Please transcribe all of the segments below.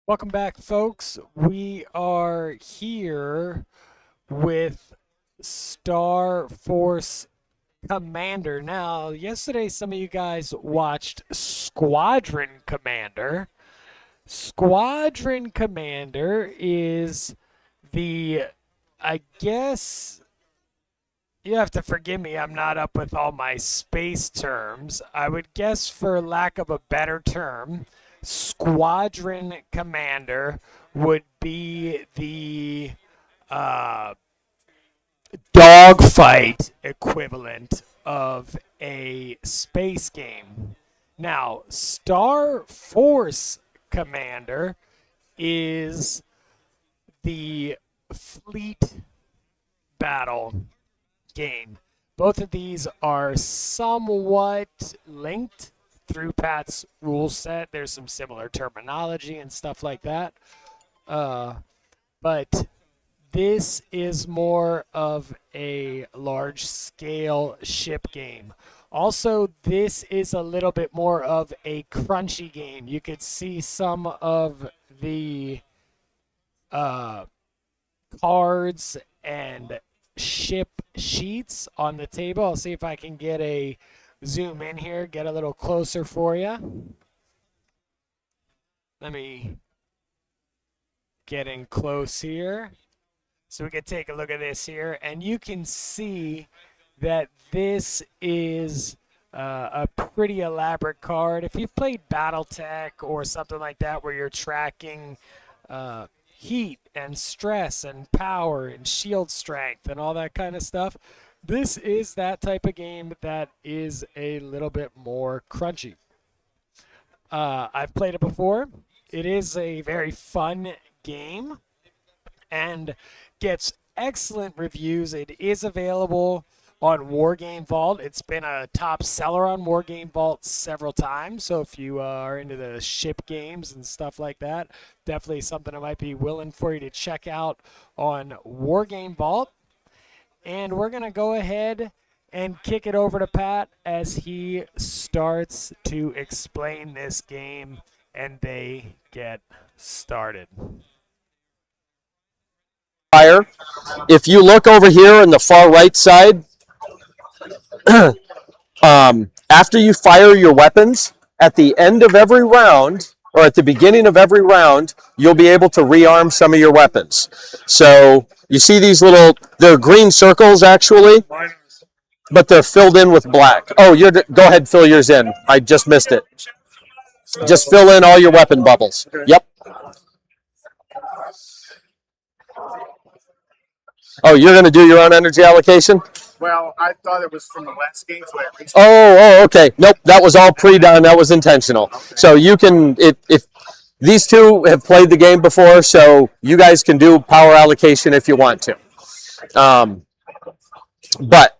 Welcome back, folks. We are here with Starforce Commander. Now, yesterday, some of you guys watched Squadron Commander. Squadron Commander is the, I guess, you have to forgive me, I'm not up with all my space terms. I would guess, for lack of a better term, Squadron Commander would be the uh, dogfight equivalent of a space game. Now, Star Force Commander is the fleet battle game. Both of these are somewhat linked through Pat's rule set. There's some similar terminology and stuff like that. But this is more of a large scale ship game. Also, this is a little bit more of a crunchy game. You could see some of the cards and ship sheets on the table. I'll see if I can get a zoom in here, get a little closer for you. Let me get in close here so we can take a look at this here, and you can see that this is a pretty elaborate card. If you've played BattleTech or something like that where you're tracking heat and stress and power and shield strength and all that kind of stuff, this is that type of game that is a little bit more crunchy. I've played it before. It is a very fun game and gets excellent reviews. It is available on Wargame Vault. It's been a top seller on Wargame Vault several times. So if you are into the ship games and stuff like that, definitely something I might be willing for you to check out on Wargame Vault. And we're going to go ahead and kick it over to Pat as he starts to explain this game and they get started. Fire. If you look over here on the far right side, after you fire your weapons, at the end of every round, or at the beginning of every round, you'll be able to rearm some of your weapons. So you see these little, they're green circles actually, but they're filled in with black. Oh, go ahead, fill yours in. I just missed it. Just fill in all your weapon bubbles. Yep. Oh, you're going to do your own energy allocation? Well, I thought it was from the last game, so at least. Oh, okay. Nope, that was all pre-done. That was intentional. Okay. So you can, if these two have played the game before, so you guys can do power allocation if you want to. But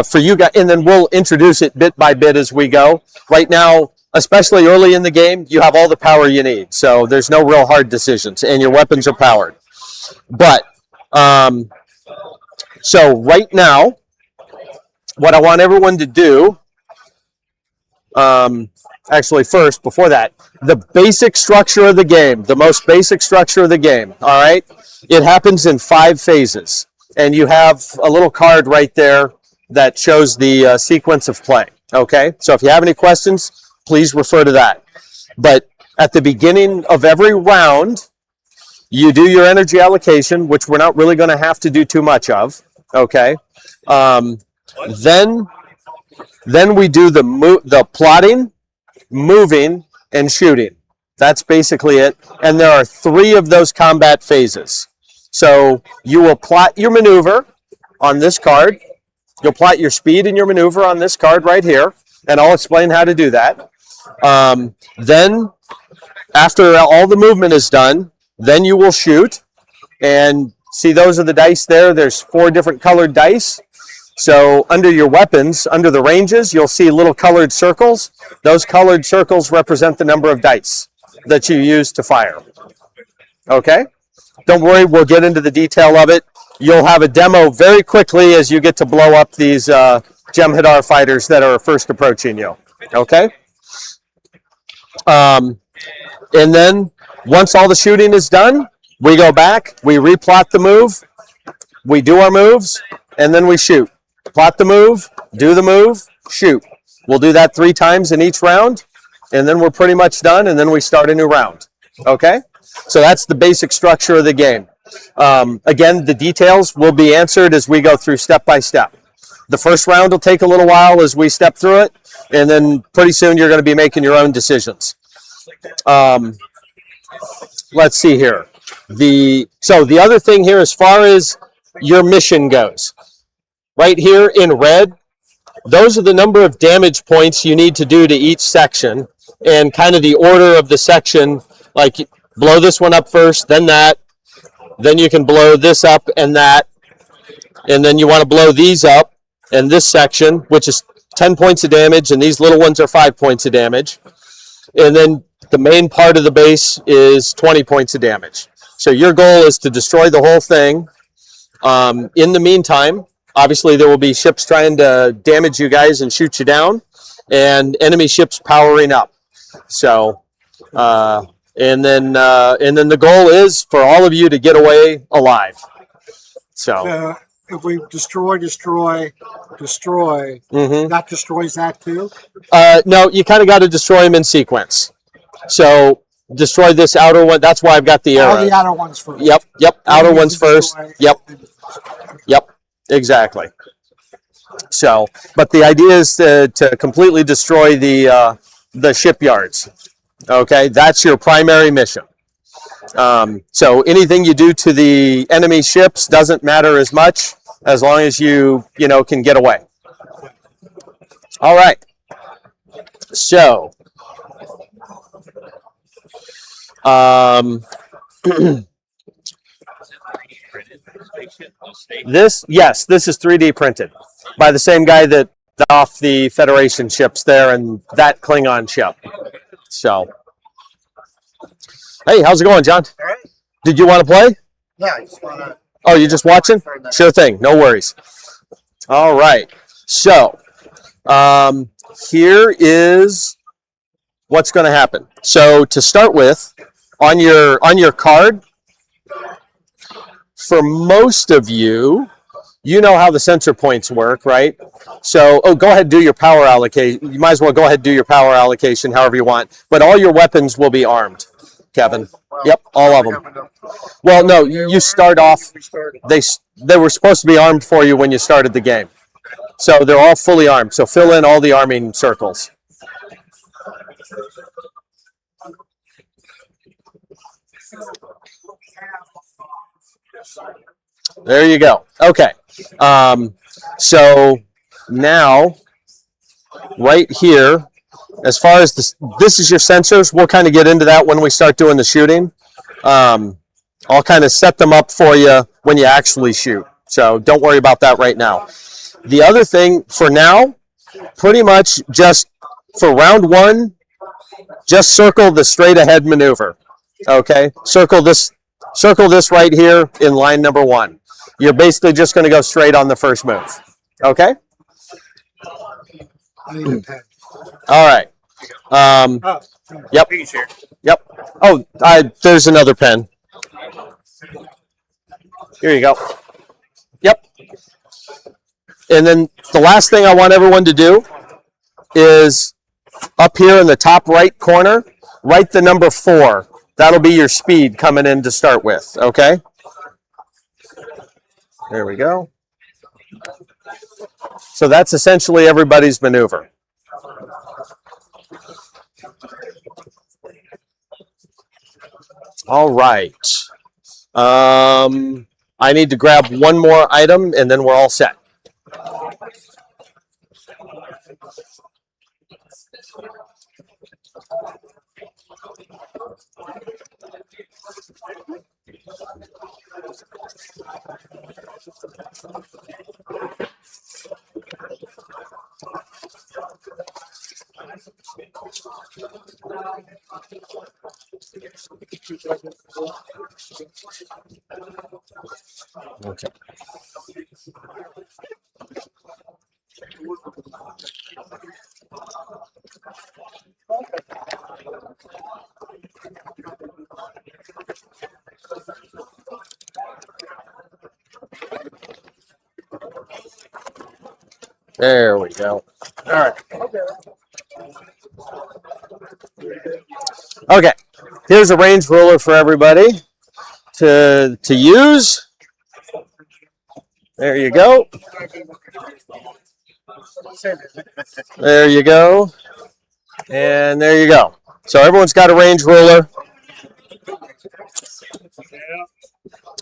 for you guys, and then we'll introduce it bit by bit as we go. Right now, especially early in the game, you have all the power you need. So there's no real hard decisions, and your weapons are powered. But, so right now, what I want everyone to do, actually first, before that, the basic structure of the game, the most basic structure of the game, all right? It happens in 5 phases, and you have a little card right there that shows the sequence of play, okay? So if you have any questions, please refer to that. But at the beginning of every round, you do your energy allocation, which we're not really going to have to do too much of, okay? Then we do the plotting, moving, and shooting. That's basically it. And there are 3 of those combat phases. So you will plot your maneuver on this card. You'll plot your speed and your maneuver on this card right here, and I'll explain how to do that. Then, after all the movement is done, then you will shoot. And see, those are the dice there. There's 4 different colored dice. So under your weapons, under the ranges, you'll see little colored circles. Those colored circles represent the number of dice that you use to fire. Okay? Don't worry, we'll get into the detail of it. You'll have a demo very quickly as you get to blow up these Jem'Hadar fighters that are first approaching you. Okay? And then Once all the shooting is done, we go back, we replot the move, we do our moves, and then we shoot. Plot the move, do the move, shoot. We'll do that 3 times in each round, and then we're pretty much done, and then we start a new round. Okay? So that's the basic structure of the game. Again, the details will be answered as we go through step by step. The first round will take a little while as we step through it, and then pretty soon you're going to be making your own decisions. Let's see here. So the other thing here, as far as your mission goes, right here in red, those are the number of damage points you need to do to each section, and kind of the order of the section, like blow this one up first, then that, then you can blow this up and that, and then you want to blow these up, and this section, which is 10 points of damage, and these little ones are 5 points of damage, and then the main part of the base is 20 points of damage. So your goal is to destroy the whole thing. In the meantime, obviously there will be ships trying to damage you guys and shoot you down, and enemy ships powering up. So, and then the goal is for all of you to get away alive. So. If we destroy, that destroys that too? No, you kind of got to destroy them in sequence. So destroy this outer one. That's why I've got the arrow. All the outer ones first. Yep. Outer ones first. Yep. Exactly. So, but the idea is to completely destroy the shipyards. Okay, that's your primary mission. So anything you do to the enemy ships doesn't matter as much as long as you can get away. All right. So, this is 3D printed by the same guy that off the Federation ships there and that Klingon ship. So, hey, how's it going, John? All right. Did you want to play? Yeah, I just want to. Oh, you're just watching? Sure thing. No worries. All right. So, here is what's going to happen. So, to start with, on your card, for most of you, you know how the sensor points work, right? So, go ahead and do your power allocation. You might as well go ahead and do your power allocation however you want. But all your weapons will be armed, Kevin. Yep, all of them. Well, no, you start off, they were supposed to be armed for you when you started the game. So they're all fully armed. So fill in all the arming circles. There you go. Okay. So now, right here, as far as this is your sensors, we'll kind of get into that when we start doing the shooting. I'll kind of set them up for you when you actually shoot. So don't worry about that right now. The other thing for now, pretty much just for round 1, just circle the straight ahead maneuver. Okay? Circle this right here in line number 1. You're basically just going to go straight on the first move. Okay? I need a pen. All right. Yep. Yep. Oh, there's another pen. Here you go. Yep. And then the last thing I want everyone to do is up here in the top right corner, write the number 4. That'll be your speed coming in to start with, okay? There we go. So that's essentially everybody's maneuver. All right. I need to grab one more item and then we're all set. Okay. There we go. All right. Okay. Here's a range ruler for everybody to use. There you go. There you go. And there you go. So everyone's got a range ruler.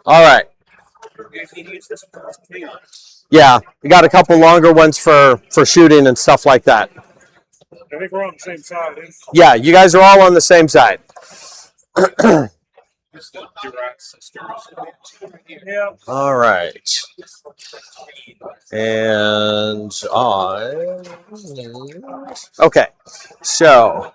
All right. Yeah, we got a couple longer ones for shooting and stuff like that. I think we're on the same side. Yeah, you guys are all on the same side. Yeah. All right. And on. Okay, so.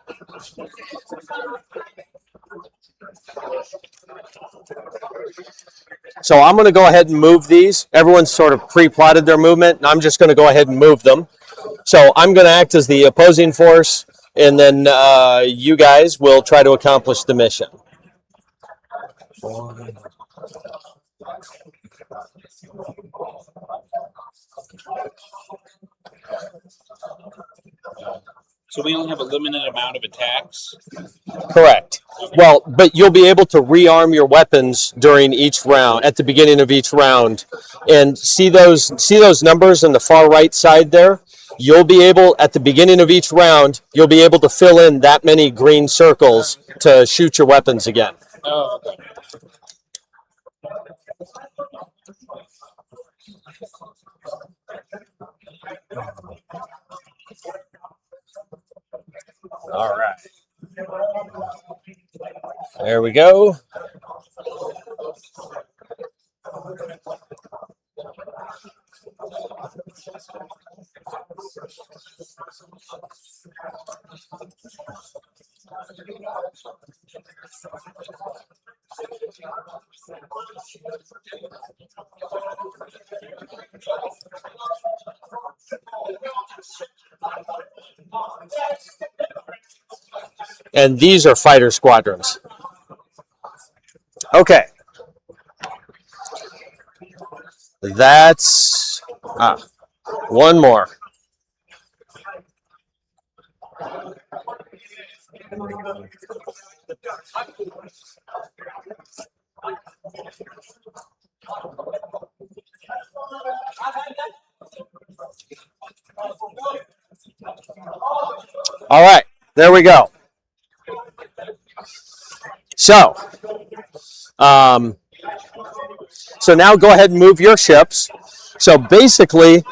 So I'm going to go ahead and move these. Everyone's sort of pre-plotted their movement, and I'm just going to go ahead and move them. So I'm going to act as the opposing force, and then you guys will try to accomplish the mission. So we only have a limited amount of attacks? Correct. Well, but you'll be able to rearm your weapons during each round, at the beginning of each round. And see those numbers on the far right side there? You'll be able, at the beginning of each round, you'll be able to fill in that many green circles to shoot your weapons again. Oh, okay. All right. There we go. And these are fighter squadrons. Okay. That's one more. All right, there we go. So, so now go ahead and move your ships. So basically,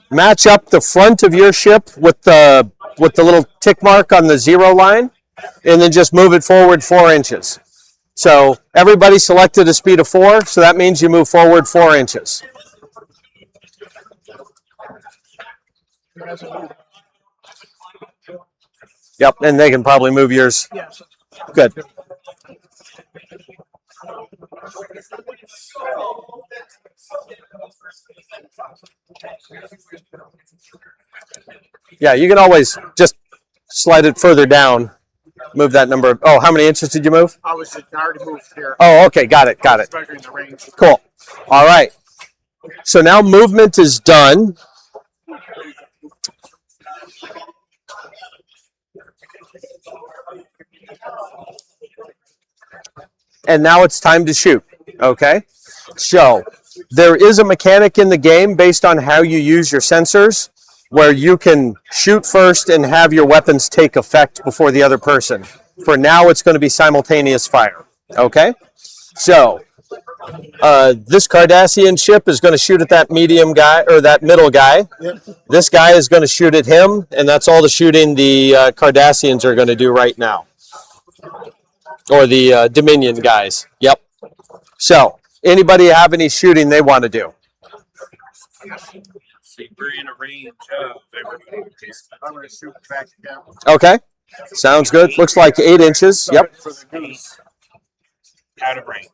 match up the front of your ship with the little tick mark on the 0 line, and then just move it forward 4 inches. So everybody selected a speed of 4, so that means you move forward 4 inches. Yep, and they can probably move yours. Good. Yeah, you can always just slide it further down. Move that number. Oh, how many inches did you move? I already moved here. Oh, okay, got it. Measuring the range. Cool. All right. So now movement is done. And now it's time to shoot. Okay. So there is a mechanic in the game based on how you use your sensors where you can shoot first and have your weapons take effect before the other person. For now, it's going to be simultaneous fire. Okay. So this Cardassian ship is going to shoot at that medium guy or that middle guy. Yep. This guy is going to shoot at him, and that's all the shooting the Cardassians are going to do right now. Or the Dominion guys. Yep. So, anybody have any shooting they want to do? We're in a range of everybody. I'm going to shoot back again. Okay. Sounds good. Looks like 8 inches. Yep. For the goose. Out of range.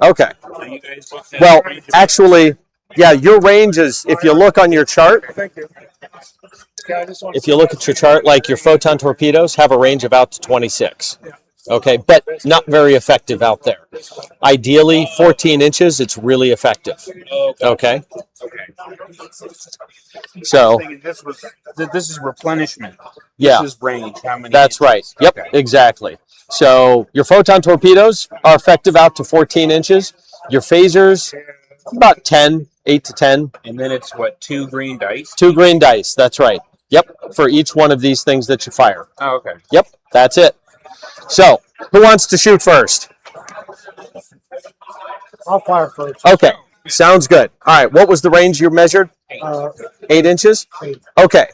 Okay. So you guys both have Well, range of actually, yeah, your range is, if you look on your chart, Thank you. Yeah, I just want if you look at your chart, like your photon torpedoes have a range of out to 26. Okay, but not very effective out there. Ideally, 14 inches, it's really effective. Okay, so Thinking this was This is replenishment. yeah, This is range. How many? that's right. inches? Yep, Okay. exactly. So your photon torpedoes are effective out to 14 inches. Your phasers, about 10, 8 to 10. And then it's what, 2 green dice? 2 green dice, that's right. Yep, for each one of these things that you fire. Oh, okay. Yep, that's it. So, who wants to shoot first? I'll fire first. Okay, sounds good. All right, what was the range you measured? 8 inches? 8. Okay.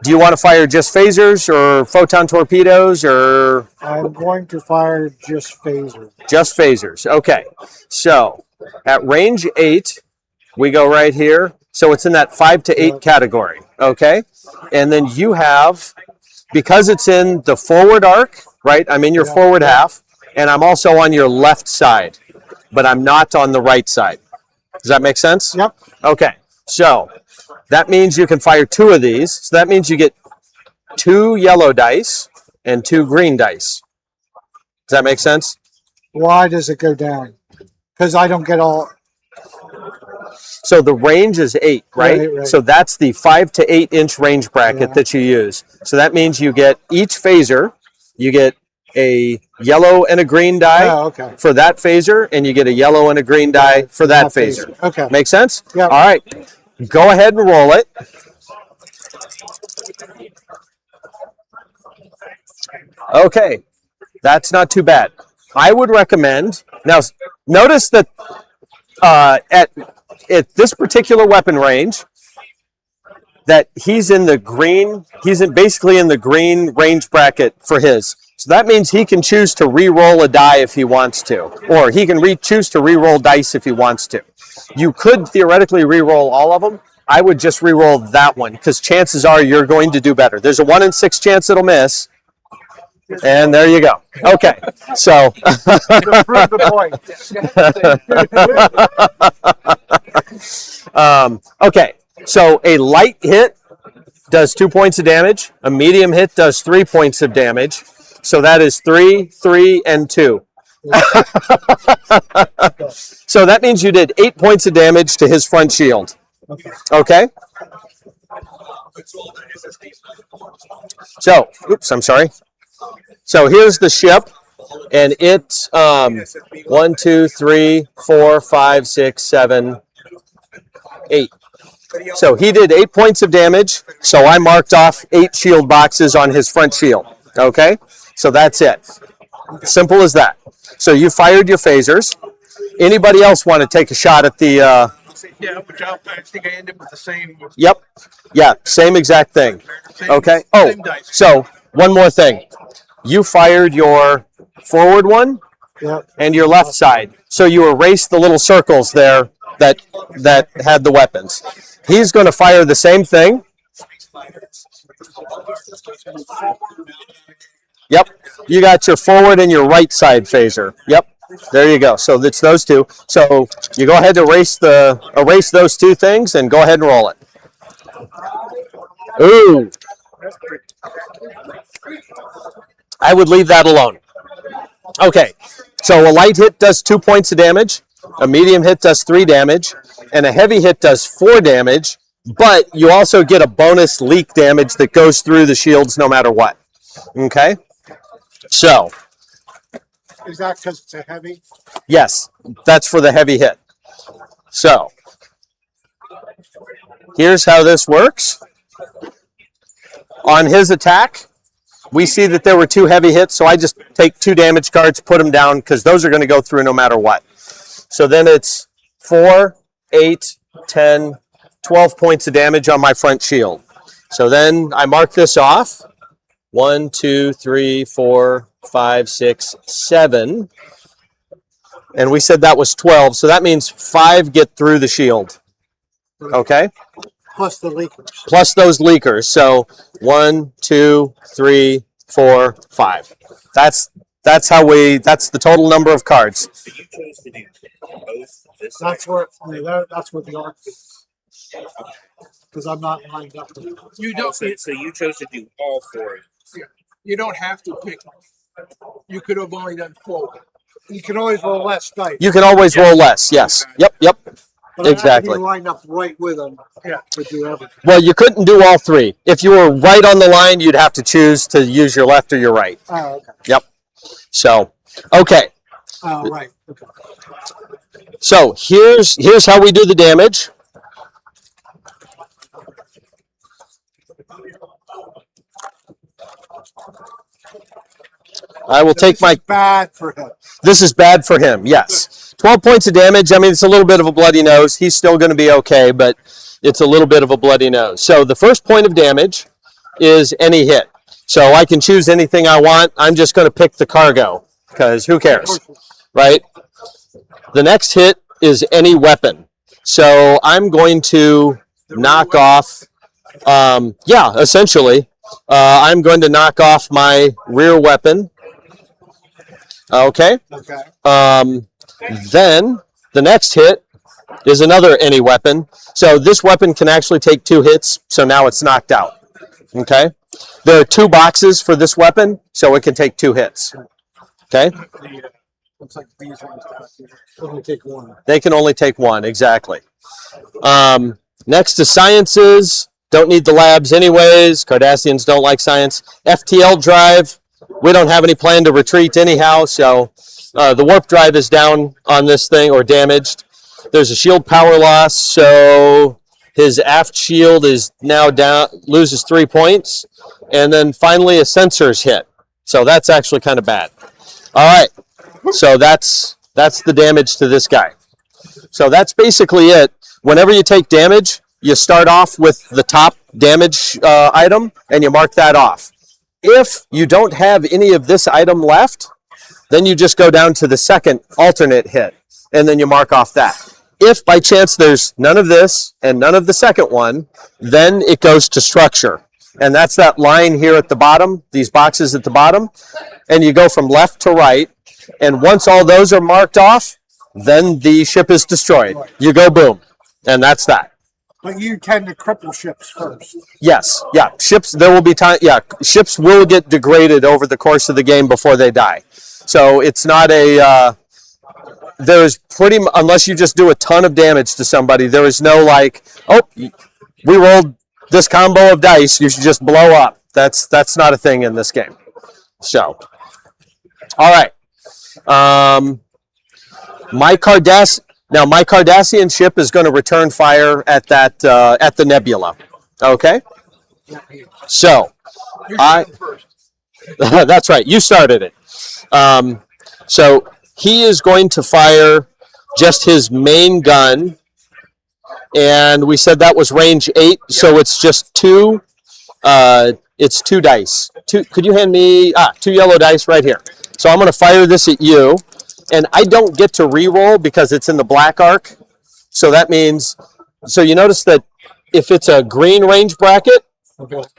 Do you want to fire just phasers or photon torpedoes or I'm going to fire just phaser. just phasers? Okay. So, at range 8, we go right here. So, it's in that 5 to 8 category. Okay. And then you have, because it's in the forward arc, right? I'm in your forward half, and I'm also on your left side, but I'm not on the right side. Does that make sense? Yep. Okay. So, that means you can fire 2 of these. So, that means you get 2 yellow dice and 2 green dice. Does that make sense? Why does it go down? Because I don't get all. So the range is 8, right? Right. So that's the 5 to 8 inch range bracket that you use. So that means you get each phaser, you get a yellow and a green die Oh, okay. for that phaser, and you get a yellow and a green die for that phaser. Okay. Make sense? Yeah. All right. Go ahead and roll it. Okay. That's not too bad. I would recommend, now notice that at this particular weapon range, that he's in the green, basically in the green range bracket for his. So that means he can choose to re-roll a die if he wants to, or he can choose to re-roll dice if he wants to. You could theoretically re-roll all of them. I would just re-roll that one because chances are you're going to do better. There's a 1 in 6 chance it'll miss. And there you go. Okay, so To prove the point. okay, so a light hit does 2 points of damage. A medium hit does 3 points of damage. So that is 3, 3, and 2. So that means you did 8 points of damage to his front shield. Okay? So, oops, I'm sorry. So here's the ship, and it's 1, 2, 3, 4, 5, 6, 7, 8. So he did 8 points of damage. So I marked off 8 shield boxes on his front shield. Okay? So that's it. Simple as that. So you fired your phasers. Anybody else want to take a shot at the... Yeah, but I think I ended with the same. Yep. Yeah, same exact thing. Okay. Oh, Same dice. so one more thing. You fired your forward one Yep. and your left side. So you erased the little circles there that had the weapons. He's going to fire the same thing. Yep. You got your forward and your right side phaser. Yep. There you go. So it's those two. So you go ahead and erase those 2 things and go ahead and roll it. Ooh. I would leave that alone. Okay. So a light hit does 2 points of damage, a medium hit does 3 damage, and a heavy hit does 4 damage, but you also get a bonus leak damage that goes through the shields no matter what. Okay? So, Is that because it's a heavy? yes, that's for the heavy hit. So, here's how this works. On his attack, we see that there were 2 heavy hits, so I just take 2 damage cards, put them down, because those are going to go through no matter what. So then it's 4, 8, 10, 12 points of damage on my front shield. So then I mark this off. 1, 2, 3, 4, 5, 6, 7. And we said that was 12, so that means 5 get through the shield. Okay? Plus the leakers. Plus those leakers. So 1, 2, 3, 4, 5. That's the total number of cards. So you chose to do both this. That's where the arc is. Because I'm not lined up. You don't. So you chose to do all 4. You don't have to pick You could have only done 4. You can always roll less dice. You can always roll less. Yes. Yep. Yep. But I have to Exactly. be lined up right with them. Yeah. To do everything. Well, you couldn't do all 3. If you were right on the line, you'd have to choose to use your left or your right. Oh, okay. Yep. So, okay. Oh, right. Okay. So here's how we do the damage. I will take my. Bad for him. This is bad for him. Yes. 12 points of damage. I mean, it's a little bit of a bloody nose. He's still going to be okay, but it's a little bit of a bloody nose. So the first point of damage is any hit. So I can choose anything I want. I'm just going to pick the cargo because who cares, right? The next hit is any weapon. So I'm going to knock off, essentially, I'm going to knock off my rear weapon. Okay. Okay. Then the next hit is another any weapon. So this weapon can actually take 2 hits. So now it's knocked out. Okay. There are 2 boxes for this weapon, so it can take 2 hits. Okay. Looks like these ones only take 1. They can only take 1, exactly. Next to sciences, don't need the labs anyways. Cardassians don't like science. FTL drive, we don't have any plan to retreat anyhow, so the warp drive is down on this thing or damaged. There's a shield power loss, so his aft shield is now down, loses 3 points. And then finally a sensors hit. So that's actually kind of bad. All right. So that's the damage to this guy. So that's basically it. Whenever you take damage, you start off with the top damage item, and you mark that off. If you don't have any of this item left, then you just go down to the second alternate hit, and then you mark off that. If by chance there's none of this and none of the second one, then it goes to structure. And that's that line here at the bottom, these boxes at the bottom, and you go from left to right. And once all those are marked off, then the ship is destroyed. You go boom. And that's that. But you tend to cripple ships first. Yes. Yeah. Ships, there will be time. Yeah. Ships will get degraded over the course of the game before they die. So it's not a, there's unless you just do a ton of damage to somebody, there is no like, oh, we rolled this combo of dice, you should just blow up. That's not a thing in this game. So, all right. My Cardassian ship is going to return fire at that at the nebula. Okay. So, that's right. You started it. So he is going to fire just his main gun, and we said that was range 8. So it's just 2. It's 2 dice. Could you hand me 2 yellow dice right here? So I'm going to fire this at you. And I don't get to re-roll because it's in the black arc. So that means, so you notice that if it's a green range bracket,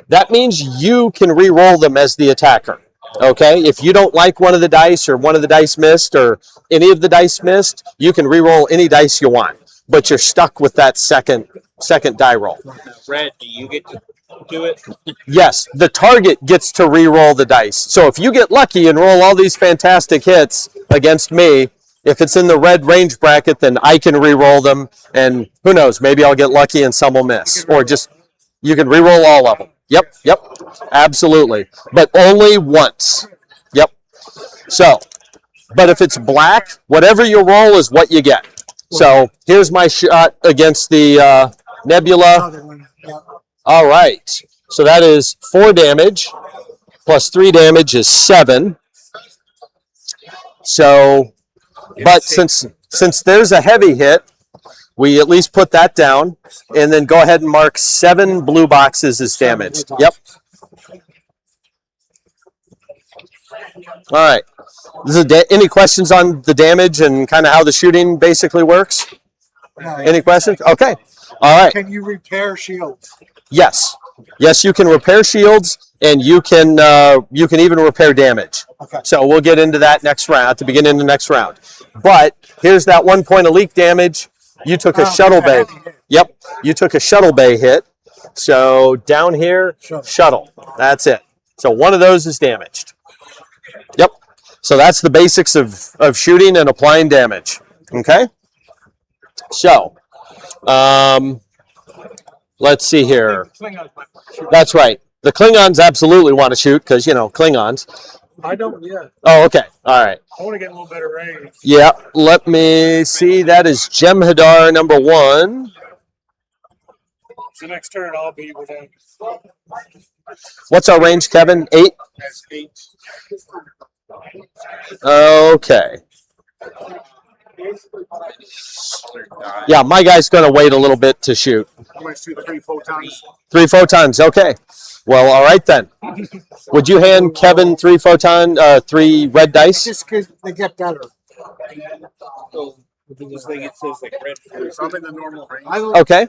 that means you can re-roll them as the attacker. Okay? If you don't like one of the dice or one of the dice missed or any of the dice missed, you can re-roll any dice you want. But you're stuck with that second die roll. Red, do you get to do it? Yes, the target gets to re-roll the dice. So if you get lucky and roll all these fantastic hits against me, if it's in the red range bracket, then I can re-roll them, and who knows, maybe I'll get lucky and some will miss. Or just, you can re-roll all of them. Yep, absolutely. But only once. Yep. So, but if it's black, whatever you roll is what you get. So here's my shot against the nebula. All right, so that is 4 damage, plus 3 damage is 7. So, but since there's a heavy hit, we at least put that down, and then go ahead and mark 7 blue boxes as damaged. Yep. All right. This is any questions on the damage and kind of how the shooting basically works? Any questions? Okay. All right. Can you repair shields? Yes, you can repair shields, and you can even repair damage. Okay. So we'll get into that next round, at the beginning of the next round. But here's that 1 point of leak damage. You took a shuttle bay. Yep, you took a shuttle bay hit. So down here, shuttle. That's it. So one of those is damaged. Yep. So that's the basics of shooting and applying damage. Okay. So, let's see here. That's right. The Klingons absolutely want to shoot because, you know, Klingons. I don't yet. Oh, okay. All right. I want to get a little better range. Yeah. Let me see. That is Jem'Hadar number 1. So next turn I'll be within. What's our range, Kevin? 8? That's 8. Okay. Yeah, my guy's going to wait a little bit to shoot. I'm going to shoot 3 photons. 3 photons. Okay. Well, all right then. Would you hand Kevin 3 red dice? Just because they get better. This thing, it says like red fruit. So I'm in the normal range. Okay.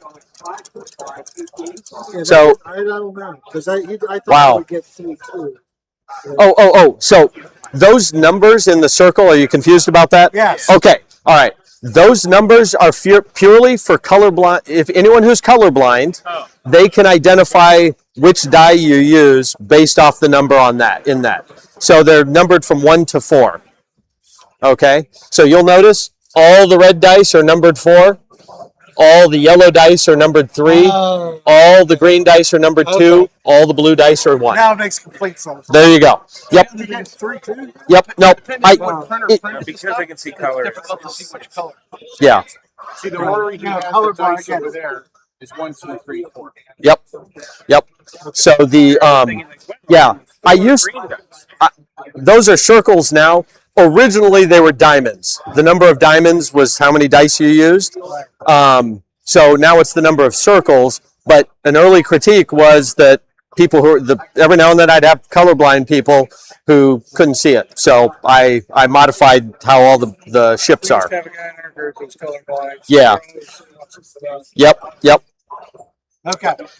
Yeah, So- I don't know because I thought Wow. I would get 3 too. Oh. So those numbers in the circle, are you confused about that? Yes. Okay. All right. Those numbers are purely for colorblind. If anyone who's colorblind, they can identify which die you use based off the number on that, in that. So they're numbered from 1 to 4. Okay. So you'll notice all the red dice are numbered 4. All the yellow dice are numbered 3. All the green dice are numbered 2. Okay. All the blue dice are 1. Now it makes complete sense. There you go. Yep. You get 3 too. Yep. No. Because I can see color. Difficult to see which color. Yeah. See, the order he Yeah, has color the dice blind. over there is 1, 2, 3, 4. Yep. So the yeah, I used those are circles now. Originally they were diamonds. The number of diamonds was how many dice you used. So now it's the number of circles. But an early critique was that people every now and then I'd have colorblind people who couldn't see it. So I modified how all the ships We are. used to have a guy in our group who's colorblind. Yeah. Yep.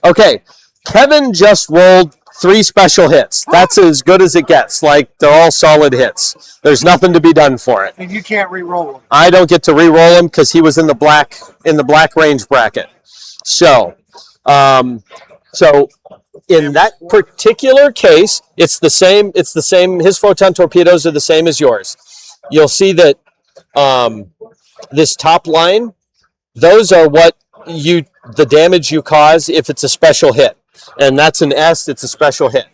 Okay. Kevin just rolled 3 special hits. That's as good as it gets. Like, they're all solid hits. There's nothing to be done for it. And you can't re-roll them. I don't get to re-roll him because he was in the black range bracket. So in that particular case, it's the same. His photon torpedoes are the same as yours. You'll see that this top line, those are the damage you cause if it's a special hit. And that's an S, it's a special hit.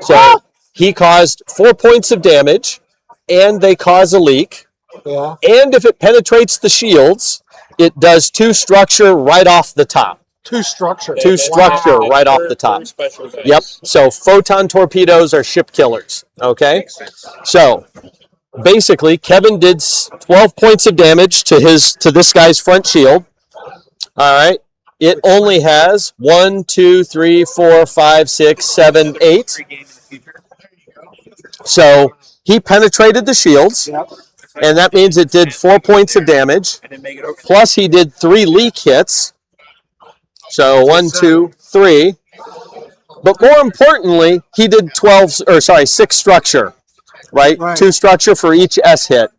So he caused 4 points of damage, and they cause a leak. Yeah. And if it penetrates the shields, it does 2 structure right off the top. 2 structure. 2 structure right off the top. Yep. So photon torpedoes are ship killers. Okay. So basically, Kevin did 12 points of damage to this guy's front shield. All right. It only has 1, 2, 3, 4, 5, 6, 7, 8. So he penetrated the shields, and that means it did 4 points of damage. Plus, he did 3 leak hits. So 1, 2, 3. But more importantly, he did 6 structure, right? 2 structure for each S hit.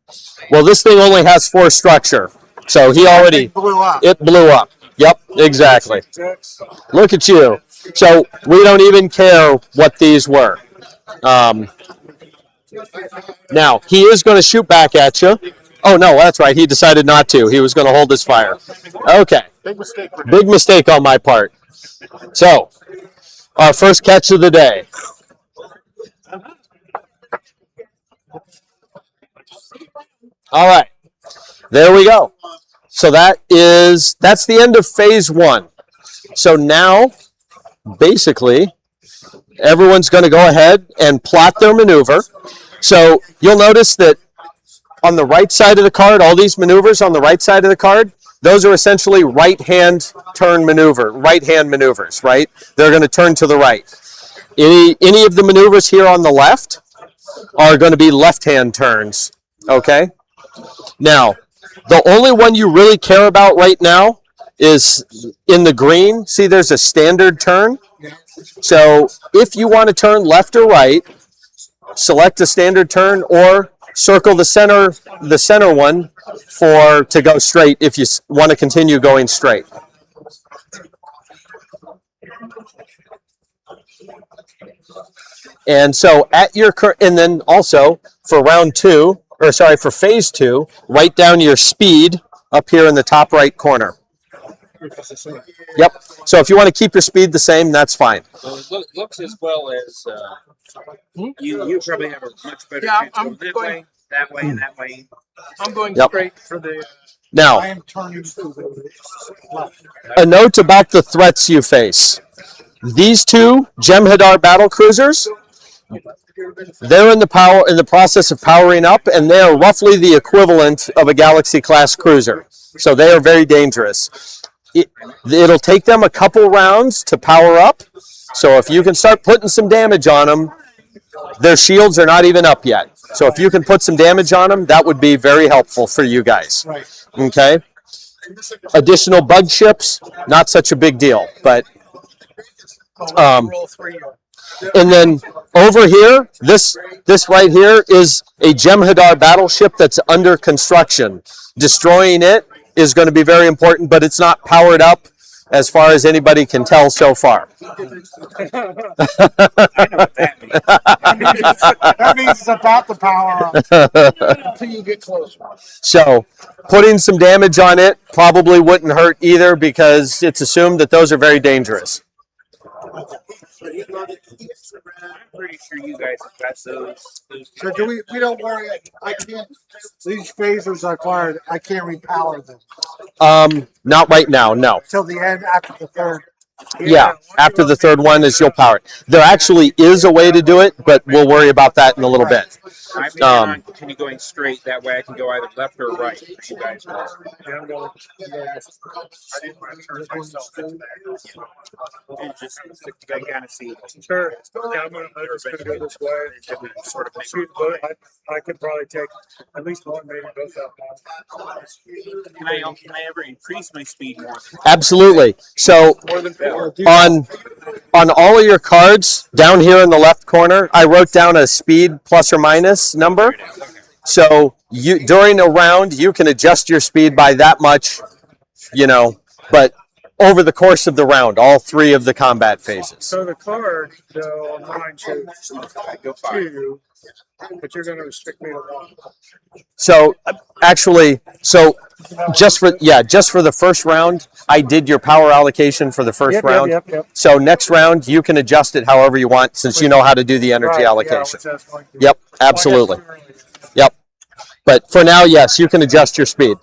Well, this thing only has 4 structure. So it blew up. Yep, exactly. Look at you. So we don't even care what these were. Now, he is going to shoot back at you. Oh, no, that's right. He decided not to. He was going to hold his fire. Okay. Big mistake on my part. So, our first catch of the day. All right. There we go. So that's the end of phase 1. So now, basically, everyone's going to go ahead and plot their maneuver. So you'll notice that on the right side of the card, all these maneuvers on the right side of the card, those are essentially right-hand maneuvers, right? They're going to turn to the right. Any of the maneuvers here on the left are going to be left-hand turns, okay? Now, the only one you really care about right now is in the green. See, there's a standard turn. So if you want to turn left or right, select a standard turn or circle the center one to go straight if you want to continue going straight. And so at your and then also for round 2, or sorry, for phase 2, write down your speed up here in the top right corner. Yep. So if you want to keep your speed the same, that's fine. Well, it looks as well as you probably have a much better Yeah, chance I'm going going- that way, and that way. I'm going Yep. straight for the. Now, I am turning to the left. a note about the threats you face. These 2 Jem'Hadar battle cruisers, they're in the process of powering up, and they are roughly the equivalent of a Galaxy class cruiser. So they are very dangerous. It'll take them a couple rounds to power up. So if you can start putting some damage on them, their shields are not even up yet. So if you can put some damage on them, that would be very helpful for you guys. Right. Okay. Additional bug ships, not such a big deal, but Roll 3. and then over here, this right here is a Jem'Hadar battleship that's under construction. Destroying it is going to be very important, but it's not powered up as far as anybody can tell so far. I know what that means. That means it's about to power up. Until you get closer. So putting some damage on it probably wouldn't hurt either, because it's assumed that those are very dangerous. I'm pretty sure you guys have got those. So do we don't worry, I can't, these phasers I fired, I can't repower them Not right now, no. till the end after the third. Yeah, after the third one is you'll power it. There actually is a way to do it, but we'll worry about that in a little bit. I mean, on continue going straight. That way I can go either left or right. For you guys. Yeah, I'm going. I didn't want to turn myself into that. And just I kind of see. Sure. Yeah, I'm just gonna go this way. Sort of Shoot, but I could probably take at least one, maybe both out now. Can I ever increase my speed more? Absolutely. So More than 4. on all of your cards down here in the left corner, I wrote down a speed plus or minus number. So you during a round you can adjust your speed by that much, but over the course of the round, all 3 of the combat phases. So the card, though, on mine shows Go 5. 2, but you're gonna restrict me to 1. So actually, just for the first round, I did your power allocation for the first round. Yep. So next round, you can adjust it however you want, since you know how to do the energy allocation. Yep, absolutely. Yep. But for now, yes, you can adjust your speed.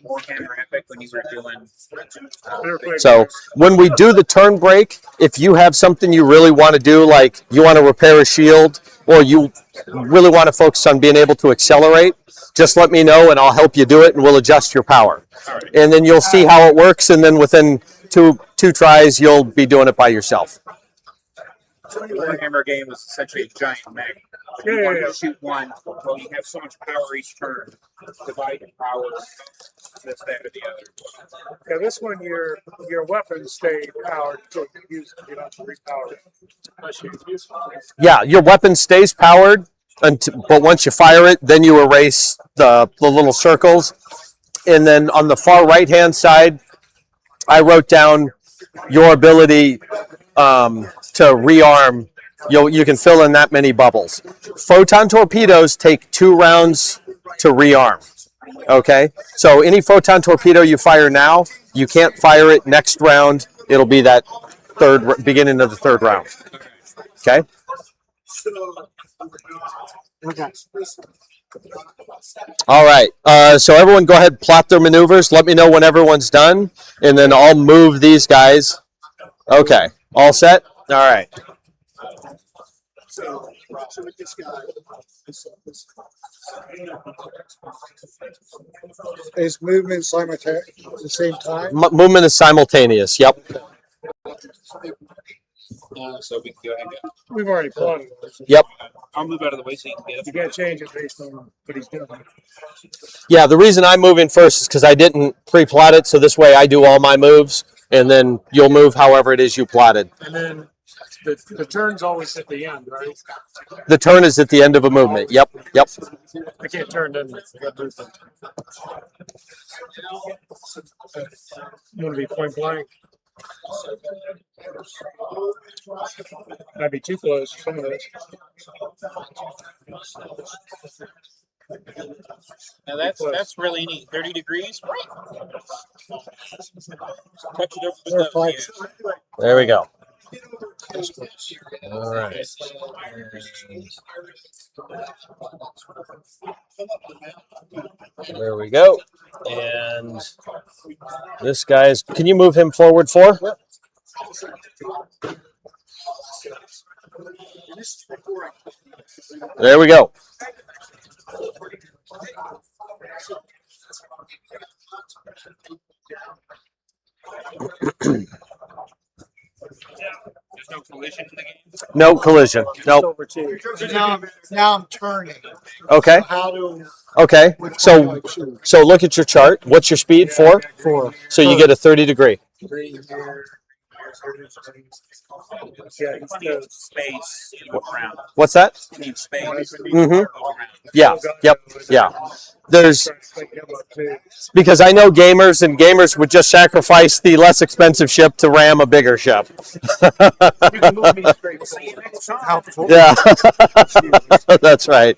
Warhammer Epic when you were doing. So when we do the turn break, if you have something you really want to do, like you want to repair a shield, or you really want to focus on being able to accelerate, just let me know and I'll help you do it, and we'll adjust your power. And then you'll see how it works, and then within two tries, you'll be doing it by yourself. The Warhammer game was essentially a giant magnet. Yeah, You wanted yeah. to shoot one, well, you have so much power each turn. Divide the power, this, that, or the other. Yeah, this one your weapons stay powered until you use it. You don't have to repower it. Unless you use it. Yeah, your weapon stays powered, but once you fire it, then you erase the little circles. And then on the far right-hand side, I wrote down your ability to rearm. You can fill in that many bubbles. Photon torpedoes take 2 rounds to rearm. Okay, so any photon torpedo you fire now, you can't fire it next round. It'll be that beginning of the third round. Okay. Okay. All right. So everyone, go ahead, plot their maneuvers. Let me know when everyone's done, and then I'll move these guys. Okay. All set. All right. Is movement simultaneous at the same time? Movement is simultaneous. Yep. So we can go ahead and go. We've already plotted. Yep. I'll move out of the way so you can get You gotta change it based on what he's doing. Yeah. The reason I'm moving first is because I didn't pre-plot it, so this way I do all my moves, and then you'll move however it is you plotted. And then the turn's always at the end, right? The turn is at the end of a movement. Yep. Yep. I can't turn, doesn't it? I gotta move them. You wanna be point blank? Might be too close for some of this. Now that's really neat. 30 degrees. Right. Touch it over the They're nose. fine. Yeah. There we go. All right. There we go. And this guy's. Can you move him forward 4? There we go. There's no collision in the game. No collision. Nope. Over two. Now I'm turning. Okay. How do Okay. which way do So I choose? so look at your chart. What's your speed? 4. 4. So you get a 30 degree. Three here. Yeah, you need space to move around. What's that? You need space. Mhm. To move around. Yeah. Yep. Yeah. There's Trying to pick him up too. because I know gamers would just sacrifice the less expensive ship to ram a bigger ship. You can move me straight forward. How full? Yeah. That's right.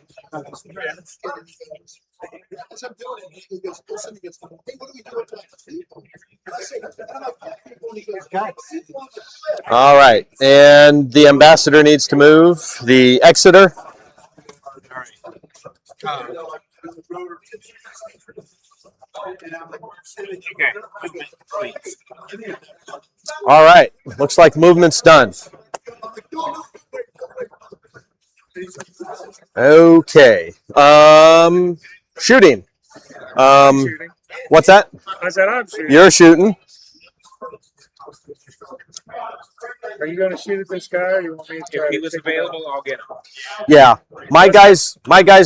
All right. And the ambassador needs to move. The Exeter. Okay. Movement complete. All right. Looks like movement's done. Okay. Shooting. Shooting. What's that? I said I'm shooting. You're shooting. Are you going to shoot at this guy, or you want me to try If he to was pick him up? available, I'll get him. Yeah. My guy's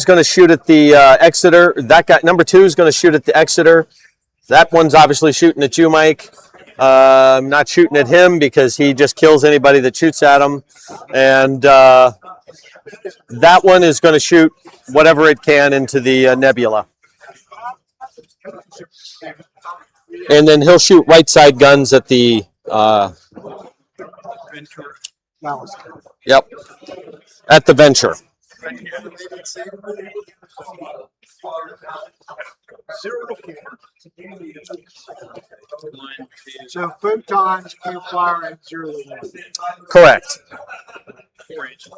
going to shoot at the Exeter. That guy number 2 is going to shoot at the Exeter. That one's obviously shooting at you, Mike. I'm not shooting at him because he just kills anybody that shoots at him. And that one is going to shoot whatever it can into the nebula. And then he'll shoot right side guns at the. Yep. At the Venture. 0 to 4. So photons can fire at 0 to 1. Correct. 4 inches.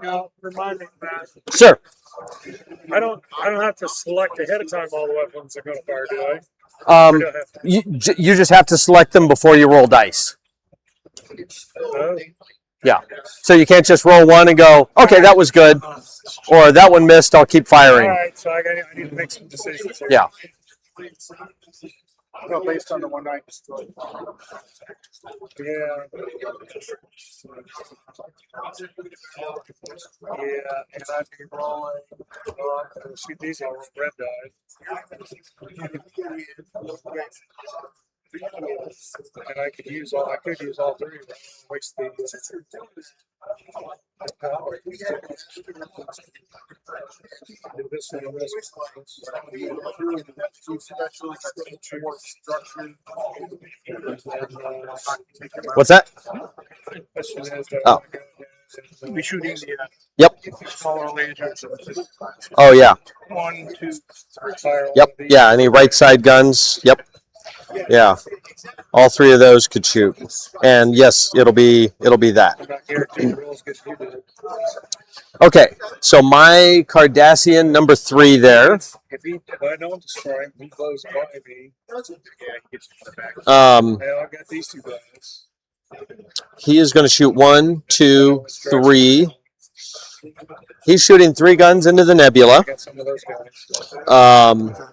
Now, remind me, Matt. Sure. I don't have to select ahead of time all the weapons I'm going to fire, do I? Um, Or do I have to? you just have to select them before you roll dice. Oh, Yeah. So you can't just roll one and go, okay, that was good. Or that one missed, I'll keep all firing. right. So I need to make some decisions here. Yeah. No, based on the one I destroyed. Yeah. Yeah, and I'd be rolling. See, these are red dice. And I could use all 3. Right? Waste the power. Do this one and this one. What's that? Question is, Oh. Be shooting the Yep. smaller lasers. Oh, yeah. 1, 2, 3. fire Yep. all these. Yeah. Any right side guns? Yep. Yeah. All 3 of those could shoot. And yes, it'll be that. I'm not guaranteed the rolls get you to. Okay. So my Cardassian number 3 there. If I don't destroy him, he blows by me. Yeah, he gets to the back. And I've got these 2 guys. He is going to shoot 1, 2, 3. He's shooting 3 guns into the I nebula. got some of those guys.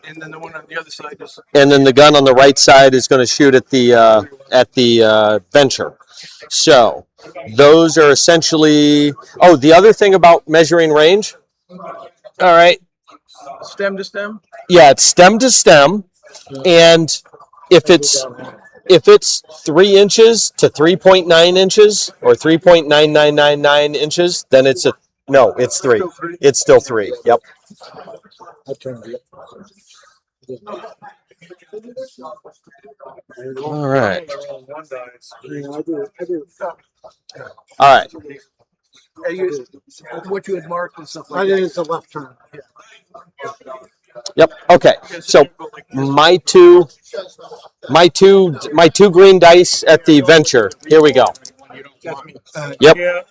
And then the one on the other side is And then the gun on the right side is going to shoot at the Venture. So those are essentially. Oh, the other thing about measuring range. All right. stem to stem. Yeah, it's stem to stem, and if it's 3 inches to 3.9 inches or 3.9999 inches, then it's a No, it's 3. Still 3? It's still 3. Yep. I turned it. All right. One dice. Yeah, I do. All right. Hey, what you had marked and stuff I like did that. it's a left turn. Yep. Okay. So my two green dice at the venture. Here we go. Yep. Yeah.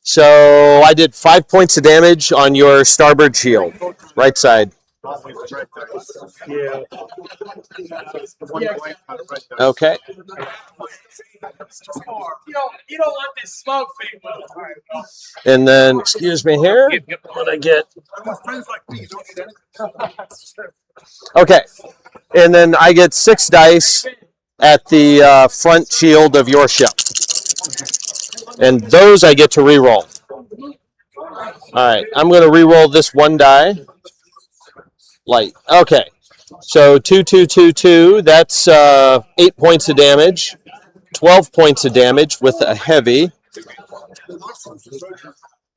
So I did 5 points of damage on your starboard shield, right side. Yeah. Okay. You don't want this smoke, big Will. And then, excuse me here. What I get? Okay. And then I get 6 dice at the front shield of your ship. And those I get to re-roll. All right. I'm going to re-roll this 1 die. Light. Okay. So 2, 2, 2, 2. That's 8 points of damage. 12 points of damage with a heavy.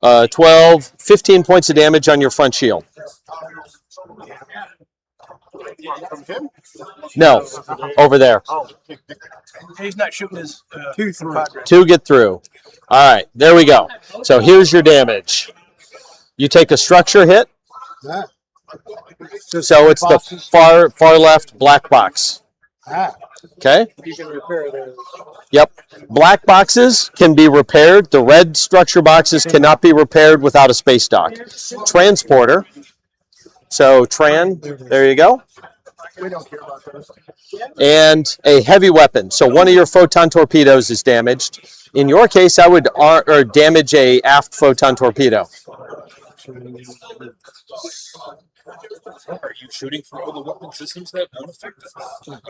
15 points of damage on your front shield. No, over there. He's not shooting his 2, 3. 2 get through. All right, there we go. So here's your damage. You take a structure hit. That. So it's the far left black box. Ah, Okay? You can repair those. Yep. Black boxes can be repaired. The red structure boxes cannot be repaired without a space dock. Transporter. So Tran, there you go. We don't care about those. And a heavy weapon. So one of your photon torpedoes is damaged. In your case, I would damage a aft photon torpedo. Are you shooting for all the weapon systems that won't affect us?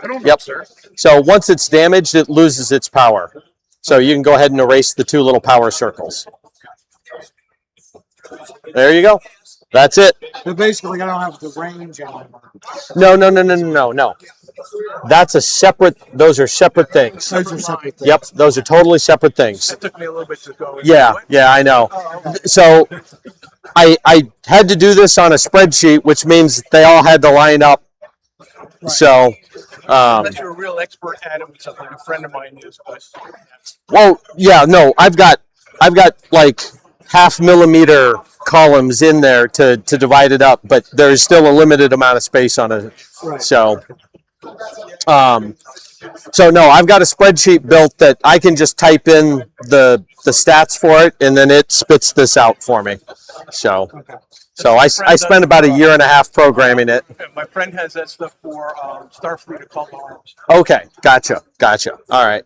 I don't know, Yep. sir. So once it's damaged, it loses its power. So you can go ahead and erase the 2 little power circles. There you go. That's it. so basically, I don't have the range anymore. No. That's a separate. Those are separate things. Those are separate things. Yep, those are totally separate things. It took me a little bit to go. Yeah, I know. So I had to do this on a spreadsheet, which means they all had to line up. So, Unless you're a real expert at it, which like a friend of mine is. But well, yeah, no, I've got like 0.5 millimeter columns in there to divide it up, but there's still a limited amount of space on it. Right. So, so no, I've got a spreadsheet built that I can just type in the stats for it, and then it spits this out for me. So I spent about 1.5 years programming it. my friend has that stuff for Starfleet to call arms. Okay, gotcha. All right.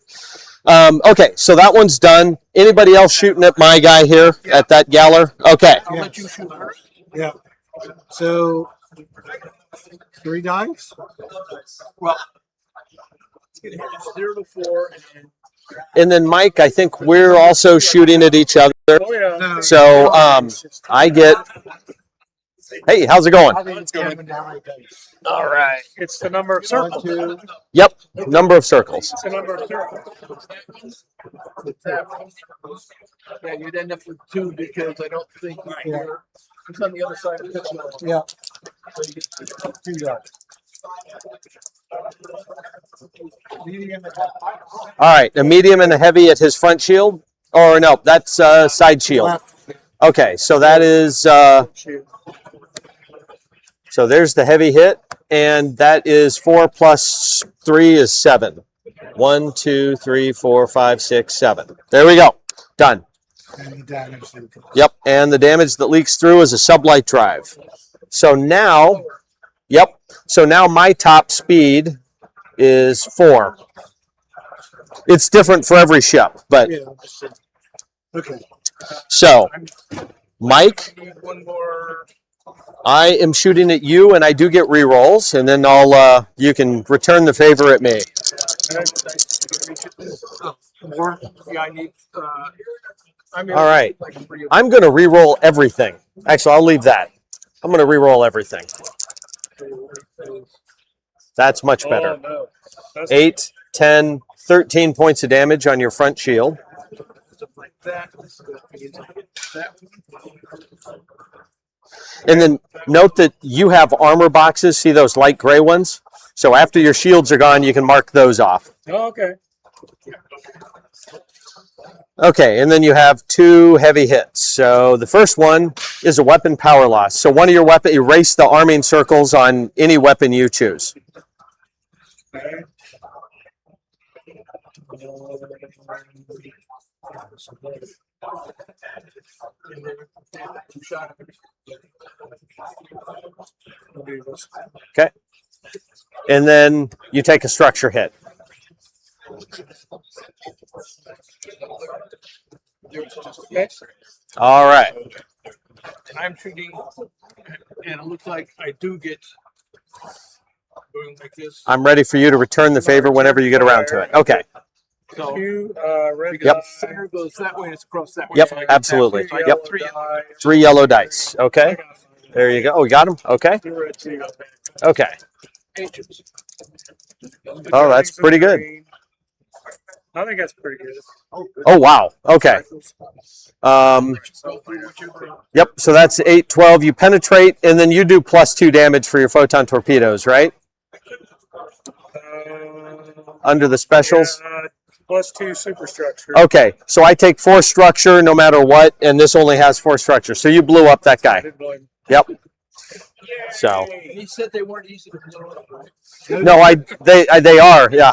Okay, so that one's done. Anybody else shooting at my guy here at that Galler? Okay. I'll let you shoot first. Yeah. So 3 dice. Well, it's gonna hit 0 to 4, and then And then Mike, I think we're also shooting at each other. Oh, yeah. No, So I get. Hey, how's it going? I think it's going down dice. All right. It's the number of 1, circles. 2. Yep. Number of circles. It's the number of circles. yeah, you'd end up with 2 because I don't think you're. It's on the other side of the picture. Yeah. So you get 2 dice. All right. A medium and a heavy at his front shield. Or no, that's side shield. Left. Okay, so that is. So there's the heavy hit, and that is 4 plus 3 is 7. 1, 2, 3, 4, 5, 6, 7. There we go. Done. And the damage. Yep, and the damage that leaks through is a sublight drive. So now, so now my top speed is 4. It's different for every ship, but Yeah. Okay. so Mike, need one more. I am shooting at you, and I do get re-rolls, and then I'll you can return the favor at me. More. Yeah, I need. I mean, All right. like 3 of I'm going to re-roll everything. Actually, I'll leave that. I'm going to re-roll everything. That's much better. Oh, no. That's 8, 10, 13 points of damage on your front shield. stuff like that. And then note that you have armor boxes. See those light gray ones? So after your shields are gone, you can mark those off. Oh, okay. Okay, and then you have 2 heavy hits. So the first one is a weapon power loss. So one of your weapon, erase the arming circles on any weapon you choose. Okay. And then you take a structure hit. All right. I'm shooting, and it looks like I do get going like this. I'm ready for you to return the favor whenever you get around to it. Okay. So Two red Yep. die, center goes that way, and it's across that way. Yep, So I get absolutely. that. So I Yep. get 3 die, 3 yellow dice. Okay. There you go. Oh, you got them? Okay. 2 red, 2 Okay. ancients. Oh, that's pretty good. I think that's pretty good. Oh, wow. Okay. Yep. So that's 8, 12. You penetrate, and then you do +2 damage for your photon torpedoes, right? Under the specials. Yeah, +2 superstructure. Okay. So I take 4 structure no matter what, and this only has 4 structure. So you blew up that guy. Yep. So. He said they weren't easy to blow up, right? No, they are. Yeah.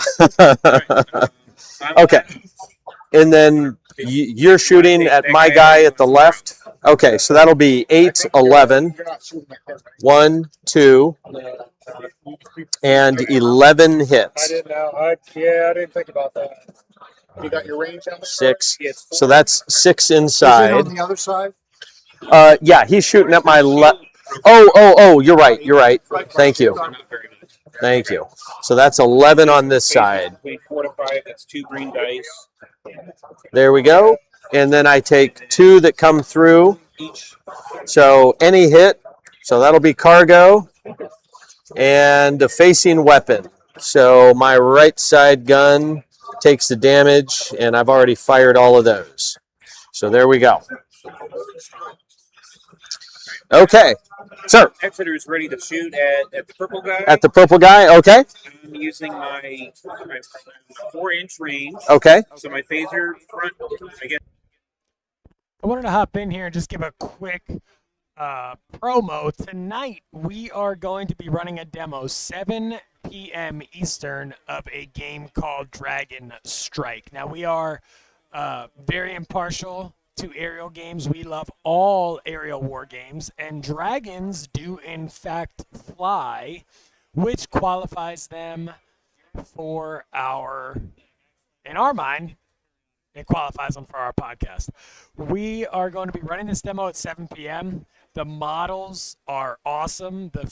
Okay. And then you're shooting at my guy at the left. Okay, so that'll be 8, 11, 1, 2, and 11 I hits. didn't know. I didn't think about that. You got your range on the 6. It's 4. So that's 6 Is it inside. on the other side? Yeah, he's shooting at my left. Oh, you're right. You're right. Thank you. Not very much. Thank you. So that's 11 on this side. Between 4 to 5, that's 2 green dice There we go. And then I take 2 that come through. each. So any hit. So that'll be cargo. And a facing weapon. So my right side gun takes the damage, and I've already fired all of those. So there we go. Okay. Sir. Exeter is ready to shoot at the purple guy. At the purple guy. Okay. I'm using my 4-inch range. Okay. So my phaser front, I guess. I wanted to hop in here and just give a quick promo. Tonight, we are going to be running a demo, 7 p.m. Eastern, of a game called Dragon Strike. Now, we are very impartial to aerial games. We love all aerial war games, and dragons do, in fact, fly, which qualifies them for in our mind, it qualifies them for our podcast. We are going to be running this demo at 7 p.m. The models are awesome. The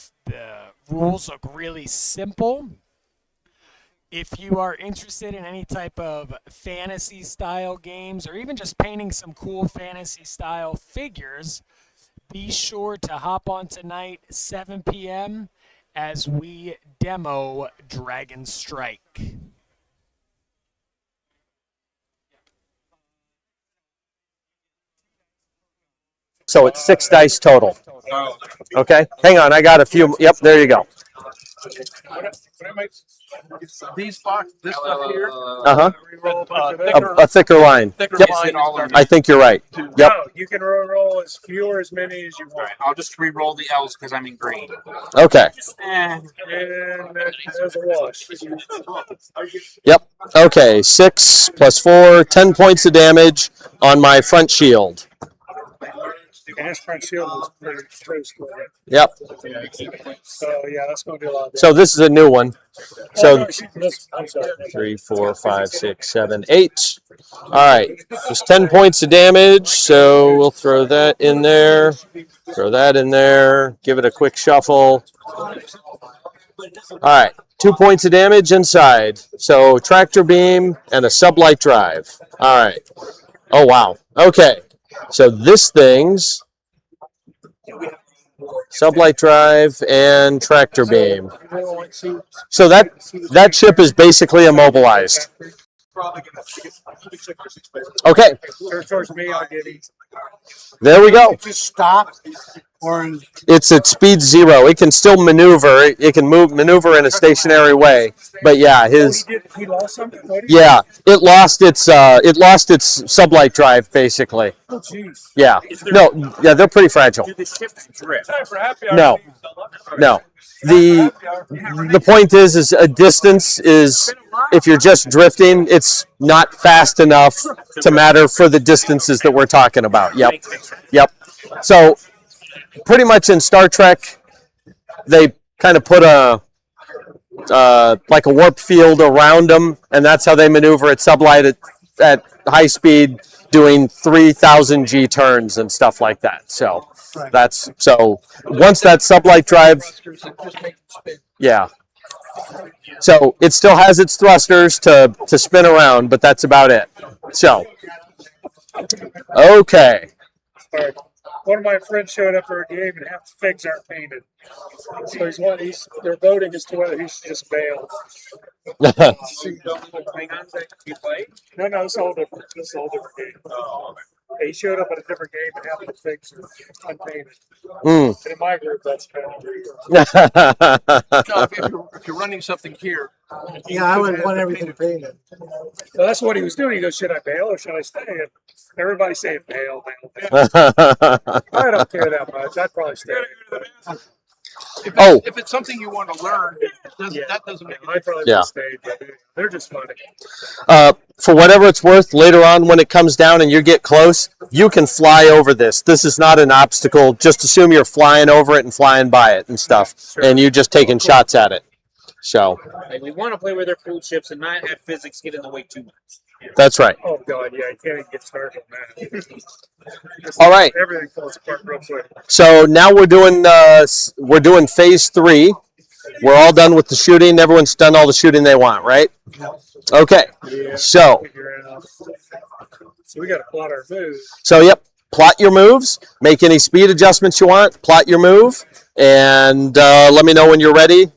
rules look really simple. If you are interested in any type of fantasy-style games or even just painting some cool fantasy-style figures, be sure to hop on tonight, 7 p.m., as we demo Dragon Strike. So it's 6 dice total. Oh, Okay. Hang on. I got a few. Yep. There you go. These box, this stuff here, Uh-huh. thicker, A thicker line. thicker Yep. line. I think you're right. Yep. No, you can roll as few or as many as you all want. right. I'll just re-roll the L's because I'm in green. Okay. And And there's a wash. Yep. Okay. 6 + 4, 10 points of damage on my front shield. And his front shield was pretty toast with it. Yep. So, yeah, that's going to be a lot better. So this is a new one. So I'm sorry. 3, 4, 5, 6, 7, 8. All right. Just 10 points of damage. So we'll throw that in there. Throw that in there. Give it a quick shuffle. All right. 2 points of damage inside. So tractor beam and a sublight drive. All right. Oh, wow. Okay. So this thing's sublight drive and tractor beam. So that ship is basically immobilized. Okay, Turn towards me, I'll get easy. there we go. Just stop, or It's at speed 0. It can still maneuver. It can maneuver in a stationary way. But yeah, He lost something? yeah, it lost its sublight drive basically. Oh, jeez. Yeah. No, yeah, they're pretty fragile. Do the ships drift? Time for happy hour. No. No. The point is a distance is, if you're just drifting, it's not fast enough to matter for the distances that we're talking about. Yep. Yep. So pretty much in Star Trek, they kind of put like a warp field around them, and that's how they maneuver at sublight at high speed, doing 3,000 G turns and stuff like that. So once that sublight drive, yeah. So it still has its thrusters to spin around, but that's about it. So, okay. Right. One of my friends showed up for a game and half the figs aren't painted. So they're voting as to whether he should just bail. You don't know Klingons that you play? No, it's all different. This is all different game. Oh, He showed up at a different game and half the figs are unpainted. Mm. And in my group, that's kind of weird. No, if you're running something here, yeah, I would want everything painted. So that's what he was doing. He goes, should I bail or should I stay? And everybody's saying bail. I don't care that much. I'd probably stay. if it's something you want to learn, that doesn't make I'd probably Yeah. stay. But they're just funny. For whatever it's worth, later on when it comes down and you get close, you can fly over this. This is not an obstacle. Just assume you're flying over it and flying by it and stuff, and you're just taking shots at it. So Like, we want to play with our cool ships and not have physics get in the way too much. that's right. Oh, God, yeah. You can't even get started on that. All right. Everything falls apart real quick. So now we're doing phase 3. We're all done with the shooting. Everyone's done all the shooting they want, right? Okay. Yeah, So figure it out. So we got to plot our moves. yep. Plot your moves. Make any speed adjustments you want. Plot your move, and let me know when you're ready.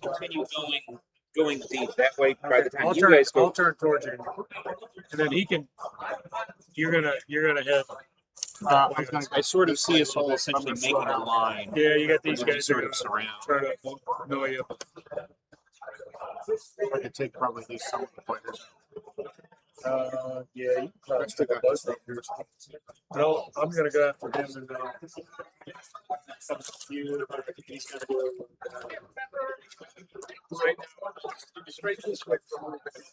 Continue going deep. That way, by the time I'll you turn, guys I'll go, turn towards you, and then he can. You're gonna hit. I sort of see us all essentially making a line. Yeah, you got these And then guys sort who of surround. try to annoy you. I could take probably these some of the fighters. Yeah, you can probably stick a buzz up here. No, I'm gonna go after him and then he's gonna go. Straight this way.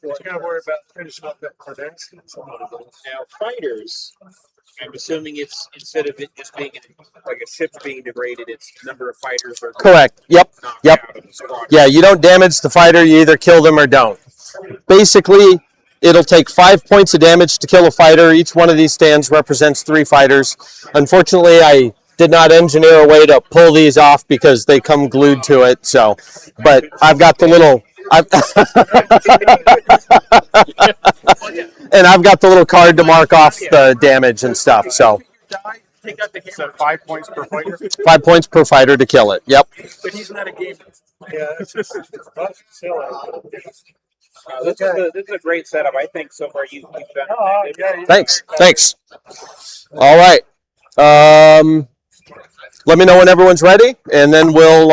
You gotta worry about finishing up that Kardashian. Now, fighters, I'm assuming it's instead of it just being like a ship being degraded, it's number of fighters are Correct. Yep. knocked Yep. out of the squadron. Yeah, you don't damage the fighter. You either kill them or don't. Basically, it'll take 5 points of damage to kill a fighter. Each one of these stands represents 3 fighters. Unfortunately, I did not engineer a way to pull these off because they come glued to it. So, but I've got the little, and I've got the little card to mark off the damage and stuff. So, Take out the hammer. 5 points per fighter. 5 points per fighter to kill it. Yep. But he's not a gamer. Yeah, it's just silly. This is a great setup. I think so far you've done. Oh, yeah, Thanks. All right. Let me know when everyone's ready, and then we'll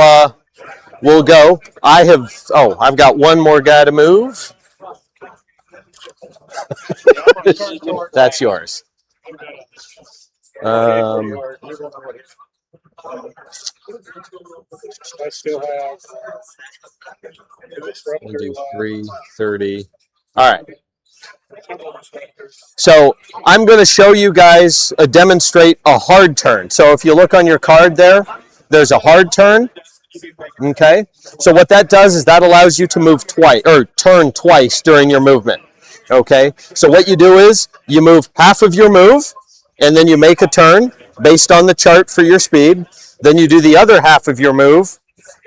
go. I've got one more guy to move. That's yours. I still have. 3:30. All right. So I'm going to show you guys demonstrate a hard turn. So if you look on your card there's a hard turn. Okay. So what that does is that allows you to move twice or turn twice during your movement. Okay. So what you do is you move half of your move, and then you make a turn based on the chart for your speed. Then you do the other half of your move,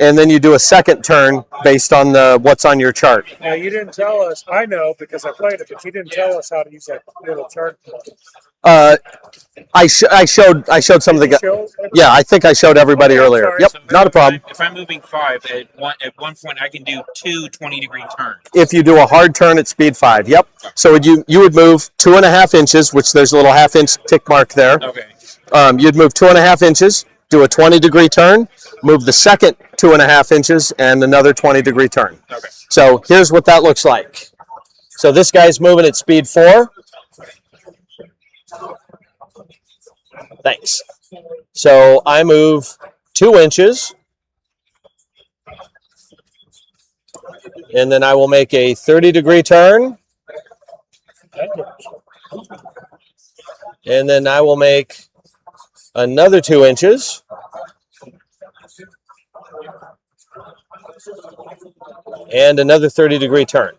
and then you do a second turn based on what's on your chart. Now, you didn't tell us, I know because I played it, but you didn't tell us how to use that little chart. I showed some of the guys. Yeah, I think I showed everybody earlier. sorry. Yep, So not a problem. If I'm moving 5 at one point, I can do 2 20-degree turns. If you do a hard turn at speed 5, yep. So you would move 2.5 inches, which there's a little half-inch tick mark there. Okay. You'd move 2.5 inches, do a 20-degree turn, move the second 2.5 inches, and another 20-degree turn. Okay. So here's what that looks like. So this guy's moving at speed 4. Thanks. So I move 2 inches, and then I will make a 30-degree turn, and then I will make another 2 inches, and another 30-degree turn.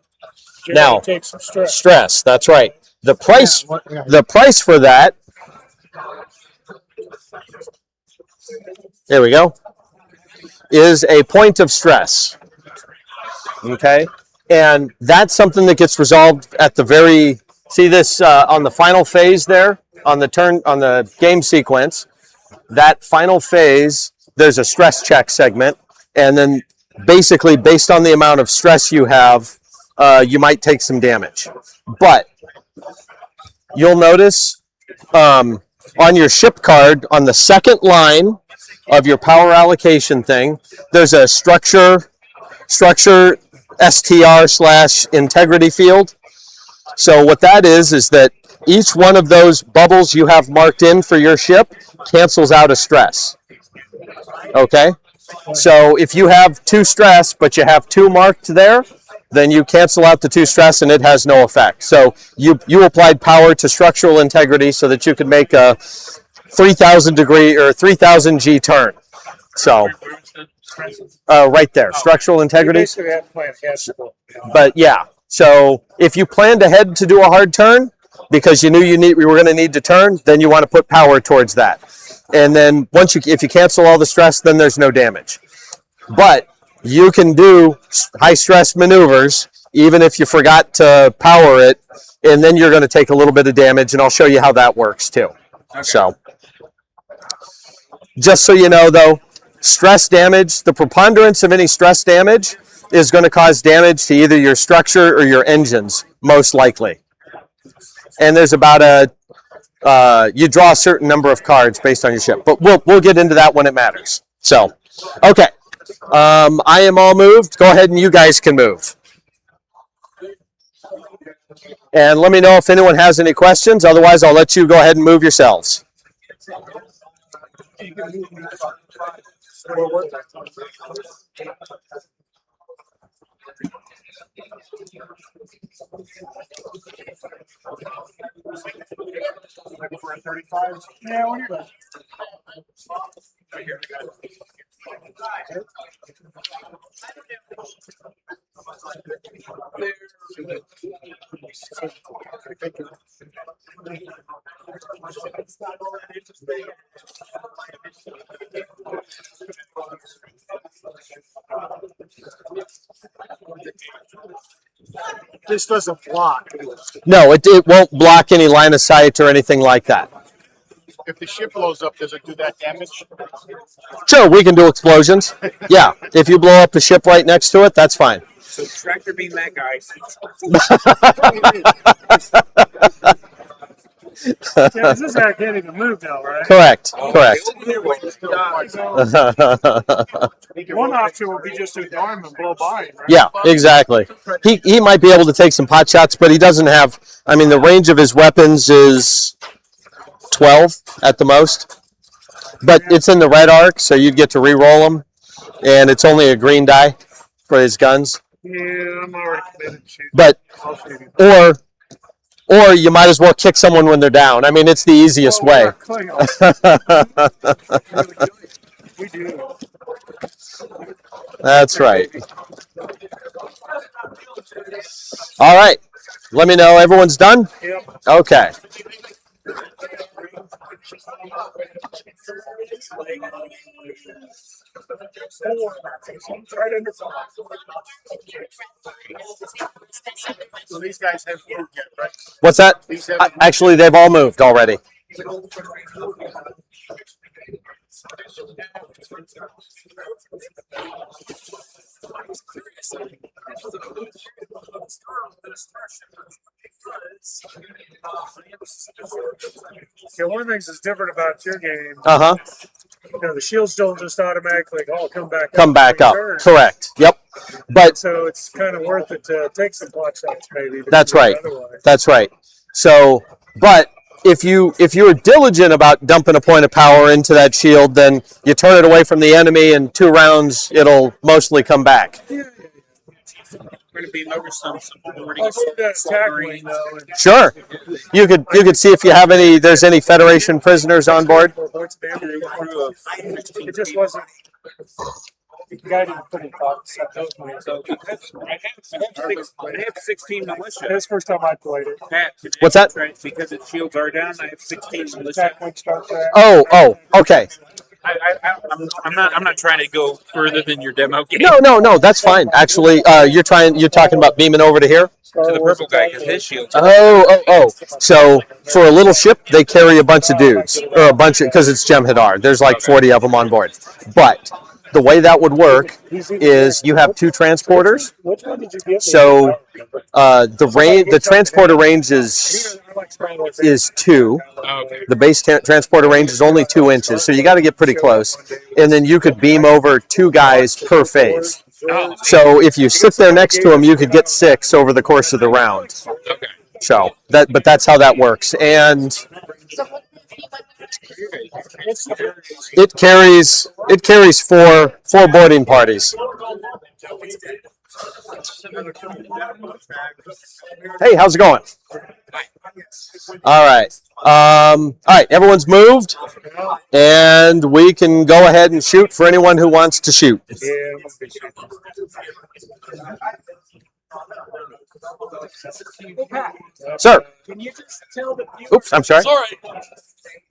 You're Now, gonna take some stress. stress, that's right. The price, Yeah. the price for that, there we go, is a point of stress. Okay, and that's something that gets resolved at the very, see this on the final phase there, on the game sequence, that final phase, there's a stress check segment, and then basically based on the amount of stress you have, you might take some damage. But you'll notice on your ship card, on the second line of your power allocation thing, there's a structure STR/integrity field. So what that is that each one of those bubbles you have marked in for your ship cancels out a stress. Okay? So if you have 2 stress, but you have 2 marked there, then you cancel out the 2 stress and it has no effect. So you applied power to structural integrity so that you could make a 3,000 degree or 3,000 G turn. So right there, structural You integrity. basically have to play a casual. But yeah, so if you planned ahead to do a hard turn because you knew we were going to need to turn, then you want to put power towards that. And then if you cancel all the stress, then there's no damage. But you can do high stress maneuvers even if you forgot to power it, and then you're going to take a little bit of damage, and I'll show you how that works too. Okay. So just so you know though, stress damage, the preponderance of any stress damage is going to cause damage to either your structure or your engines, most likely. And there's about you draw a certain number of cards based on your ship, but we'll get into that when it matters. So, okay, I am all moved. Go ahead and you guys can move. And let me know if anyone has any questions. Otherwise, I'll let you go ahead and move yourselves. For a 35? Yeah, when you're done. This doesn't block. No, it won't block any line of sight or anything like that. If the ship blows up, does it do that damage? Sure, we can do explosions. Yeah, if you blow up the ship right next to it, that's fine. So tractor beam that guy. Yeah, this guy can't even move now, right? Correct. Correct. One option would be just to ignore him and blow by him, right? Yeah, exactly. He might be able to take some pot shots, but he doesn't have. I mean, the range of his weapons is 12 at the most. But it's in the red arc, so you'd get to re-roll them, and it's only a green die for his guns. Yeah, I'm already committed to shoot. But I'll shoot him. or you might as well kick someone when they're down. I mean, it's the easiest way. We do. That's right. All right. Let me know. Everyone's done? Yep. Okay. Right under 5. So these guys have moved yet, right? What's that? These have Actually, they've all moved already. Yeah, one of the things that's different about your game, Uh-huh. you know, the shields don't just automatically come back Come back when you up. turn. Correct. Yep. But So it's kind of worth it to take some pot shots, maybe. than that's you would right. otherwise. That's right. So, but if you're diligent about dumping a point of power into that shield, then you turn it away from the enemy, and 2 rounds it'll mostly come back. We're going to beam over some boarding. Also, that tackling, though. And Sure. You could see if you have any. There's any Federation prisoners on board. 4 points of damage. Crew of It just wasn't. The guy didn't put in thoughts. So I have 16 militia. That's the first time I played it. Pat, What's that? Because its shields are down, I have 16 militia. Tackling, start track. Oh, okay. I'm not trying to go further than your demo game. No, that's fine. Actually, you're talking about beaming over to here. To the purple guy, because his shields. Oh. So for a little ship, they carry a bunch of dudes, or a bunch of, because it's Jem'Hadar. There's like 40 of them on board. But the way that would work is you have 2 transporters. Which one did you give me? So the transporter range is 2. Oh, okay. The base transporter range is only 2 inches, so you got to get pretty close. And then you could beam over 2 guys per phase. Oh, So if you sit there next to them, you could get 6 over the course of the round. okay. So but that's how that works, and it carries four boarding parties. Hey, how's it going? All right. All right. Everyone's moved, and we can go ahead and shoot for anyone who wants to shoot. Sir. Can you just tell the viewers? Oops, I'm sorry.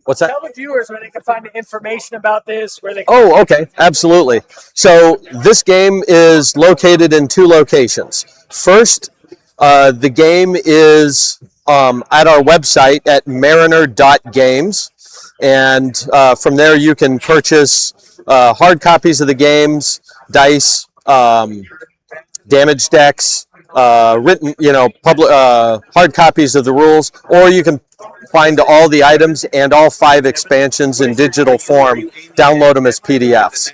What's that? Tell the viewers where they can find the information about this, where they. Oh, okay, absolutely. So this game is located in 2 locations. First, the game is at our website at mariner.games, and from there you can purchase hard copies of the games, dice, damage decks, written, public hard copies of the rules, or you can find all the items and all 5 expansions in digital form. Download them as PDFs.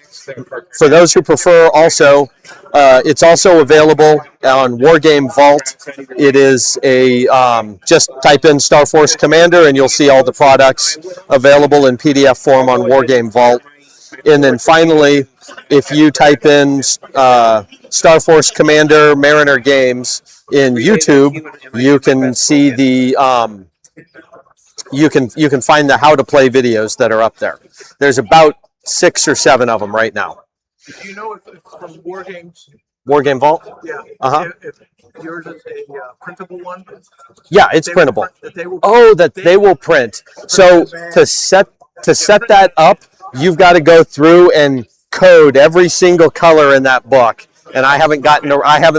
For those who prefer, also, it's also available on Wargame Vault. It is a just type in Starforce Commander and you'll see all the products available in PDF form on Wargame Vault. And then finally, if you type in Starforce Commander Mariner Games in YouTube, you can see the you can find the how to play videos that are up there. There's about 6 or 7 of them right now. Do you know if from War Games? Wargame Vault? Yeah. Uh-huh. If yours is a printable one? Yeah, it's They will printable. print- that they will Oh, that they will print. So to set that up, you've got to go through and code every single color in that book. And I haven't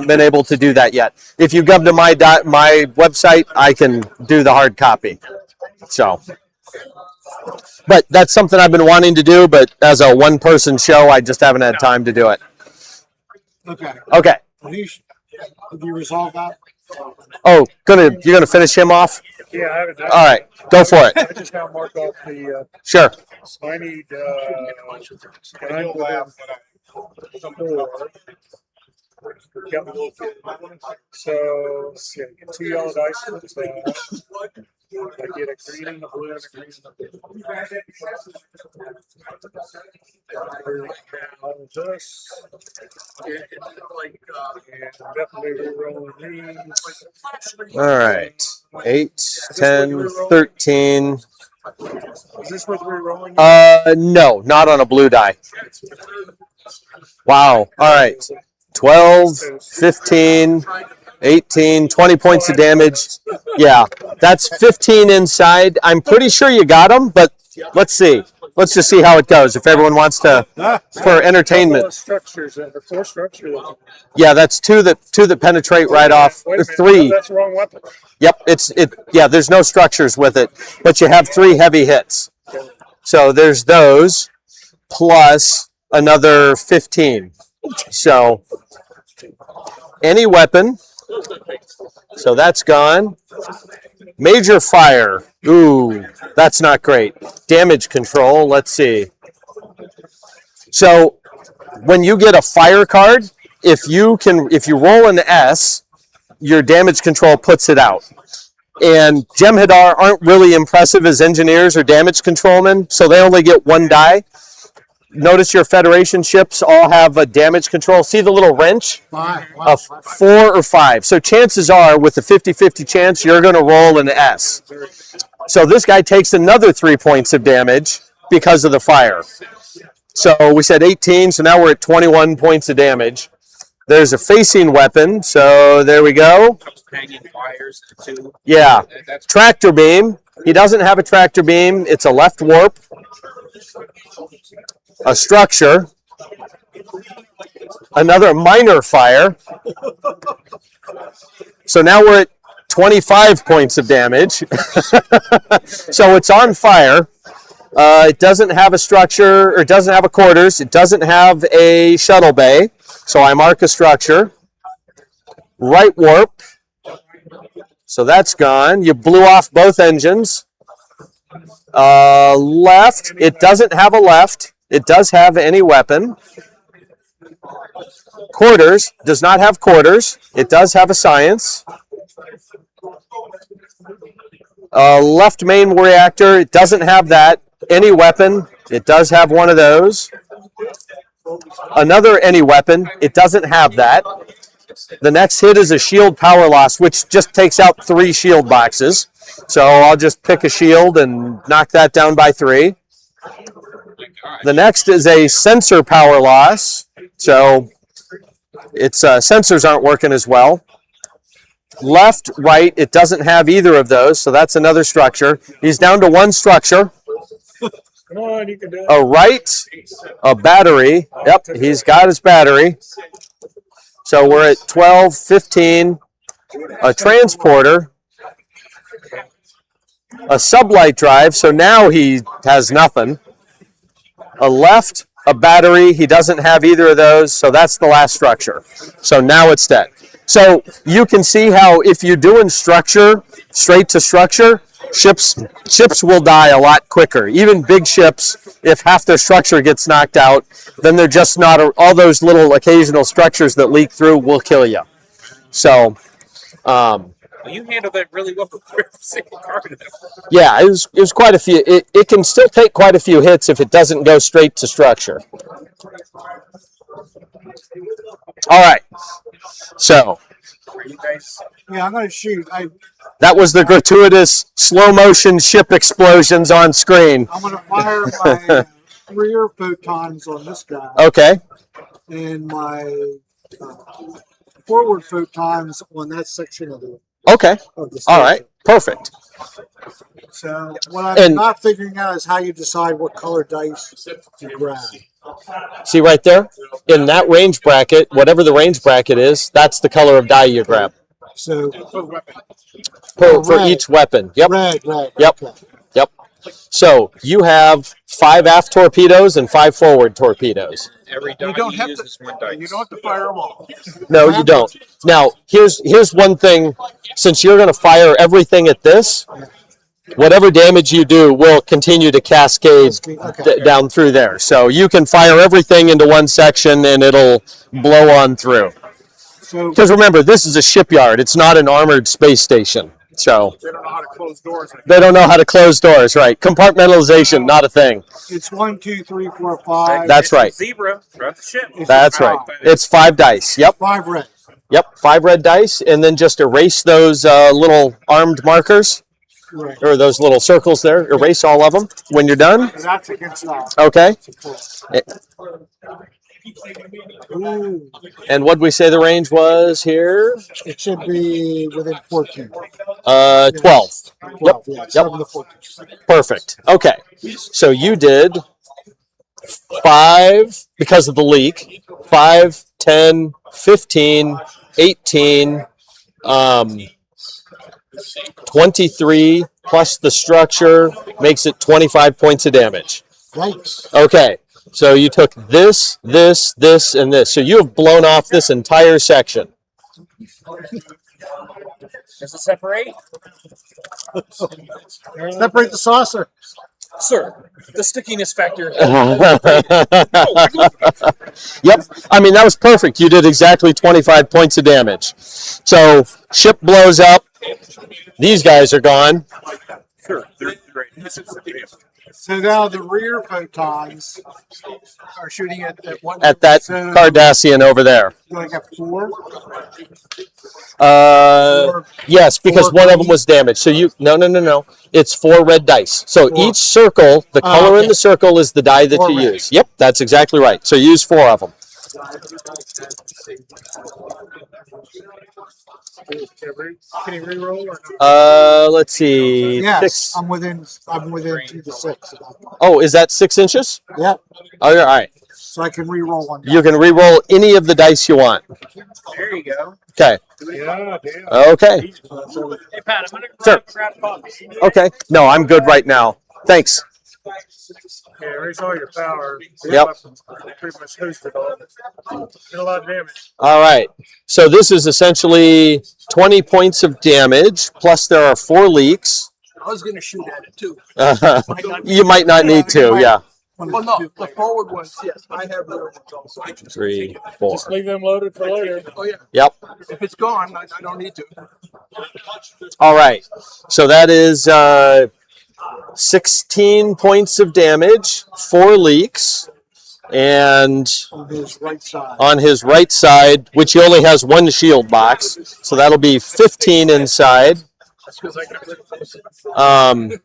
been able to do that yet. If you come to my website, I can do the hard copy. So, but that's something I've been wanting to do, but as a 1-person show, I just haven't had time to do it. Okay. Okay. Have you resolved that? Oh, you're gonna finish him off? Yeah, I haven't done All right, go for it. I just now marked off the. Sure. I need. Can I go Yep. So, let's see, I get 2 yellow dice for that. I get a green and a blue and a green and a blue. This. And definitely rerolling these. All right. 8, 10, 13. Is this with rerolling? No, not on a blue die. Wow. All right. 12, 15, 18, 20 points of damage. Yeah, that's 15 inside. I'm pretty sure you got them, but let's see. Let's just see how it goes. If everyone wants to, for entertainment. Structures and the 4 structures. Yeah, that's two that penetrate right off. Wait a minute, 3. no, that's the wrong weapon. Yep, yeah, there's no structures with it, but you have 3 heavy hits. So there's those plus another 15. So any weapon. So that's gone. Major fire. Ooh, that's not great. Damage control, let's see. So when you get a fire card, if you roll an S, your damage control puts it out. And Jem'Hadar aren't really impressive as engineers or damage controlmen, so they only get 1 die. Notice your Federation ships all have a damage control. See the little wrench? 5. A 4 or 5. So chances are, with a 50-50 chance, you're going to roll an S. So this guy takes another 3 points of damage because of the fire. So we said 18, so now we're at 21 points of damage. There's a facing weapon, so there we go. Hanging fires too. Yeah. That's Tractor beam. He doesn't have a tractor beam. It's a left warp. A structure. Another minor fire. So now we're at 25 points of damage. So it's on fire. It doesn't have a structure, or it doesn't have a quarters. It doesn't have a shuttle bay. So I mark a structure. Right warp. So that's gone. You blew off both engines. Left. It doesn't have a left. It does have any weapon. Quarters. Does not have quarters. It does have a science. Left main reactor. It doesn't have that. Any weapon. It does have one of those. Another any weapon. It doesn't have that. The next hit is a shield power loss, which just takes out 3 shield boxes. So I'll just pick a shield and knock that down by 3. The next is a sensor power loss. So its sensors aren't working as well. Left, right, it doesn't have either of those, so that's another structure. He's down to 1 structure. Come on, you can do it. A right, a battery. Yep, he's got his battery. So we're at 12, 15. A transporter. A sublight drive, so now he has nothing. A left, a battery. He doesn't have either of those, so that's the last structure. So now it's dead. So you can see how if you're doing structure, straight to structure, ships will die a lot quicker. Even big ships, if half their structure gets knocked out, then they're just not, all those little occasional structures that leak through will kill you. So, well, you handled that really well for every single card. yeah, it was quite a few. It can still take quite a few hits if it doesn't go straight to structure. All right. So, Are you guys? Yeah, I'm going to shoot. that was the gratuitous slow motion ship explosions on screen. I'm going to fire my rear photons on this guy. Okay. And my forward photons on that section of the Okay. of the All right. Perfect. So what I'm And- not figuring out is how you decide what color dice to grab. See right there? In that range bracket, whatever the range bracket is, that's the color of die you grab So for red. each weapon. Yep. red. Yep. Okay. Yep. So you have 5 aft torpedoes and 5 forward torpedoes. Every die You don't you have use to. is 1 dice. You don't have to fire them all. No, you don't. Now, here's one thing. Since you're going to fire everything at this, whatever damage you do will continue to cascade Okay. down through there. So you can fire everything into one section and it'll blow on through. So Because remember, this is a shipyard. It's not an armored space station. So They don't know how to close doors. they don't know how to close doors, right? Compartmentalization, not a thing. it's 1, 2, 3, 4, 5. That's It's a right. Zebra throughout the ship. That's right. It's 5 dice. Yep. 5 red. Yep. 5 red dice. And then just erase those little armed markers Right. or those little circles there. Erase all of them when you're done. And that's against that. Okay. Ooh, And what'd we say the range was here? it should be within 14. 12. 12, yeah, 7 to 14. Perfect. Okay. So you did 5 because of the leak. 5, 10, 15, 18, 23 plus the structure makes it 25 points of damage. Yikes. Okay, so you took this, this, this, and this. So you have blown off this entire section. Does it separate? Separate the saucer. Sir, the stickiness factor. Yep. I mean, that was perfect. You did exactly 25 points of damage. So, ship blows up. These guys are gone. Sure, they're great. So now the rear photons are shooting at one. At that so Cardassian over there. do I get 4? Yes, because Four one of them green? was damaged. So no. It's 4 red dice. So 4. each circle, the color in okay. the circle is the die that 4 you red. use. Yep, that's exactly right. So use 4 of them. Can he reroll or not? Let's see. Yes, 6. I'm within 2 to 6. Oh, is that 6 inches? Yep. All right. So I can re-roll one. You can re-roll any of the dice you want. There you go. Okay. Yeah, damn. Okay. Hey, Pat, I'm going to Sure. grab coffee. Okay. No, I'm good right now. Thanks. Yeah, raise all your power. Yep. Pretty much hosted all. Did a lot of damage. All right. So this is essentially 20 points of damage, plus there are 4 leaks. I was going to shoot at it too. You might not need to, yeah. Well, no, the forward ones, yes. I have the ones also. 3, 4. Just leave them loaded for later. Oh, yeah. Yep. If it's gone, I don't need to. All right. So that is 16 points of damage, 4 leaks, and On his right side. on his right side, which he only has 1 shield box, so that'll be 15 inside. That's because I got rid of those.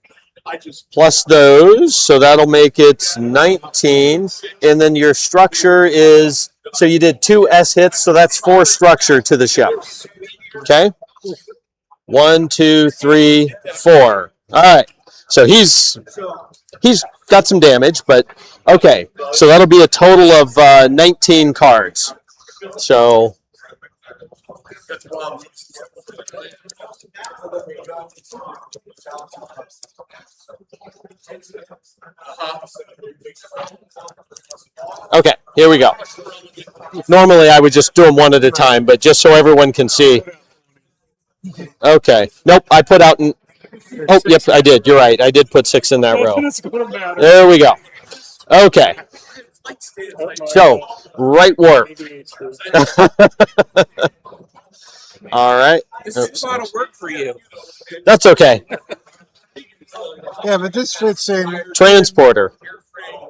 Plus those, so that'll make it 19. And then your structure is, so you did 2 S hits, so that's 4 structure to the ship. Okay? 1, 2, 3, 4. All right. So he's got some damage, but okay. So that'll be a total of 19 cards. So okay, here we go. Normally I would just do them one at a time, but just so everyone can see. Okay. Nope, I put out oh, yep, I did. You're right. I did put 6 in that row. It's going to matter. There we go. Okay. So, right warp. All right. This is a lot of work for you. That's okay. Yeah, but this fits in. Transporter.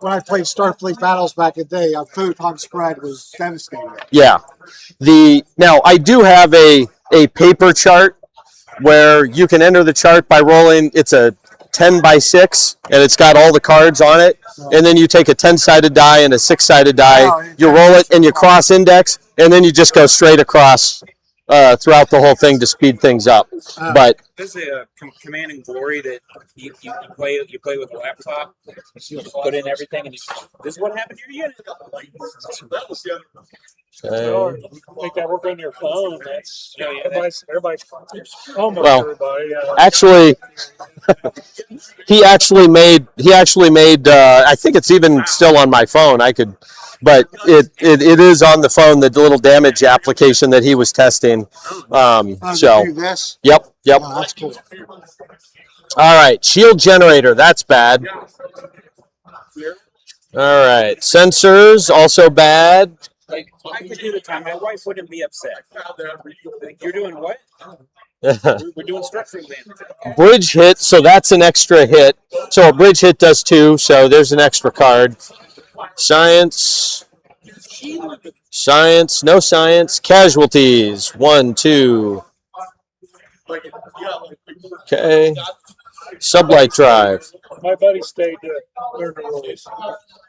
When I played Starfleet Battles back in the day, a photon spread was devastating. Yeah. Now I do have a paper chart where you can enter the chart by rolling. It's a 10 by 6, and it's got all the cards on it. And then you take a 10-sided die and a 6-sided die. You roll it and you cross index, and then you just go straight across throughout the whole thing to speed things up. But There's a command and glory that you play with a laptop. You put in everything, and this is what happened to your unit. Make that work on your phone. That's everybody. Almost Well, everybody. actually, he actually made. I think it's even still on my phone. But it is on the phone. The little damage application that he was testing. So, Do this. yep. Oh, that's cool. All right, shield generator. That's bad. All right, sensors also bad. Like, I could do the time. My wife wouldn't be upset. You're doing what? We're doing structural damage. Bridge hit, so that's an extra hit. So a bridge hit does 2, so there's an extra card. Science, no science. Casualties, 1, 2. Okay. Sublight drive, My buddy stayed to learn the rules.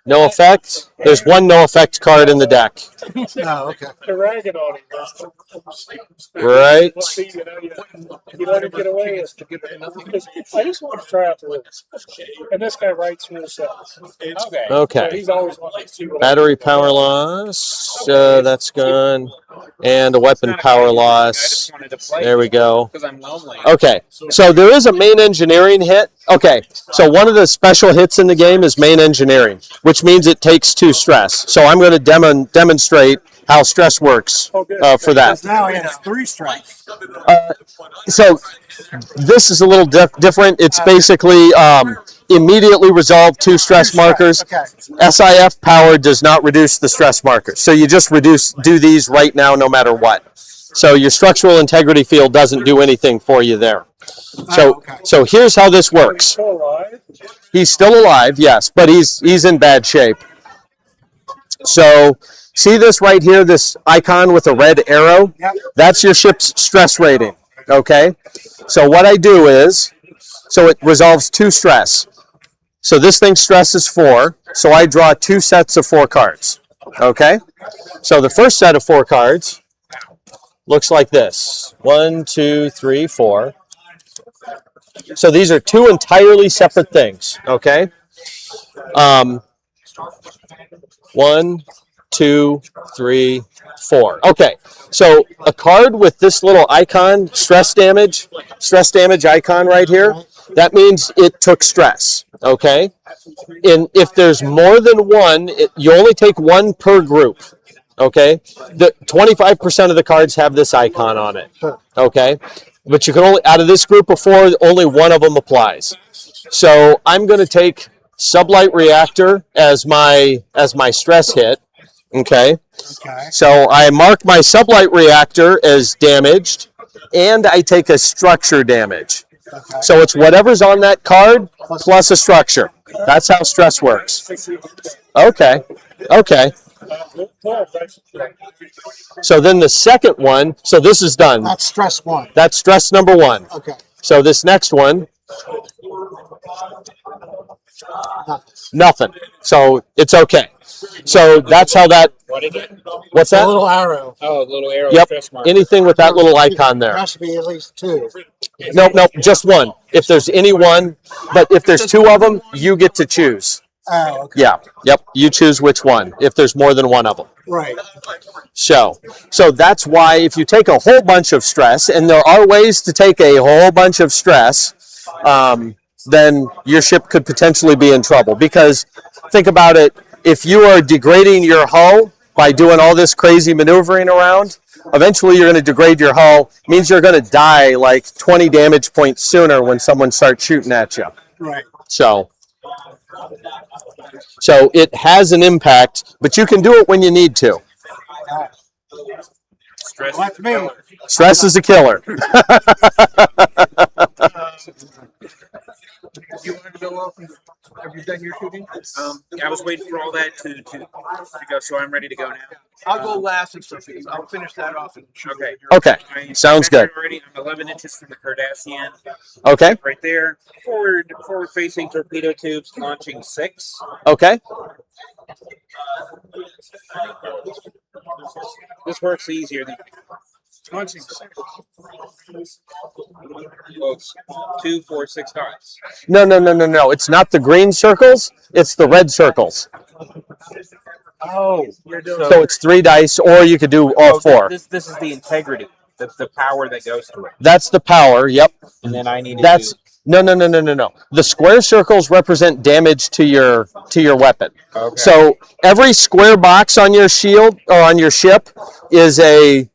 no effect. There's 1 no effect card in the deck. Oh, okay. They're ragging on him. Right. Let's see, you let him get away. I just want to try out the rules. And this guy writes rule sets. Okay. So Okay. he's always wanting to see what Battery power loss. That's gone. And a weapon power loss. There we go. Because I'm lonely. Okay. So there is a main engineering hit. Okay. So one of the special hits in the game is main engineering, which means it takes 2 stress. So I'm going to demonstrate how stress works for that. Now he has 3 strikes. So this is a little different. It's basically immediately resolve 2 stress markers. Okay. SIF power does not reduce the stress markers. So you just do these right now no matter what. So your structural integrity field doesn't do anything for you there. So here's how this works. still alive. He's still alive, yes, but he's in bad shape. So see this right here, this icon with a red arrow? Yep. That's your ship's stress rating, okay? So what I do is, so it resolves 2 stress. So this thing stresses 4, so I draw 2 sets of 4 cards, okay? So the first set of 4 cards looks like this. 1, 2, 3, 4. So these are 2 entirely separate things, okay? 1, 2, 3, 4. Okay, so a card with this little icon, stress damage icon right here, that means it took stress, okay? And if there's more than one, you only take 1 per group, okay? The 25% of the cards have this icon on it, okay? But you can only, out of this group of 4, only 1 of them applies. So I'm going to take Sublight Reactor as my stress hit. Okay. So I mark my Sublight Reactor as damaged, and I take a structure damage. Okay. So it's whatever's on that card plus a structure. That's how stress works. Okay. Okay. So then the second one, so this is done. That's stress 1. That's stress number 1. Okay. So this next one, nothing. So it's okay. So that's how that. What is it? What's A that? little arrow. Oh, a little arrow Yep. stress mark. Anything with that little icon There there. has to be at least 2. Nope, just 1. If there's any one, but if there's 2 of them, you get to choose. Oh, okay. Yeah. Yep. You choose which one. If there's more than 1 of them. Right. So that's why if you take a whole bunch of stress, and there are ways to take a whole bunch of stress, then your ship could potentially be in trouble. Because think about it, if you are degrading your hull by doing all this crazy maneuvering around, eventually you're going to degrade your hull. It means you're going to die like 20 damage points sooner when someone starts shooting at you. Right. So it has an impact, but you can do it when you need to. Stress Like me. Stress is a killer. You wanted to go off and have you done your shooting? I was waiting for all that to go, so I'm ready to go now. I'll go last and stuff. I'll finish that off and shoot. Okay. Okay, I sounds good. Already, I'm 11 inches from the Cardassian, Okay, right there. Forward facing torpedo tubes, launching 6. okay. This works easier than launching 6. Well, it's 2, 4, 6 dots. No. It's not the green circles. It's the red circles. Oh, So it's 3 dice, or you could do all 4. This is the integrity, the power that goes to it, That's the power. Yep. and then I need to That's do. no. The square circles represent damage to your weapon. Okay. So every square box on your shield or on your ship is a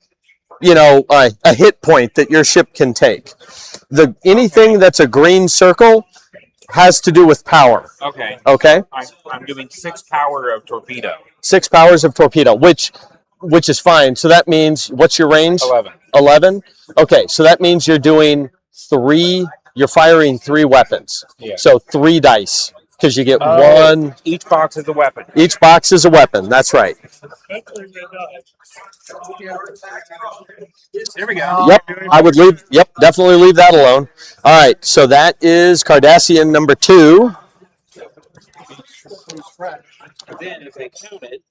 hit point that your ship can take. Anything that's a green circle has to do with power. Okay. Okay. I'm doing 6 power of torpedo. 6 powers of torpedo, which is fine. So that means, what's your range? 11. 11. Okay, so that means you're doing 3. You're firing 3 weapons. Yeah. So 3 dice, because you get 1. Each box is a weapon. Each box is a weapon. That's right. There we go. Yep, I would leave. Yep, definitely leave that alone. All right, so that is Cardassian number 2. Then if I count it,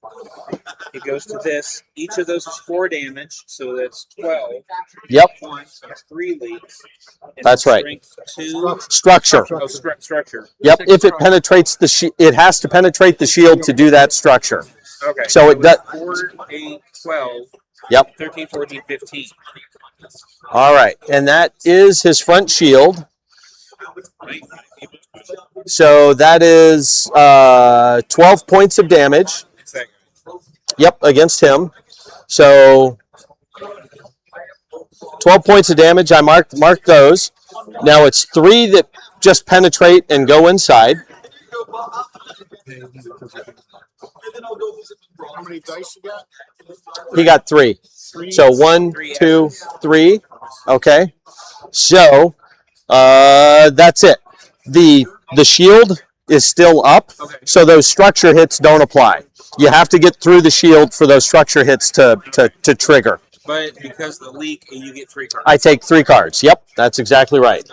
it goes to this. Each of those is 4 damage, so that's 12. Yep, Once, that's 3 leaks. And that's right. strength 2. Structure. Oh, structure. Yep, if it penetrates the it has to penetrate the shield to do that structure. Okay. So it does. 4, 8, 12. Yep. 13, 14, 15. All right, and that is his front shield. So that is 12 points of damage. Yep, against him. So 12 points of damage. I marked those. Now it's 3 that just penetrate and go inside. How many dice you got? He got 3. So 1, 2, 3. Okay. So that's it. The shield is still up, so those structure hits don't apply. You have to get through the shield for those structure hits to trigger. But because of the leak, you get 3 cards. I take 3 cards. Yep, that's exactly right.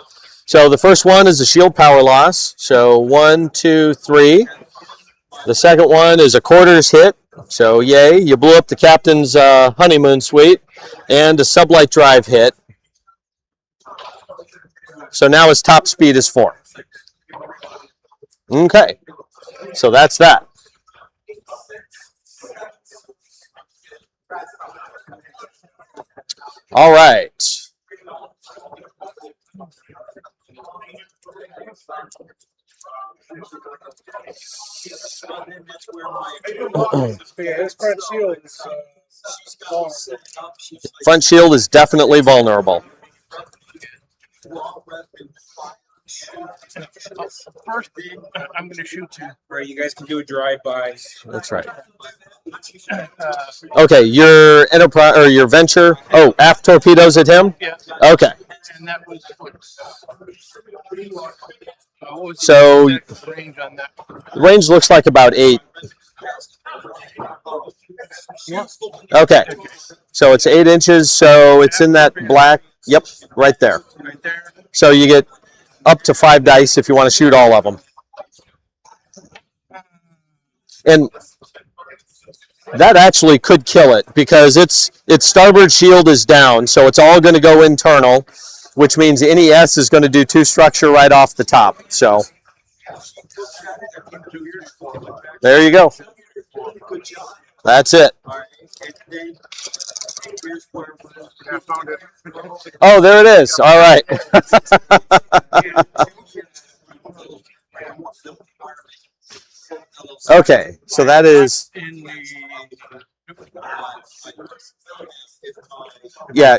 So the first one is a shield power loss. So 1, 2, 3. The second one is a quarters hit. So yay, you blew up the captain's honeymoon suite. And a sublight drive hit. So now his top speed is 4. Okay, so that's that. All right. Yeah, his front shield is Front shield is definitely vulnerable. First, I'm going to shoot you. Right, you guys can do a drive-by. That's right. Okay, your enterprise or your venture. Oh, aft torpedoes at him. Yeah. Okay. And that was what was So the range on that? the range looks like about 8. Okay. So it's 8 inches. So it's in that black. Yep, right there. Right there. So you get up to 5 dice if you want to shoot all of them. And that actually could kill it because its starboard shield is down, so it's all going to go internal, which means NES is going to do 2 structure right off the top. So there you go. That's it. Oh, there it is. All right. Okay, so that is, yeah,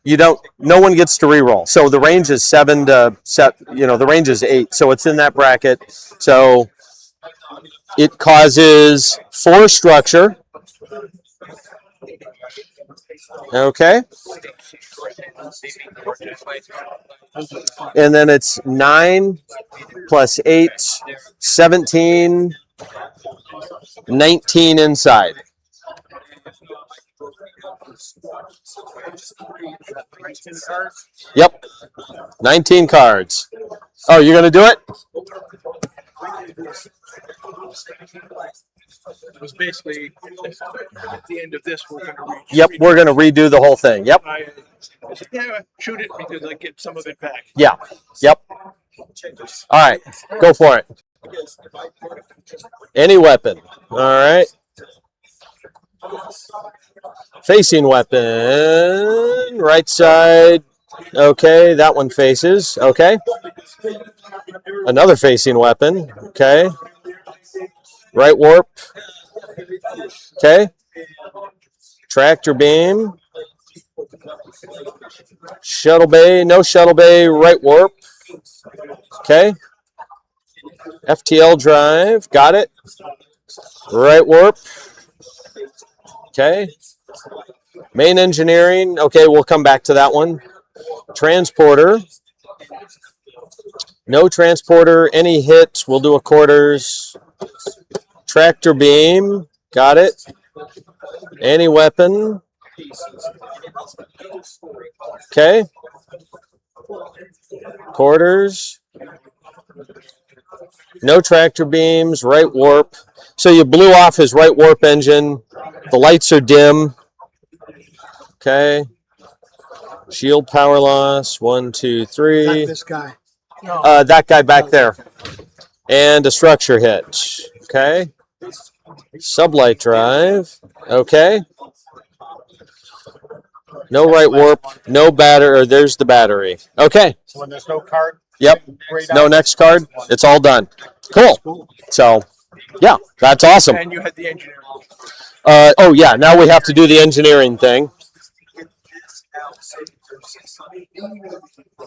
you don't, no one gets to reroll. So the range is 7 to set, the range is 8. So it's in that bracket. So it causes 4 structure. Okay. And then it's 9 plus 8, 17, 19 inside. Yep. 19 cards. Oh, you're going to do it? It was basically at the end of this, we're going to Yep, we're going to redo the whole thing. Yep. I said, yeah, shoot it because I get some of it back. Yeah. Yep. All right. Go for it. Any weapon. All right. Facing weapon. Right side. Okay, that one faces. Okay. Another facing weapon. Okay. Right warp. Okay. Tractor beam. Shuttle bay. No shuttle bay. Right warp. Okay. FTL drive. Got it. Right warp. Okay. Main engineering. Okay, we'll come back to that one. Transporter. No transporter. Any hits, we'll do a quarters. Tractor beam. Got it. Any weapon. Okay. Quarters. No tractor beams, right warp. So you blew off his right warp engine. The lights are dim. Okay. Shield power loss. 1, 2, 3. This guy. That guy back there. And a structure hit. Okay. Sublight drive. Okay. No right warp. No battery. There's the battery. Okay. So when there's no card. Yep. No next card. It's all done. Cool. So, yeah, that's awesome. And you had the engineer. Oh, yeah. Now we have to do the engineering thing.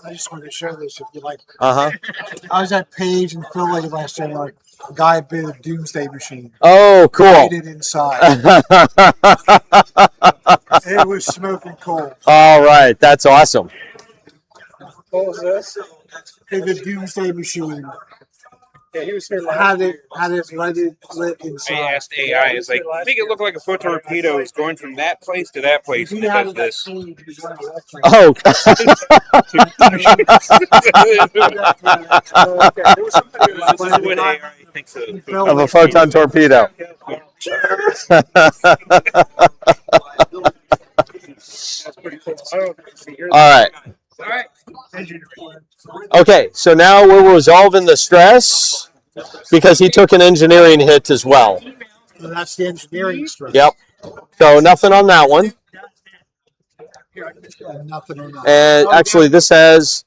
I just wanted to show this if you like. Uh-huh. I was at Page and Phil Lake last year. Like, a guy built a doomsday machine. Oh, cool. Lighted inside. It was smoking cool. All right. That's awesome. What was this? It's a doomsday machine. Yeah, he was here last Had year. it lit I inside. asked AI, is like, make it look like a foot torpedo is going from that place to that place, and it does this. Oh. This is what AI thinks of. Of a photon torpedo. That's pretty cool. I don't see here. All right. All right. Okay, so now we're resolving the stress because he took an engineering hit as well. So that's the engineering stress. Yep. So nothing on that one. And nothing on that. And actually, this has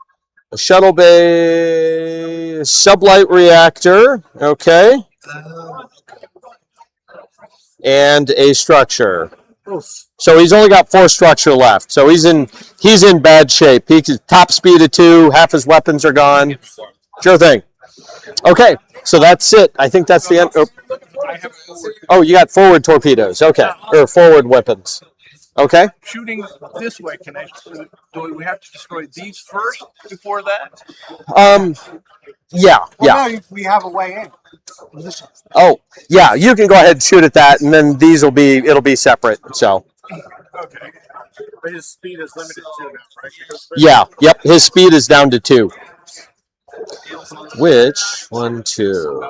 a shuttle bay sublight reactor. Okay. And a structure. So he's only got 4 structure left. So he's in bad shape. He's top speed of 2. Half his weapons are gone. Sure thing. Okay, so that's it. I think that's the end. Oh, you got forward torpedoes. Okay, or forward weapons. Okay. Shooting this way, do we have to destroy these first before that? Yeah. Well, no, we have a way in. Listen. Oh, yeah. You can go ahead and shoot at that, and then it'll be separate. So. Okay. But his speed is limited to now, right? Yeah. Yep. His speed is down to 2. Which 1, 2.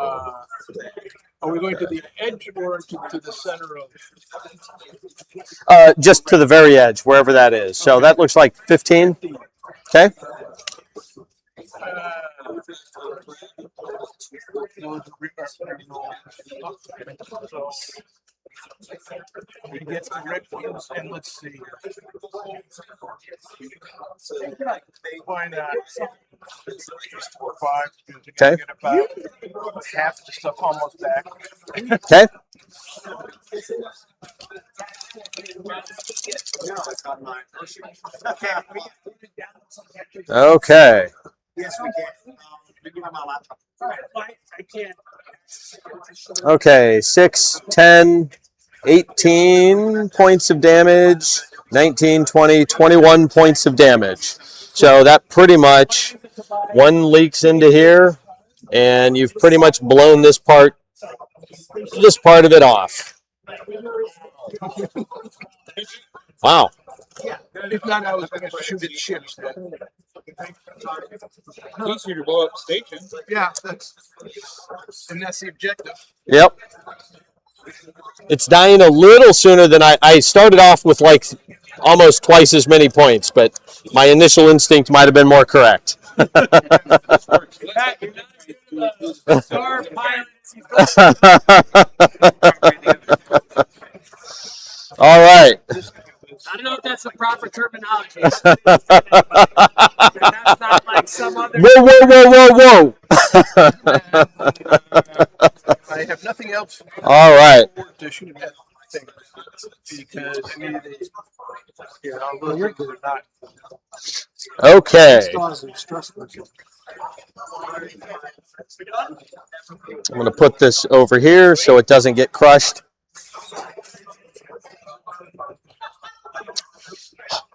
Are we going to the edge or to the center of? Just to the very edge, wherever that is. So that looks like 15. Okay. We get the red ones, and let's see. Why not? 4 or 5. Okay. Get about half the stuff almost back. Okay. Okay. Yes, we can. I can't. Okay. 6, 10, 18 points of damage. 19, 20, 21 points of damage. So that pretty much 1 leaks into here, and you've pretty much blown this part of it off. Wow. If not, I was going to shoot at ships. Easier to blow up station. Yeah, that's the objective. Yep. It's dying a little sooner than I started off with like almost twice as many points, but my initial instinct might have been more correct. Star pilots. All right. I don't know if that's the proper terminology. That's not like some other. Whoa. I have nothing else. All right. To shoot at things because I mean, those things are not. Okay. I'm going to put this over here so it doesn't get crushed.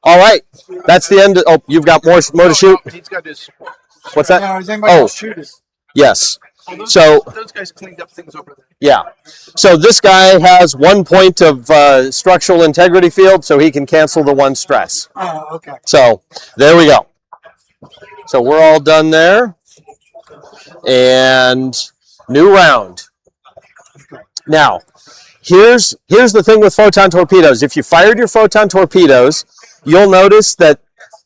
All right. That's the end. Oh, you've got more to shoot? He's got this. What's that? Now, is anybody Oh. else shooting? Yes. Those So, guys cleaned up things over there. yeah. So this guy has 1 point of structural integrity field, so he can cancel the 1 stress. Oh, okay. So there we go. So we're all done there. And new round. Now, here's the thing with photon torpedoes. If you fired your photon torpedoes, you'll notice that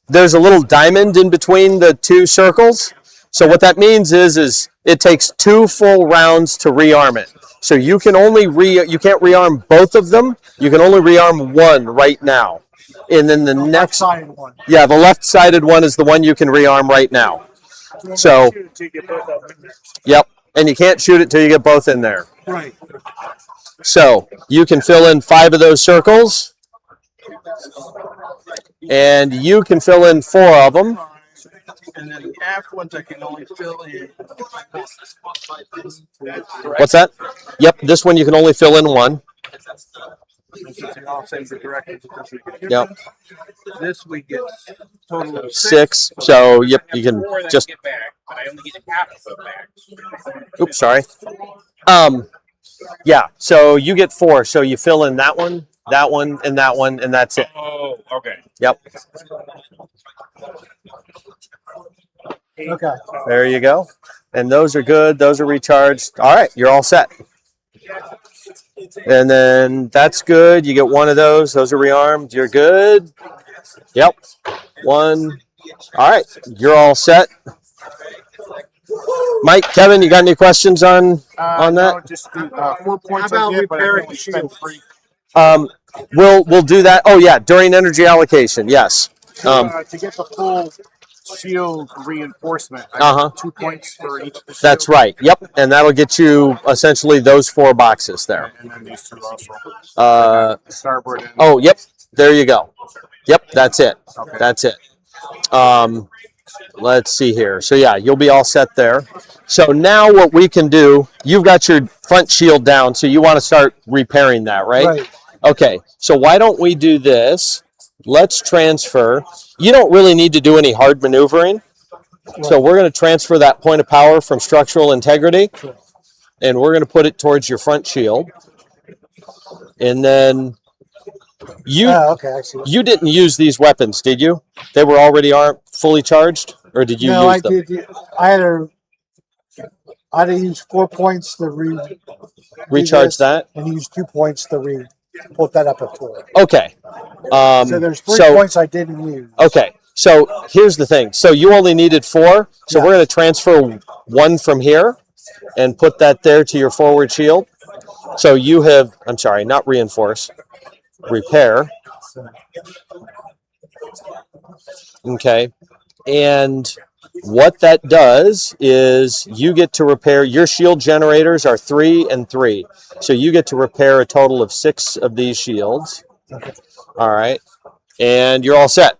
there's a little diamond in between the two circles. So what that means is it takes 2 full rounds to rearm it. So you can only you can't rearm both of them. You can only rearm one right now. And then the next Left-sided one. Yeah, the left-sided one is the one you can rearm right now. So yep, and you can't shoot it till you get both in there. Right. So you can fill in 5 of those circles, and you can fill in 4 of them. And then the aft ones I can only fill in. What's that? Yep, this one you can only fill in 1. Yep. This we get total of 6. So yep, you can just. Get back, but I only get half of it back. Oops, sorry. Yeah. So you get 4. So you fill in that one, and that one, and that's it. Oh, okay. Yep. Okay. There you go. And those are good. Those are recharged. All right, you're all set. And then that's good. You get 1 of those. Those are rearmed. You're good. Yep. 1. All right, you're all set. Mike, Kevin, you got any questions on that? No, just 4 points. How about I did, but I repairing only the spent shield? 3. We'll do that. Oh yeah, during energy allocation. Yes. To get the full shield reinforcement, I Uh-huh. get 2 points for each. Of the That's shield, right. Yep. And that'll get you essentially those 4 boxes there. And then these 2 also. Starboard. And Oh, yep. There you go. Yep. That's it. Okay. That's it. Let's see here. So yeah, you'll be all set there. So now what we can do, you've got your front shield down, so you want to start repairing that, right? Right. Okay. So why don't we do this? Let's transfer. You don't really need to do any hard maneuvering. So we're going to transfer that point of power from structural integrity, and we're going to put it towards your front shield. And then Okay, I see. you didn't use these weapons, did you? They were already fully charged, or did you No, use them? I did. I had to use 4 points to Recharge that? and use 2 points to put that up at 4. Okay. So there's 3 points I didn't use. Okay. So here's the thing. So you only needed 4. So we're going to transfer 1 from here and put that there to your forward shield. So you have, I'm sorry, not reinforce, repair. Okay. And what that does is you get to repair, your shield generators are 3 and 3. So you get to repair a total of 6 of these shields. All right. And you're all set.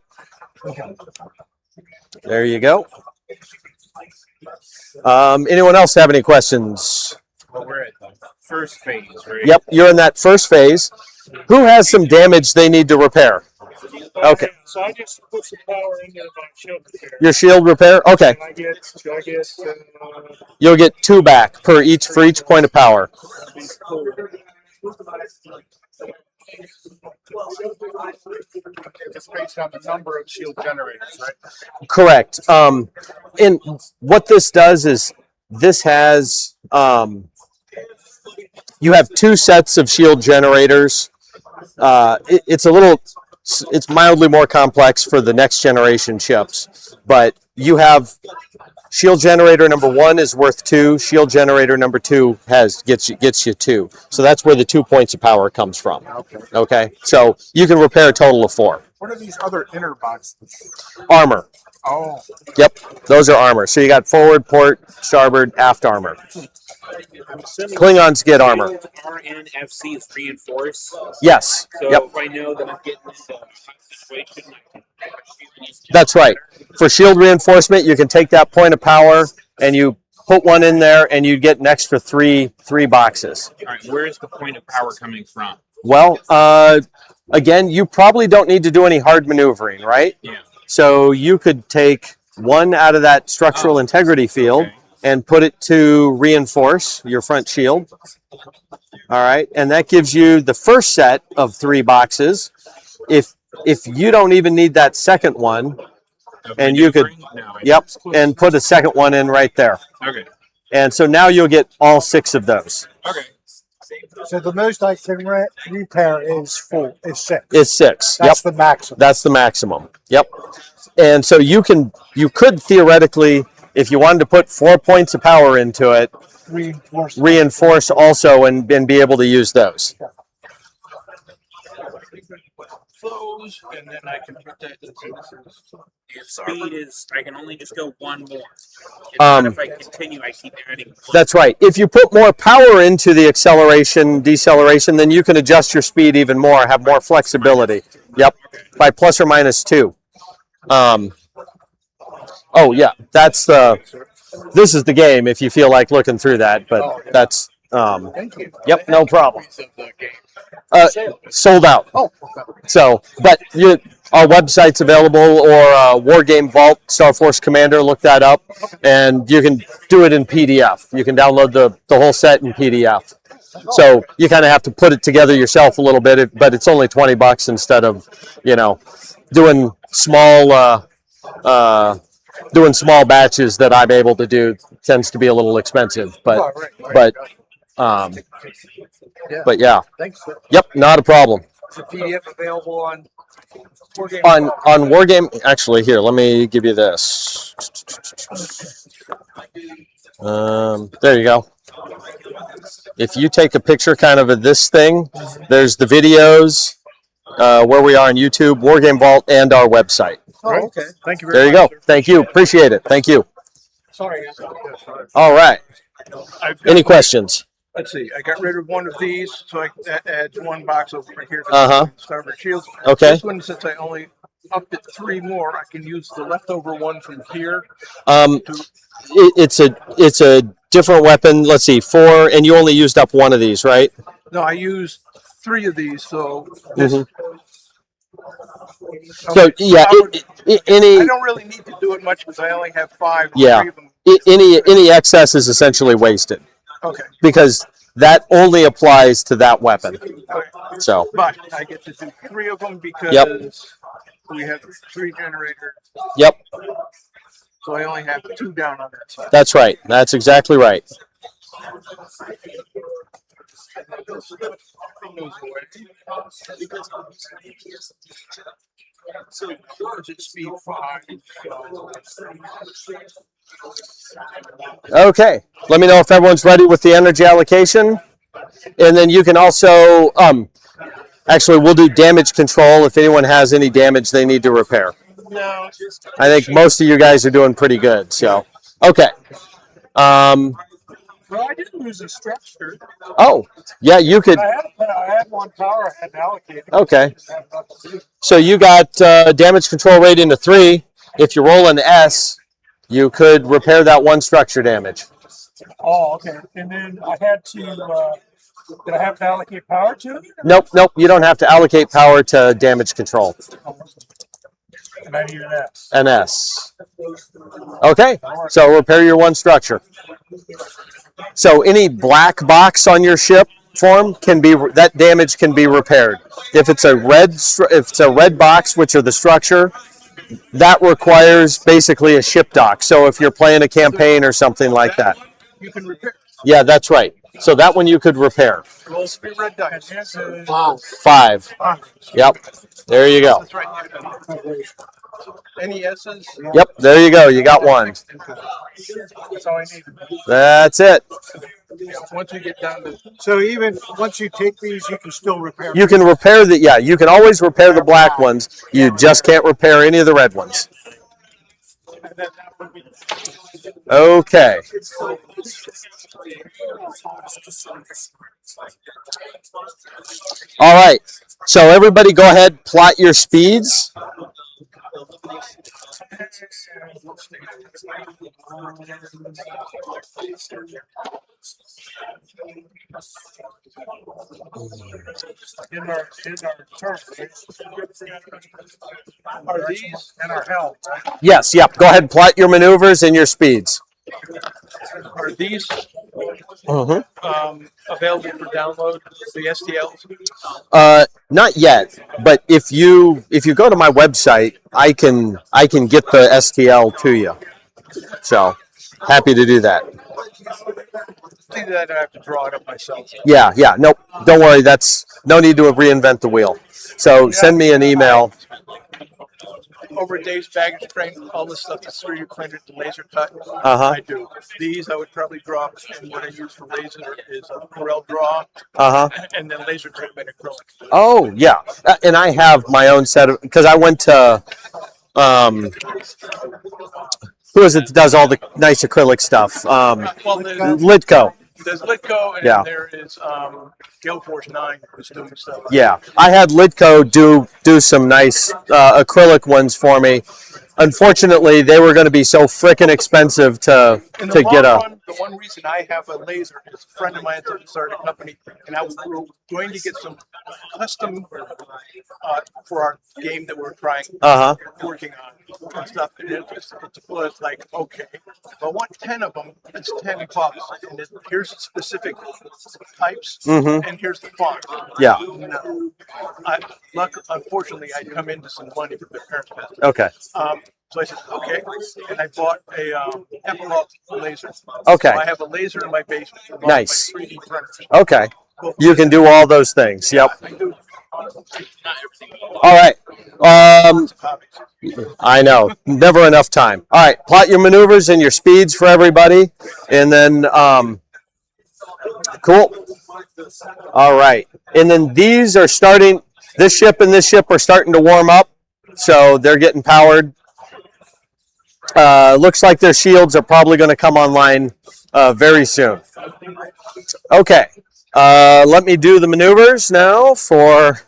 There you go. Anyone else have any questions? Well, we're at the first phase, right? Yep, you're in that first phase. Who has some damage they need to repair? Okay. So I just put some power into my shield repair. Your shield repair? Okay. And do I get You'll get 2 back for each point of power. it's based on the number of shield generators, right? Correct. And what this does is this has you have 2 sets of shield generators. It's mildly more complex for the next generation ships, but you have shield generator number 1 is worth 2. Shield generator number 2 gets you 2. So that's where the 2 points of power comes from. Okay. So you can repair a total of 4. What are these other inner boxes? Armor. Oh, Yep, those are armor. So you got forward, port, starboard, aft armor. Klingons get armor. RNFC is reinforced. Yes. So Yep. if I know that I'm getting into a hot situation, I can That's right. For shield reinforcement, you can take that point of power and you put 1 in there, and you get an extra 3 boxes. All right, where is the point of power coming from? Well, again, you probably don't need to do any hard maneuvering, right? Yeah. So you could take 1 out of that structural integrity field and put it to reinforce your front shield. All right, and that gives you the first set of 3 boxes. If you don't even need that second one, and you could, yep, and put a second one in right there. Okay. And so now you'll get all 6 of those. Okay. So the most I can repair is 6. It's 6. That's the maximum. That's the maximum. Yep. And so you could theoretically, if you wanted to put 4 points of power into it, reinforce also and be able to use those. Close, and then I can put that. Speed is I can only just go one more. It's not if I continue, I keep adding. That's right. If you put more power into the acceleration, deceleration, then you can adjust your speed even more, have more flexibility. Yep, by plus or minus 2. Oh yeah, that's the. This is the game. If you feel like looking through that, but that's. Thank you. Yep, no problem. Game. Sold out. Oh, So, but our website's available, or War Game Vault, Starforce Commander. Look that up, and you can do it in PDF. You can download the whole set in PDF. So you kind of have to put it together yourself a little bit, but it's only $20 instead of, doing small batches that I'm able to do. Tends to be a little expensive, but but yeah. Thanks, sir. Yep, not a problem. Is the PDF available on Wargame? On Wargame, actually, here, let me give you this. There you go. If you take a picture kind of this thing, there's the videos, where we are on YouTube, Wargame Vault, and our website. Oh, okay. Thank you There very you much. go. Thank you. Appreciate it. Thank you. Sorry. All right. I've got Any questions? Let's see. I got rid of one of these, so that adds 1 box over here to Starboard Shields. Okay. This one, since I only upped it 3 more, I can use the leftover one from here. It's a different weapon. Let's see, 4, and you only used up 1 of these, right? No, I used 3 of these, so this. So yeah, I any don't really need to do it much because I only have 5. Yeah. 3 of them. any excess is essentially wasted Okay. because that only applies to that weapon. Okay. So But I get to do 3 of them because we have 3 generators. yep, So I only have 2 down on that side. that's right. That's exactly right. It's speed 5. Okay, let me know if everyone's ready with the energy allocation, and then you can also actually we'll do damage control if anyone has any damage they need to repair. No. I think most of you guys are doing pretty good. So okay. Well, I didn't lose a structure. Oh, yeah, you could. I had 1 power I had to allocate. Okay. So you got damage control rating to 3. If you roll an S, you could repair that 1 structure damage. Oh, okay. And then I had to, did I have to allocate power to it? Nope. You don't have to allocate power to damage control. And I need an S. An S. Okay. So repair your 1 structure. So any black box on your ship form that damage can be repaired. If it's a red box, which are the structure, that requires basically a ship dock. So if you're playing a campaign or something like that. You can repair. Yeah, that's right. So that one you could repair. Roll speed red dice. 5. Yep. There you go. That's right. Any S's? Yep. There you go. You got 1. That's all I need. That's it. Once we get down to. So even once you take these, you can still repair. You can repair you can always repair the black ones. You just can't repair any of the red ones. Okay. All right. So everybody go ahead, plot your speeds. In our turn, Are these? in our helm. Yes, yep. Go ahead, plot your maneuvers and your speeds. Are these Available for download, the STLs. Not yet, but if you go to my website, I can get the STL to you. So happy to do that. See that I have to draw it up myself. Yeah. Nope. Don't worry. That's no need to reinvent the wheel. So send me an email. Over Dave's baggage train, all the stuff that's 3D printed and laser cut. Uh-huh. I do. These I would probably draw, and what I use for laser is a Corel Draw, and then laser treatment acrylic. Oh yeah, and I have my own set of, because I went to who is it that does all the nice acrylic stuff? Litco. There's Litco, and there is Gale Force 9 who's doing stuff. Yeah, I had Litco do some nice acrylic ones for me. Unfortunately, they were going to be so frickin' expensive to get a. The one reason I have a laser is a friend of mine that started a company, and I was going to get some custom for our game that we're working on and stuff. And it was like, okay, if I want 10 of them, it's $10, and here's the specific types, and here's the font. Yeah. No. Unfortunately, I come into some money with my parents' business. Okay. So I said, okay, and I bought a epilogue laser. Okay. So I have a laser in my basement. Nice. My 3D printers. Okay. You can do all those things. Yep. I do. All right. I know. Never enough time. All right. Plot your maneuvers and your speeds for everybody. And then, cool. All right. And then these are starting, this ship and this ship are starting to warm up. So they're getting powered. Looks like their shields are probably going to come online very soon. Okay. Let me do the maneuvers now for...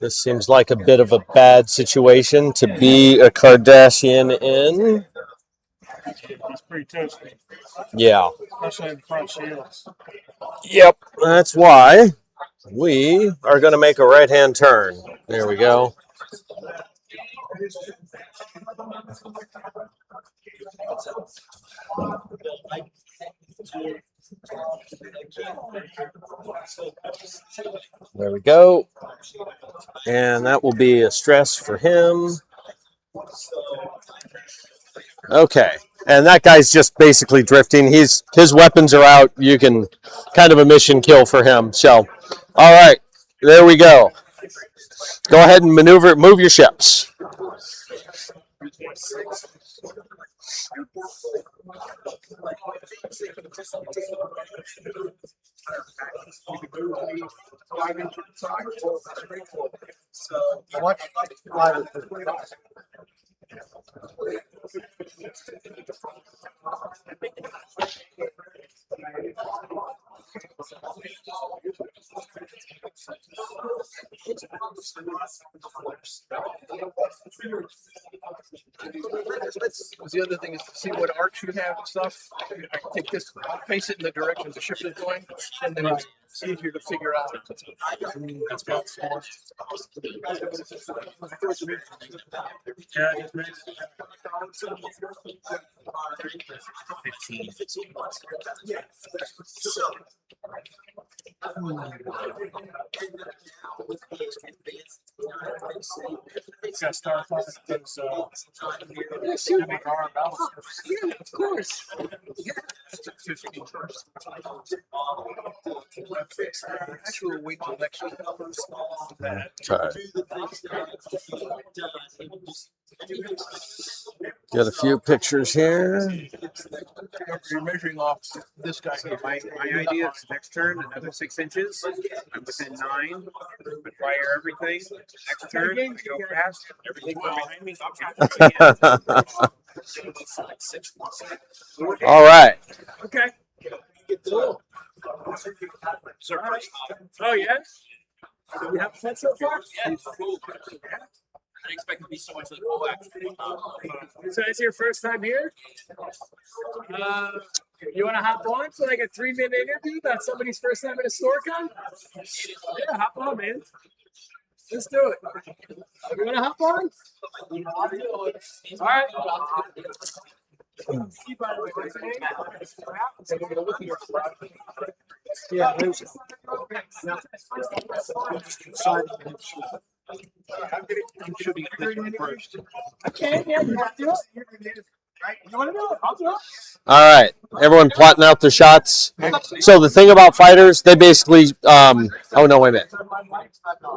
This seems like a bit of a bad situation to be a Kardashian in. It's pretty toasty. Yeah. Especially in the front shields. Yep. That's why we are going to make a right-hand turn. There we go. There we go. And that will be a stress for him. Okay. And that guy's just basically drifting. His weapons are out. You can kind of a mission kill for him. So, all right. There we go. Go ahead and move your ships. The other thing is to see what arcs you have and stuff. I can take this, face it in the direction the ship is going, and then it's easier to figure out. That's about small. Yeah, 15. It's got Starforce. It's Yeah, of course. Actually, wait till next week. Got a few pictures here. You're measuring off this guy. My idea is next turn, another 6 inches. I'm within 9, but fire everything. Next turn, I go past, everything behind me. All right. okay. Surprise. Oh, yes? You have fun so far? Yes. didn't expect to be so much of the cool action. So is your first time here? You want to hop on for like a 3-minute interview about somebody's first time at Historicon? Yeah, hop on, man. Let's do it. You want to hop on? All right. Yeah, there's I'm shooting this one first. Okay, yeah, you want to do it? You want to do it? I'll do it. All right, everyone plotting out their shots. So the thing about fighters, they basically, oh no, wait a minute.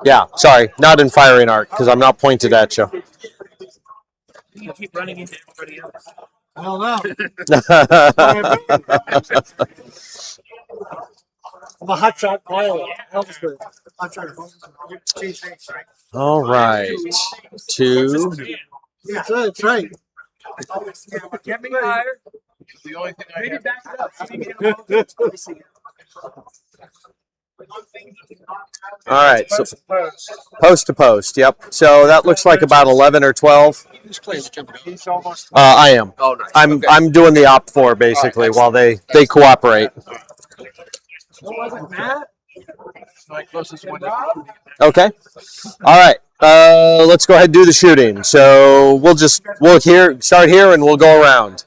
Yeah, sorry, not in firing arc because I'm not pointed at you. You keep running into everybody else. I don't know. I'm a hot shot pilot. Elvisburg. Hot shot. All right, 2. That's right. Get me higher. The only thing I Maybe have. back it up. All right, so Post. post to post. Yep. So that looks like about 11 or 12. He's almost. I am. Oh, nice. I'm doing the op 4 basically while they cooperate. What was it, Matt? My closest one. Okay. All right. Let's go ahead and do the shooting. So we'll start here and we'll go around.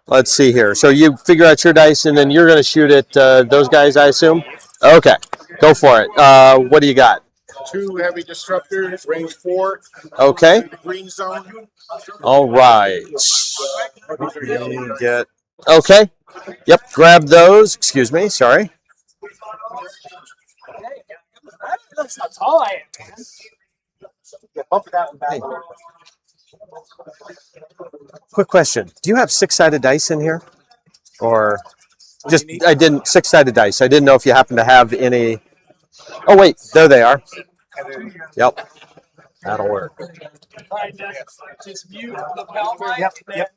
Let's see here. So you figure out your dice and then you're going to shoot at those guys, I assume. Okay. Go for it. What do you got? 2 heavy disruptors, range 4. Okay. Green zone. All right. Get. Okay. Yep. Grab those. Excuse me. Sorry. That's how tall I am, man. Hey. Quick question. Do you have 6-sided dice in here? Or just, I didn't, 6-sided dice. I didn't know if you happen to have any. Oh, wait. There they are. Yep. That'll work. All right, just mute the bell mic. Yep.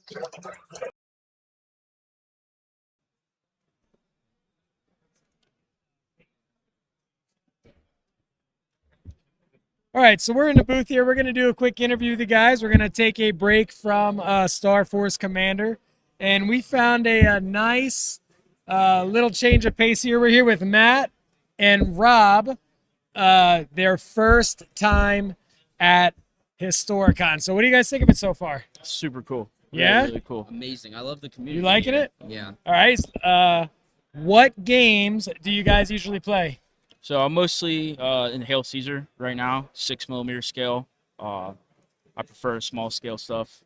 All right, so we're in the booth here. We're going to do a quick interview with the guys. We're going to take a break from Starforce Commander. And we found a nice little change of pace here. We're here with Matt and Rob, their first time at Historicon. So what do you guys think of it so far? Super cool. Yeah? Really cool. Amazing. I love the community. You liking here. it? Yeah. All right. What games do you guys usually play? So I'm mostly in Hail Caesar right now, 6mm scale. I prefer small scale stuff.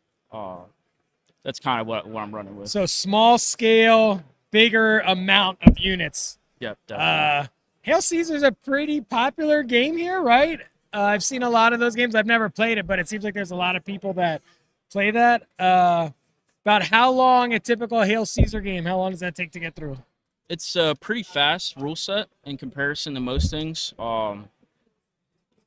That's kind of what I'm running with. So small scale, bigger amount of units. Yep, definitely. Hail Caesar's a pretty popular game here, right? I've seen a lot of those games. I've never played it, but it seems like there's a lot of people that play that. About how long a typical Hail Caesar game, how long does that take to get through? It's a pretty fast rule set in comparison to most things.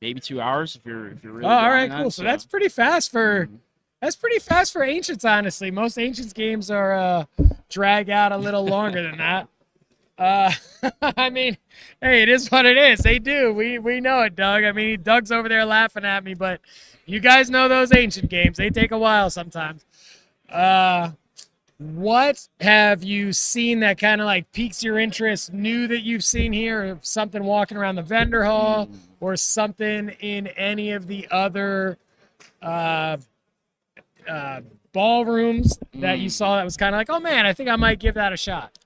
Maybe 2 hours if you're really. Oh, all right, that, cool. So that's pretty fast for Mhm. that's pretty fast for Ancients, honestly. Most Ancients games are drag out a little longer than that. I mean, hey, it is what it is. They do. We know it, Doug. I mean, Doug's over there laughing at me, but you guys know those Ancient games. They take a while sometimes. What have you seen that kind of like piques your interest, new that you've seen here, or something walking around the vendor hall, or something in any of the other ballrooms that you saw that was kind of like, oh man, I think I might give that a shot?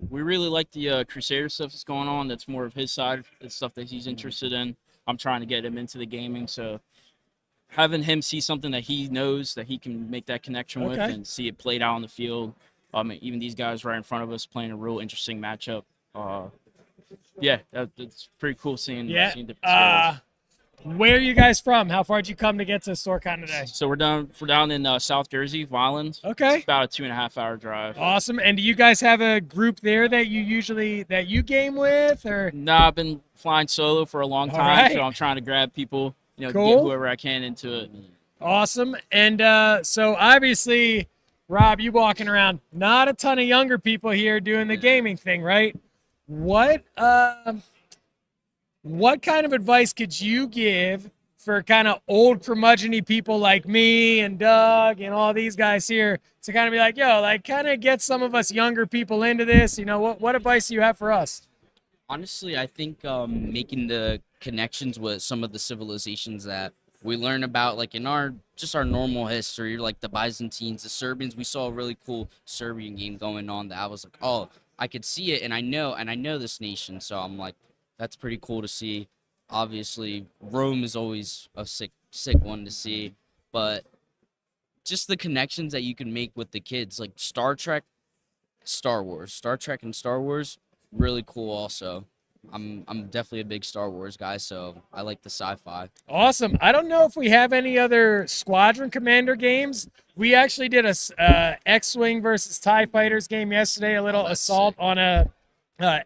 We really like the Crusader stuff that's going on. That's more of his side. It's stuff that he's interested in. I'm trying to get him into the gaming, so having him see something that he knows that he can make that connection with Okay. and see it played out on the field. Even these guys right in front of us playing a real interesting matchup. Yeah, it's pretty cool seeing different scales. Where are you guys from? How far did you come to get to StoreCon today? So we're down in South Jersey, Violent. Okay. It's about a 2.5-hour drive. Awesome. And do you guys have a group there that you game with, or? No, I've been flying solo for a long All time, right. so I'm trying to grab people, Cool. get whoever I can into it. Awesome. And so obviously, Rob, you walking around, not a ton of younger people here doing the gaming thing, right? What kind of advice could you give for kind of old curmudgeon-y people like me and Doug and all these guys here to kind of be like, yo, like kind of get some of us younger people into this? You know, what advice do you have for us? Honestly, I think making the connections with some of the civilizations that we learn about, like in our normal history, like the Byzantines, the Serbians. We saw a really cool Serbian game going on that I was like, oh, I could see it, and I know this nation, so I'm like, that's pretty cool to see. Obviously, Rome is always a sick one to see, but just the connections that you can make with the kids, like Star Trek, Star Trek, and Star Wars, really cool. Also, I'm definitely a big Star Wars guy, so I like the sci-fi. Awesome. I don't know if we have any other Squadron Commander games. We actually did a X-Wing versus TIE Fighters game yesterday, a little assault on a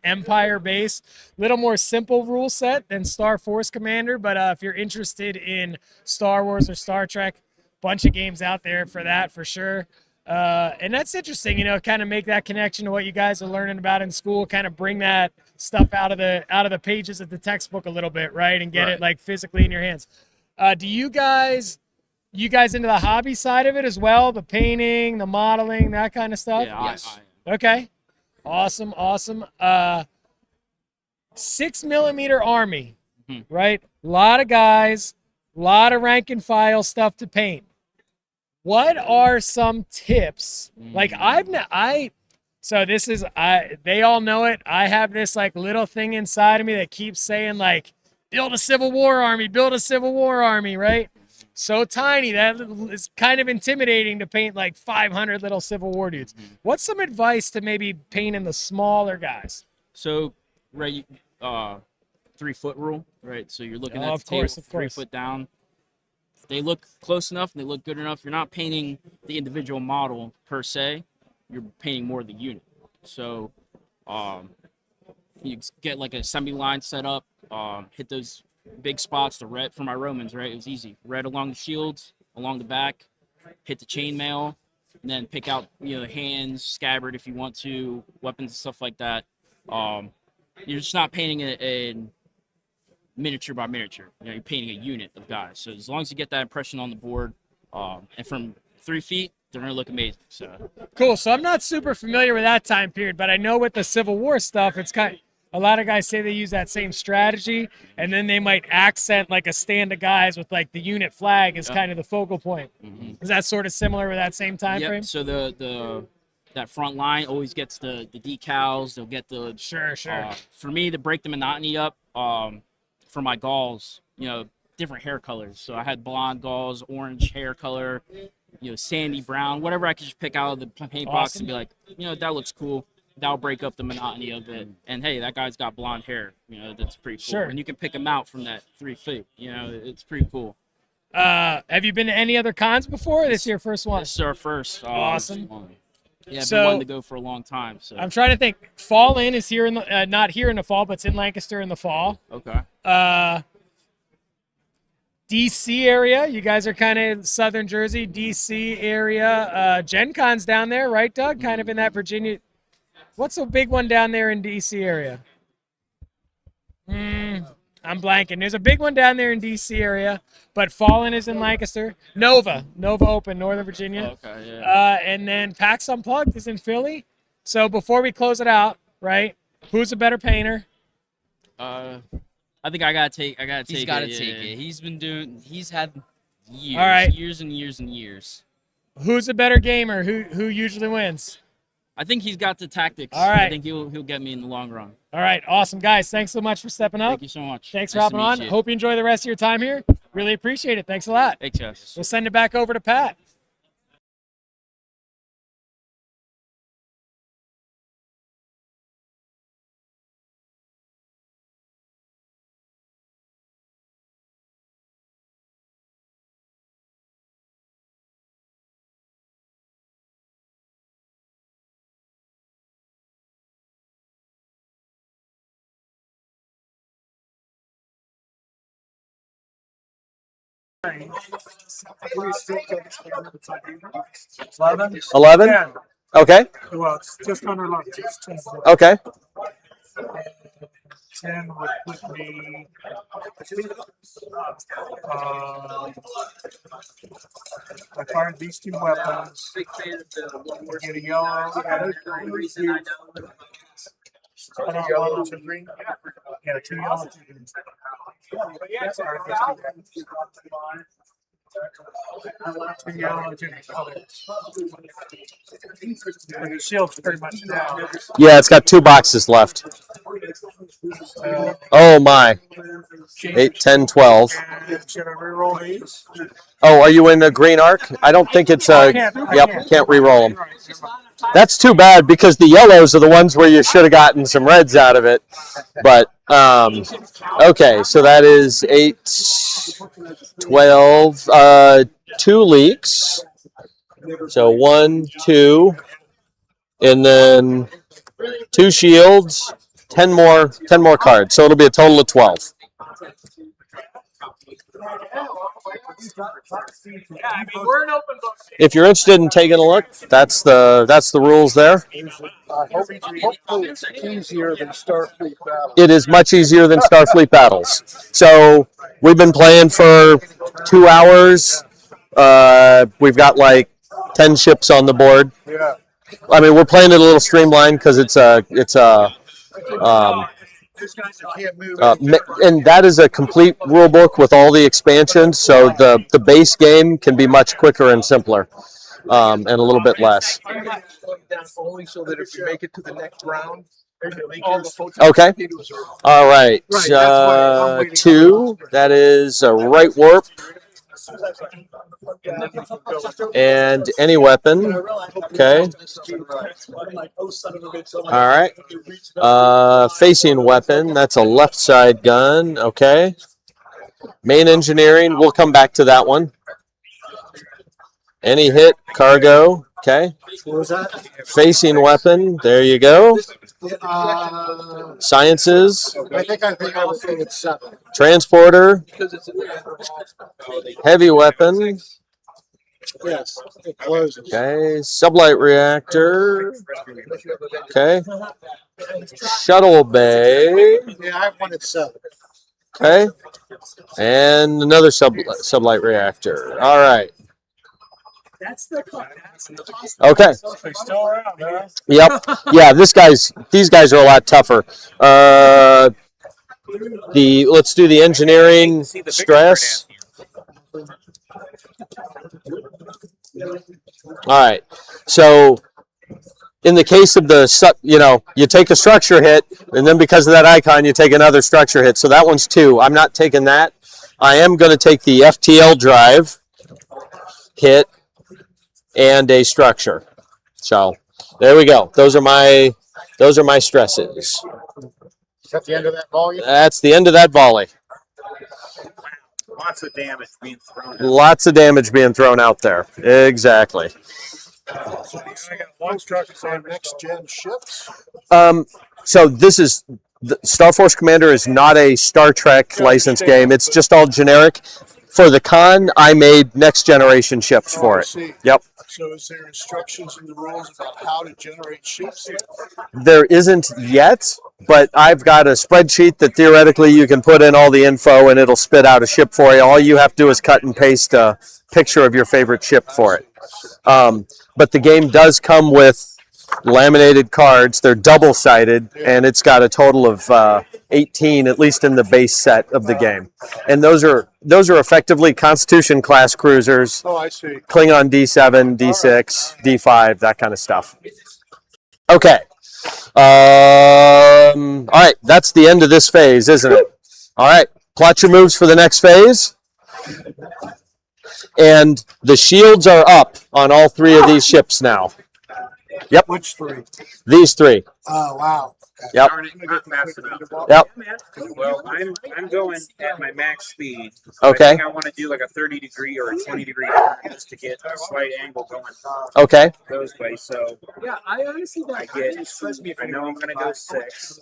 Empire base. Little more simple rule set than Starforce Commander, but if you're interested in Star Wars or Star Trek, bunch of games out there for that for sure. And that's interesting, you know, kind of make that connection to what you guys are learning about in school, kind of bring that stuff out of the pages of the textbook a little bit, right? And get it like physically in your hands. Do you guys into the hobby side of it as well? The painting, the modeling, that kind of stuff? Yeah, Yes. Okay. Awesome. 6mm Army, right? A lot of guys, a lot of rank and file stuff to paint. What are some tips? Like so this is they all know it. I have this like little thing inside of me that keeps saying like, build a Civil War army, right? So tiny that is kind of intimidating to paint like 500 little Civil War dudes. What's some advice to maybe painting the smaller guys? So, right, 3-foot rule, right? So you're looking at Of the table, course. 3 foot down. If they look close enough and they look good enough, you're not painting the individual model per se. You're painting more of the unit. So, you get like a semi-line set up, hit those big spots, the red for my Romans, right? It was easy. Red along the shields, along the back, hit the chainmail, and then pick out, you know, hands, scabbard if you want to, weapons and stuff like that. You're just not painting a miniature by miniature. You know, you're painting a unit of guys. So as long as you get that impression on the board, and from 3 feet, they're gonna look amazing. So Cool. So I'm not super familiar with that time period, but I know with the Civil War stuff, it's kind of, a lot of guys say they use that same strategy, and then they might accent like a stand of guys with like the unit flag as kind of the focal point. Is that sort of similar with that same time frame? So that front line always gets the decals. They'll get the Sure. for me to break the monotony up, for my Gauls, you know, different hair colors. So I had blonde Gauls, orange hair color, you know, sandy brown, whatever I could just pick out of the paint box and be like, you know, that looks cool. That'll break up the monotony of it. And hey, that guy's got blonde hair. You know, that's pretty cool. Sure. And you can pick him out from that 3 feet. You know, it's pretty cool. Have you been to any other cons before? This is your first one? This is our first. Awesome. Yeah, I've So- been wanting to go for a long time. So I'm trying to think. Fall In is here in the not here in the fall, but it's in Lancaster in the fall. okay. DC area. You guys are kind of southern Jersey, DC area. Gen Con's down there, right, Doug? Kind of in that Virginia. What's a big one down there in DC area? I'm blanking. There's a big one down there in DC area, but Fallen is in Lancaster. Nova Open, Northern Virginia. Okay, yeah. And then PAX Unplugged is in Philly. So before we close it out, right? Who's a better painter? I think I gotta take. He's got to it. take yeah. it. He's had years, All right. years and years and years. Who's a better gamer? Who usually wins? I think he's got the tactics. All right. I think he'll get me in the long run. All right, awesome guys. Thanks so much for stepping up. Thank you so much. Thanks for Nice to hopping on. meet you. Hope you enjoy the rest of your time here. Really appreciate it. Thanks a lot. Thanks, Jess. We'll send it back over to Pat. We still got this one at the time. 11? 11? 10. Okay. Well, it's just under 11. It's 10. Okay. 10 would put me. I fired these two weapons. Get a yellow. I don't yellow to green. Yeah, 2 yellow, 2 green. Two yellow and 2 colors. The shield's pretty much down. Yeah, it's got 2 boxes left. Oh my. 8, 10, 12. Should I reroll these? Oh, are you in a green arc? I don't think it's a. Yep, can't re-roll them. That's too bad because the yellows are the ones where you should have gotten some reds out of it. But, okay, so that is 8, 12, 2 leaks. So 1, 2, and then 2 shields, 10 more cards. So it'll be a total of 12. If you're interested in taking a look, that's the rules there. Hopefully it's easier than Starfleet Battle. It is much easier than Starfleet Battles. So we've been playing for 2 hours. We've got like 10 ships on the board. Yeah. I mean, we're playing it a little streamlined because it's a and that is a complete rule book with all the expansions. So the base game can be much quicker and simpler, and a little bit less. Only so that if you make it to the next round, Okay. All right. 2. That is a right warp. And any weapon. Okay. All right. Facing weapon. That's a left side gun. Okay. Main engineering. We'll come back to that one. Any hit. Cargo. Okay. What was that? Facing weapon. There you go. Sciences. I think I was thinking 7. Transporter. Heavy weapon. Yes, it closes. Okay. Sublight reactor. Okay. Shuttle bay. Yeah, I wanted 7. Okay. And another sublight reactor. All right. Okay. Still around, huh? Yep. Yeah, these guys are a lot tougher. Let's do the engineering stress. All right. So in the case of you take a structure hit, and then because of that icon, you take another structure hit. So that one's 2. I'm not taking that. I am going to take the FTL drive hit and a structure. So there we go. Those are my stresses. Is that the end of that volley? That's the end of that volley. Lots of damage being thrown out. Lots of damage being thrown out there. Exactly. I got 1 structure on next gen ships. So this is Starforce Commander is not a Star Trek licensed game. It's just all generic. For the con, I made next generation ships for it. Yep. So is there instructions in the rules about how to generate ships? There isn't yet, but I've got a spreadsheet that theoretically you can put in all the info and it'll spit out a ship for you. All you have to do is cut and paste a picture of your favorite ship for it. But the game does come with laminated cards. They're double-sided, and it's got a total of 18, at least in the base set of the game. And those are effectively Constitution class cruisers. Oh, I see. Klingon D7, D6, D5, that kind of stuff. Okay. All right, that's the end of this phase, isn't it? All right, plot your moves for the next phase. And the shields are up on all 3 of these ships now. Yep. Which 3? These 3. Oh, wow. Yep. Darn it, not fast enough. Yep. Well, I'm going at my max speed. Okay. I think I want to do like a 30-degree or a 20-degree turn just to get a slight angle going. Okay. Those ways. So Yeah, I honestly I know I'm going to go 6.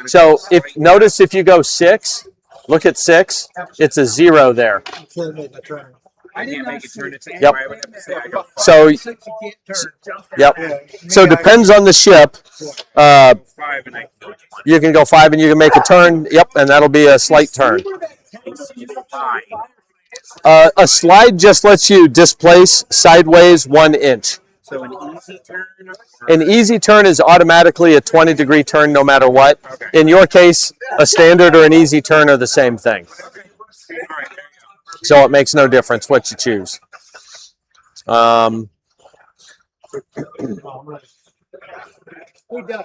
So if you go 6, look at 6. It's a 0 there. You can't make a turn. I can't make a turn at 65. Yep. I would have to say I go 5. So, 6, you can't turn. yep. Yeah. So it depends on the ship. 5 and I can You can go 5 and you can make a turn. Yep, and that'll be a slight turn. A slide just lets you displace sideways 1 inch. So an easy turn? An easy turn is automatically a 20-degree turn no matter what. Okay. In your case, a standard or an easy turn are the same thing. All right, there you go. So it makes no difference what you choose. We done.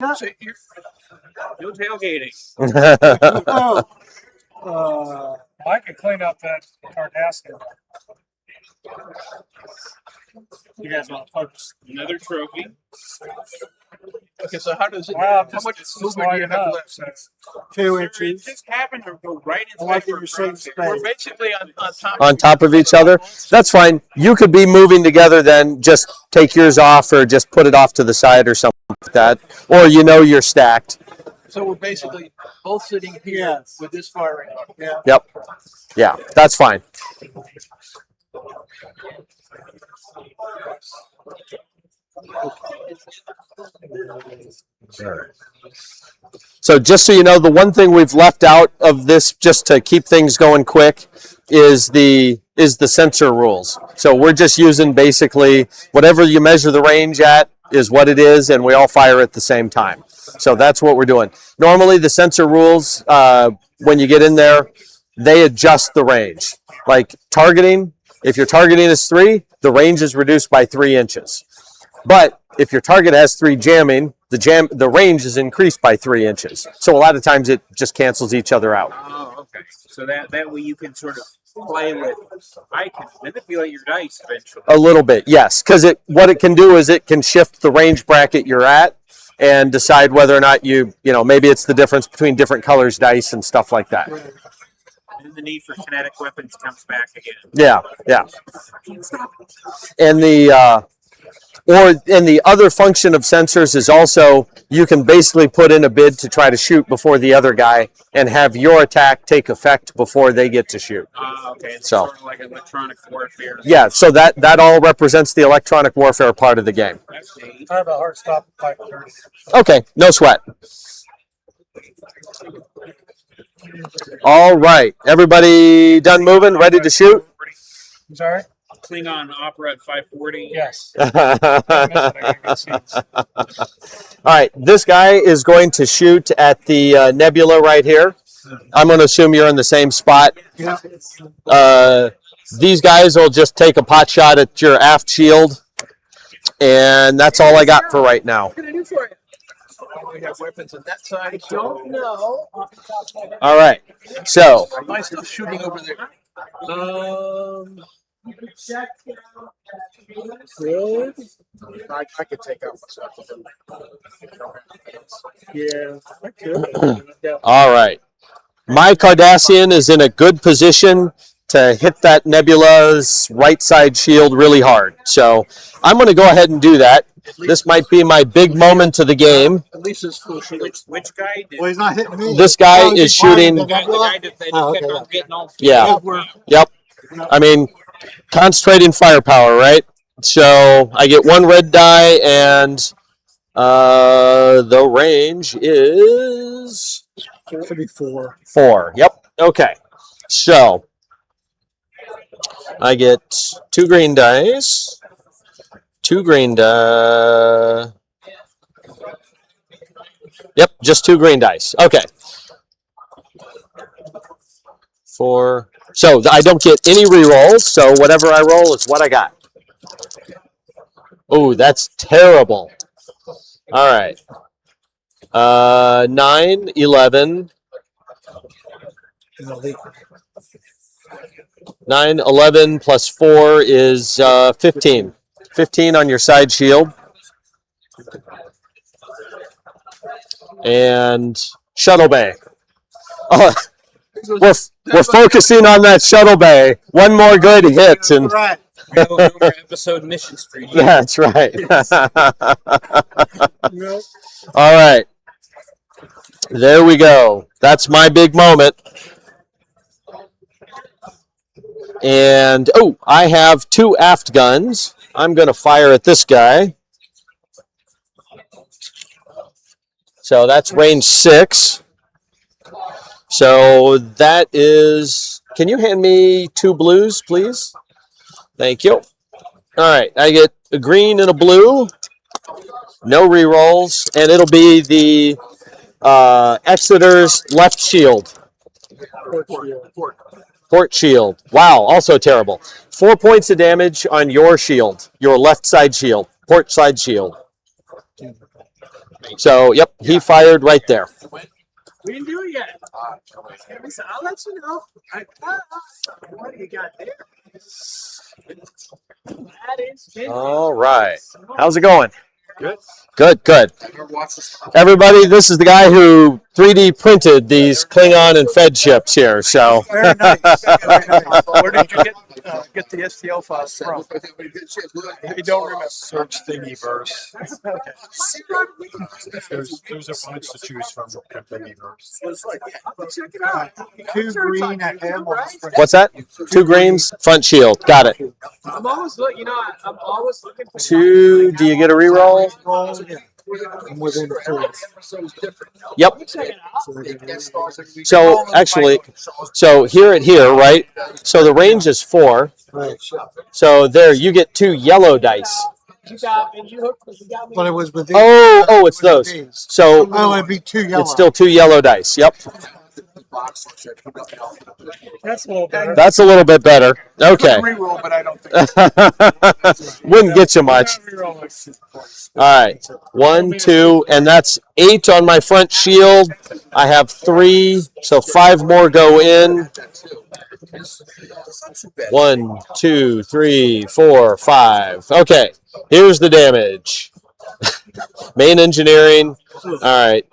So No tailgating. Oh, I could clean up that Cardassian. You guys want to focus? Another trophy. okay, so how does it? Well, how much just movement do you line have up, left? so- 2 It inches. just happened to go right I like inside it in the same space. We're space. basically on top. On top of each other. That's fine. You could be moving together then. Just take yours off or just put it off to the side or something like that. Or you're stacked. So we're basically both sitting here Yes. with this firing. Yeah. Yep. Yeah, that's fine. So just so you know, the one thing we've left out of this, just to keep things going quick, is the sensor rules. So we're just using basically whatever you measure the range at is what it is, and we all fire at the same time. So that's what we're doing. Normally, the sensor rules, when you get in there, they adjust the range. Like targeting, if your targeting is 3, the range is reduced by 3 inches. But if your target has 3 jamming, the range is increased by 3 inches. So a lot of times it just cancels each other out. Oh, okay. So that way you can sort of play with. I can manipulate your dice eventually. A little bit, yes, because what it can do is it can shift the range bracket you're at and decide whether or not maybe it's the difference between different colors dice and stuff like that. And the need for kinetic weapons comes back again. Yeah. And the other function of sensors is also you can basically put in a bid to try to shoot before the other guy and have your attack take effect before they get to shoot. Okay. It's So- sort of like electronic warfare. Yeah, so that all represents the electronic warfare part of the game. That's neat. I have a hard stop at 5:30. Okay, no sweat. All right, everybody done moving, ready to shoot? I'm sorry? Klingon opera at 5:40. Yes. All right, this guy is going to shoot at the nebula right here. I'm going to assume you're in the same spot. These guys will just take a pot shot at your aft shield, and that's all I got for right now. What can I do for you? We have weapons on that side. I don't know. Off the top of my head. All right, so My stuff shooting over there. Check. Good. I could take out myself. Yeah. I could. all right. My Cardassian is in a good position to hit that nebula's right side shield really hard. So I'm going to go ahead and do that. This might be my big moment of the game. At least it's full shield. Which guy did? Well, he's not hitting me. This guy Oh, is he's firing shooting. the The guy nebula? that Oh, kept okay, on getting all. Yeah. We're Yep. I mean, concentrating firepower, right? So I get one red die, and the range is Should be 4. 4. Yep. Okay. So I get 2 green dice. 2 green dice. Yep, just 2 green dice. Okay. 4. So I don't get any rerolls, so whatever I roll is what I got. Oh, that's terrible. All right. 9, 11. 9, 11 plus 4 is 15. 15 on your side shield. And shuttle bay. Oh, we're focusing on that shuttle bay. One more good hit, and Right. We have another episode missions for you. that's right. All right. There we go. That's my big moment. And, oh, I have 2 aft guns. I'm going to fire at this guy. So that's range 6. So that is... Can you hand me 2 blues, please? Thank you. All right, I get a green and a blue. No rerolls. And it'll be the Exeter's left shield. Port shield. Wow, also terrible. 4 points of damage on your shield, your left side shield, port side shield. So, yep, he fired right there. We didn't do it yet. I'll let you know. What do you got there? That is finished. All right. How's it going? Good. Good, good. Everybody, this is the guy who 3D printed these Klingon and Fed ships here. So, Very nice. Very nice. Where did you get the STL files from? I don't remember. Search Thingiverse. There's a bunch to choose from in Thingiverse. Check it out. 2 green at him. what's that? 2 greens, front shield. Got it. I'm always looking. I'm always looking for 2. Do you get a reroll? I'm within 4. Yep. Check it out. So actually, so here, right? So the range is 4. Right. So there, you get 2 yellow dice. You got me. You got me. But it was within. Oh, it's those. So Oh, it'd be 2 yellow. it's still 2 yellow dice. Yep. That's a little better. That's a little bit better. Okay. Reroll, but I don't think. Wouldn't get you much. All right. 1, 2, and that's 8 on my front shield. I have 3, so 5 more go in. 1, 2, 3, 4, 5. Okay. Here's the damage. Main engineering. All right.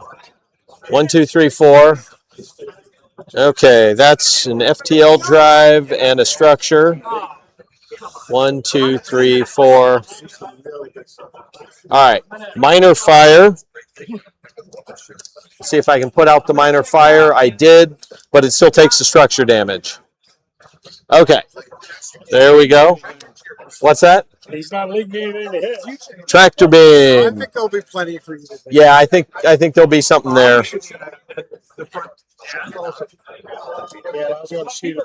1, 2, 3, 4. Okay, that's an FTL drive and a structure. 1, 2, 3, 4. All right, minor fire. See if I can put out the minor fire. I did, but it still takes the structure damage. Okay, there we go. What's that? He's not leaving me anything to hit. Tractor I beam. think there'll be plenty for you to do. Yeah, I think there'll be something there. Yeah, I was going to shoot it.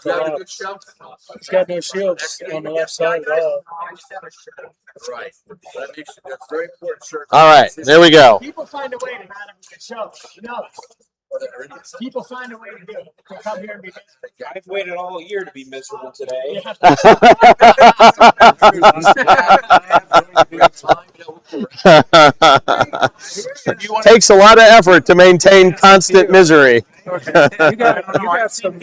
He's got no shields on the left side at all. Right. That makes that's very important. Sure. All right, there we go. People find a way to manage the show. You know, people find a way to do it. To come here and be. I've waited all year to be miserable today. Takes a lot of effort to maintain constant misery. You got some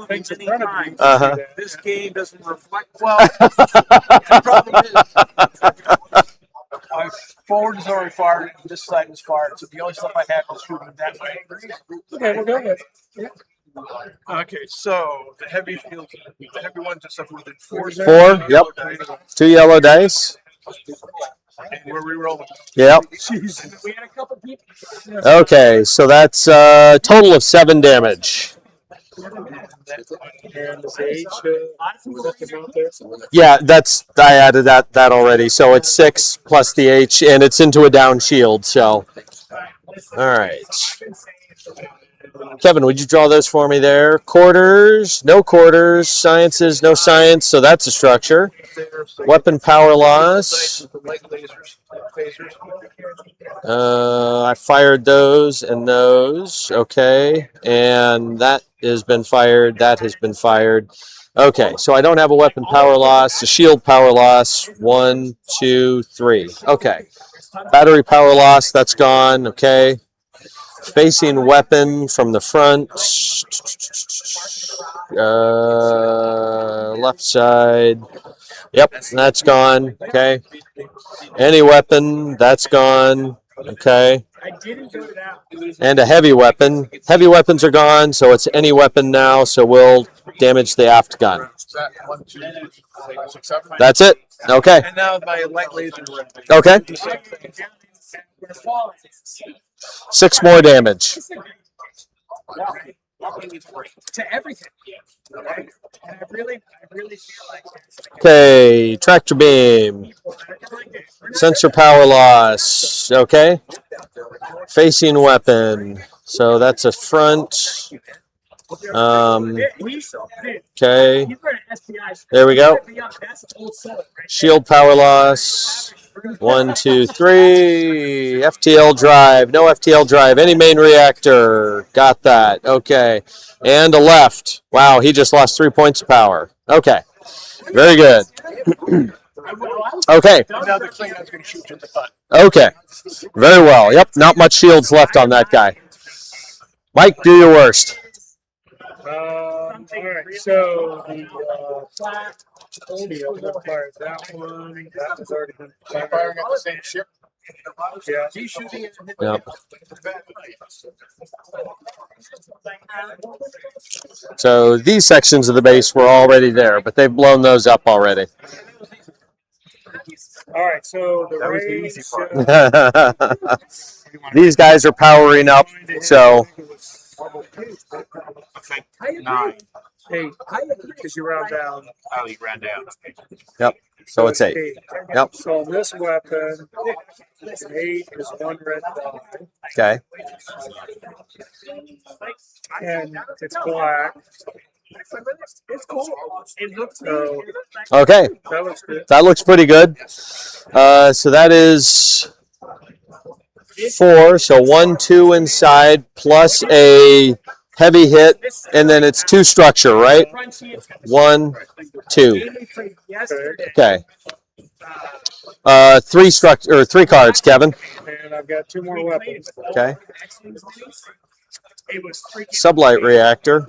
Things in front of you. Uh-huh. This game doesn't reflect Well, the problem is, my forward is already fired, and this side is fired, so the only stuff I have is shooting that way. Okay, we'll go ahead. Okay, so the heavy field, the heavy ones are stuff within 4. 4, yep. 2 yellow dice. And we're re-rolling. Yep. We had a couple people. Okay, so that's a total of 7 damage. And the age, was that the amount there? Yeah, I added that already. So it's 6 plus the H, and it's into a down shield. So, all right. Kevin, would you draw those for me there? Quarters, no quarters. Sciences, no science. So that's a structure. Weapon power loss. Light lasers, phasers. I fired those and those. Okay, and that has been fired. That has been fired. Okay, so I don't have a weapon power loss. A shield power loss. 1, 2, 3. Okay. Battery power loss. That's gone. Okay. Facing weapon from the front. Left side. Yep, that's gone. Okay. Any weapon. That's gone. Okay. And a heavy weapon. Heavy weapons are gone, so it's any weapon now, so we'll damage the aft gun. That's it. Okay. And now my light laser. Okay. 6 more damage. To everything. And I really feel like Okay, tractor beam. Sensor power loss. Okay. Facing weapon. So that's a front. Okay. There we go. Shield power loss. 1, 2, 3. FTL drive. No FTL drive. Any main reactor. Got that. Okay. And a left. Wow, he just lost 3 points of power. Okay. Very good. Okay. Now the Klingon's going to shoot you in the butt. Okay. Very well. Yep, not much shields left on that guy. Mike, do your worst. all right, so the fired that one. That was already been Firing at the same ship. Yeah. He's shooting it. Yep. So these sections of the base were already there, but they've blown those up already. All right, so the That was the range, easy part. These guys are powering up, so 9. 8, because you round down. Oh, you ran down. yep. So it's 8. Yep. So on this weapon, an 8 is 1 red dot, Okay. and it's black. It's cool. It looks so. Okay. That looks good. That looks pretty good. So that is 4. So 1, 2 inside plus a heavy hit, and then it's 2 structure, right? 1, 2. Okay. 3 structure or 3 cards, Kevin. And I've got 2 more weapons. Okay. Sublight reactor.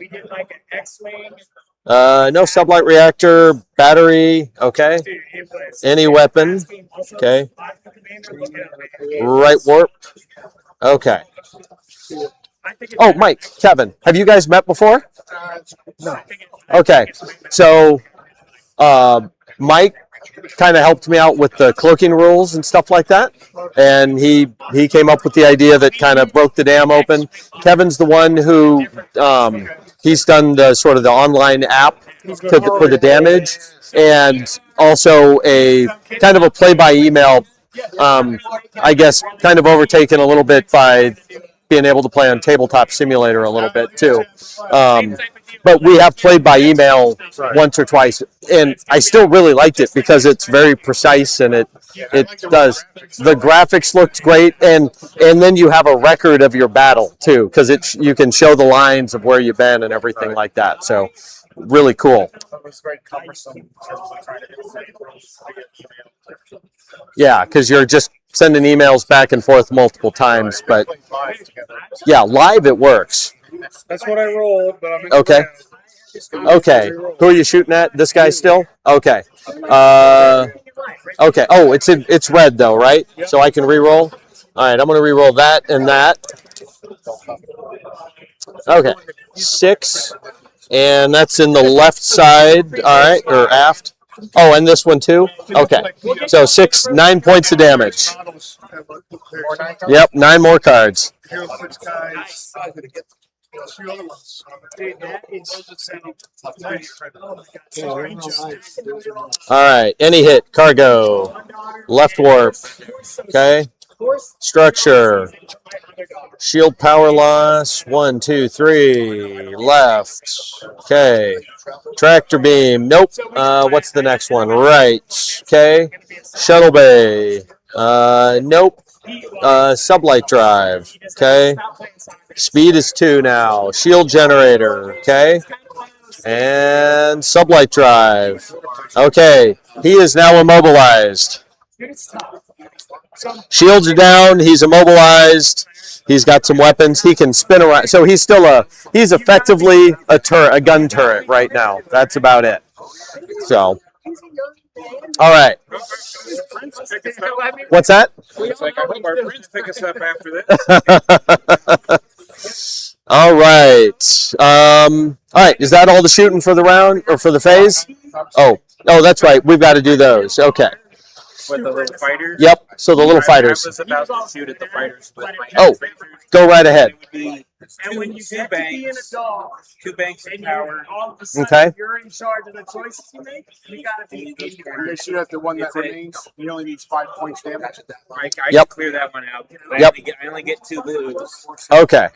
No sublight reactor. Battery. Okay. Any weapon. Okay. Right warp. Okay. Oh, Mike, Kevin, have you guys met before? No. Okay. So, Mike kind of helped me out with the cloaking rules and stuff like that. And he came up with the idea that kind of broke the dam open. Kevin's the one who he's done the sort of the online app for the damage, and also a kind of a play-by-email, I guess, kind of overtaken a little bit by being able to play on Tabletop Simulator a little bit too. But we have played by email once or twice, and I still really liked it because it's very precise and it does. The graphics looked great, and then you have a record of your battle too, because you can show the lines of where you've been and everything like that. So really cool. It was very cumbersome in terms of trying to Yeah, because you're just sending emails back and forth multiple times, but yeah, live it works. That's what I rolled, but I'm Okay. Okay. Who are you shooting at? This guy still? Okay. Okay. Oh, it's red though, right? So I can re-roll. All right, I'm gonna re-roll that and that. Okay. 6, and that's in the left side. All right, or aft. Oh, and this one too? Okay. So 9 points of damage. Yep, 9 more cards. All right, any hit, cargo, left warp, okay, structure, shield power loss, 1, 2, 3, left, okay, tractor beam, nope, what's the next one, right, okay, shuttle bay, nope, sublight drive, okay, speed is 2 now, shield generator, okay, and sublight drive, okay, he is now immobilized. Shields are down, he's immobilized, he's got some weapons, he can spin around, so he's effectively a gun turret right now, that's about it. So, all right. What's that? It's like, I hope our friends pick us up after this. All right. All right. Is that all the shooting for the round or for the phase? Oh, that's right. We've got to do those. Okay. What, the little fighters? Yep. So the little fighters. I was about to shoot at the fighters. Oh, go right ahead. And when you get to be in a dog, 2 banks of power. all of a sudden Okay. you're in charge of the choices you make, you gotta be They shoot at the one that remains. He only needs 5 points damage. I Yep. can clear that one out. Yep. I only get 2 moves. Okay.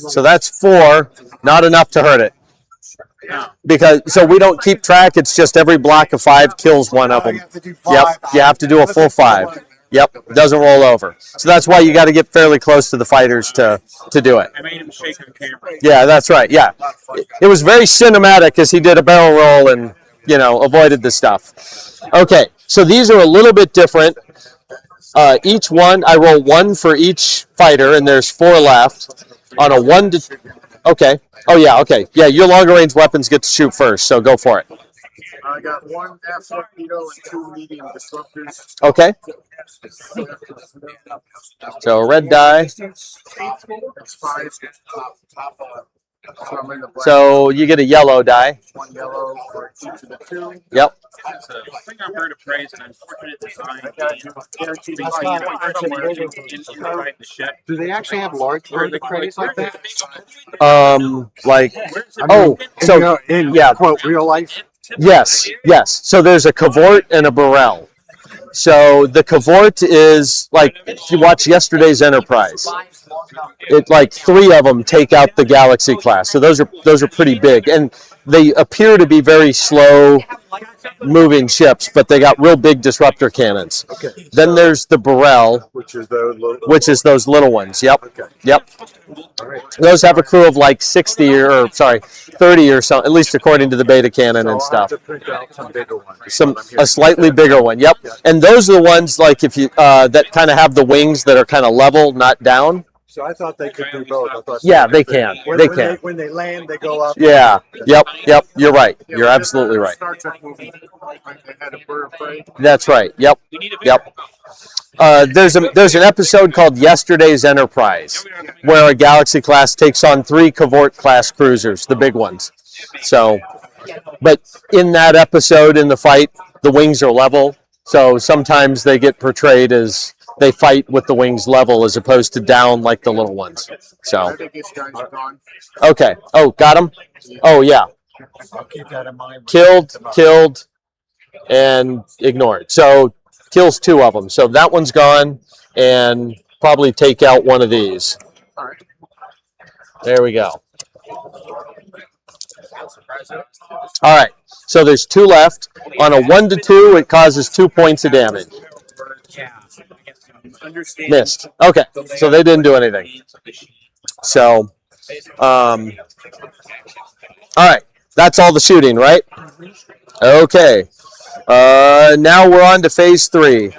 So that's 4. Not enough to hurt it. So we don't keep track. It's just every block of 5 kills one of them. Yep. You have to do a full 5. Yep. Doesn't roll over. So that's why you got to get fairly close to the fighters to do it. I made him shake on camera. Yeah, that's right. Yeah. It was very cinematic as he did a barrel roll and, avoided the stuff. Okay. So these are a little bit different. Each one, I roll 1 for each fighter, and there's 4 left. On a 1 to... Okay. Oh, yeah, okay. Yeah, your longer range weapons get to shoot first, so go for it. I got 1 half torpedo and 2 medium disruptors. Okay. So a red die. That's 5. So you get a yellow die. 1 yellow for each of the 2. Yep. It's a thing I've heard of praise and unfortunate design. Guaranteed Inside the ship. Do they actually have large bird crates like that? Like, In quote real life. Yes. So there's a cavort and a barrel. So the cavort is like, if you watch yesterday's Enterprise, it like 3 of them take out the Galaxy class. So those are pretty big, and they appear to be very slow moving ships, but they got real big disruptor cannons. Okay. Then there's the barrel, Which is those little. those little ones. Yep. Okay. Yep. All right. Those have a crew of like 30 or so, at least according to the beta canon So and I'll stuff. have to print out some bigger ones. A slightly bigger one. Yep. And those are the ones like if you that kind of have the wings that are kind of level, not down. So I thought they could do both. I thought Yeah, they can. They can. When they land, they go up. Yeah. Yep. You're right. You're absolutely right. Star Trek movie. They had a bird of prey. That's right. Yep. There's an episode called Yesterday's Enterprise where a Galaxy class takes on 3 Cavort class cruisers, the big ones. So, but in that episode, in the fight, the wings are level. So sometimes they get portrayed as they fight with the wings level as opposed to down like the little ones. So, I think these guys are gone. okay. Oh, got him? Oh, yeah. I'll keep that in mind. Killed. and ignored. So kills 2 of them. So that one's gone, and probably take out one of these. There we go. All right. So there's 2 left. On a 1 to 2, it causes 2 points of damage. Missed. Okay. So they didn't do anything. So, all right. That's all the shooting, right? Okay. Now we're on to phase 3.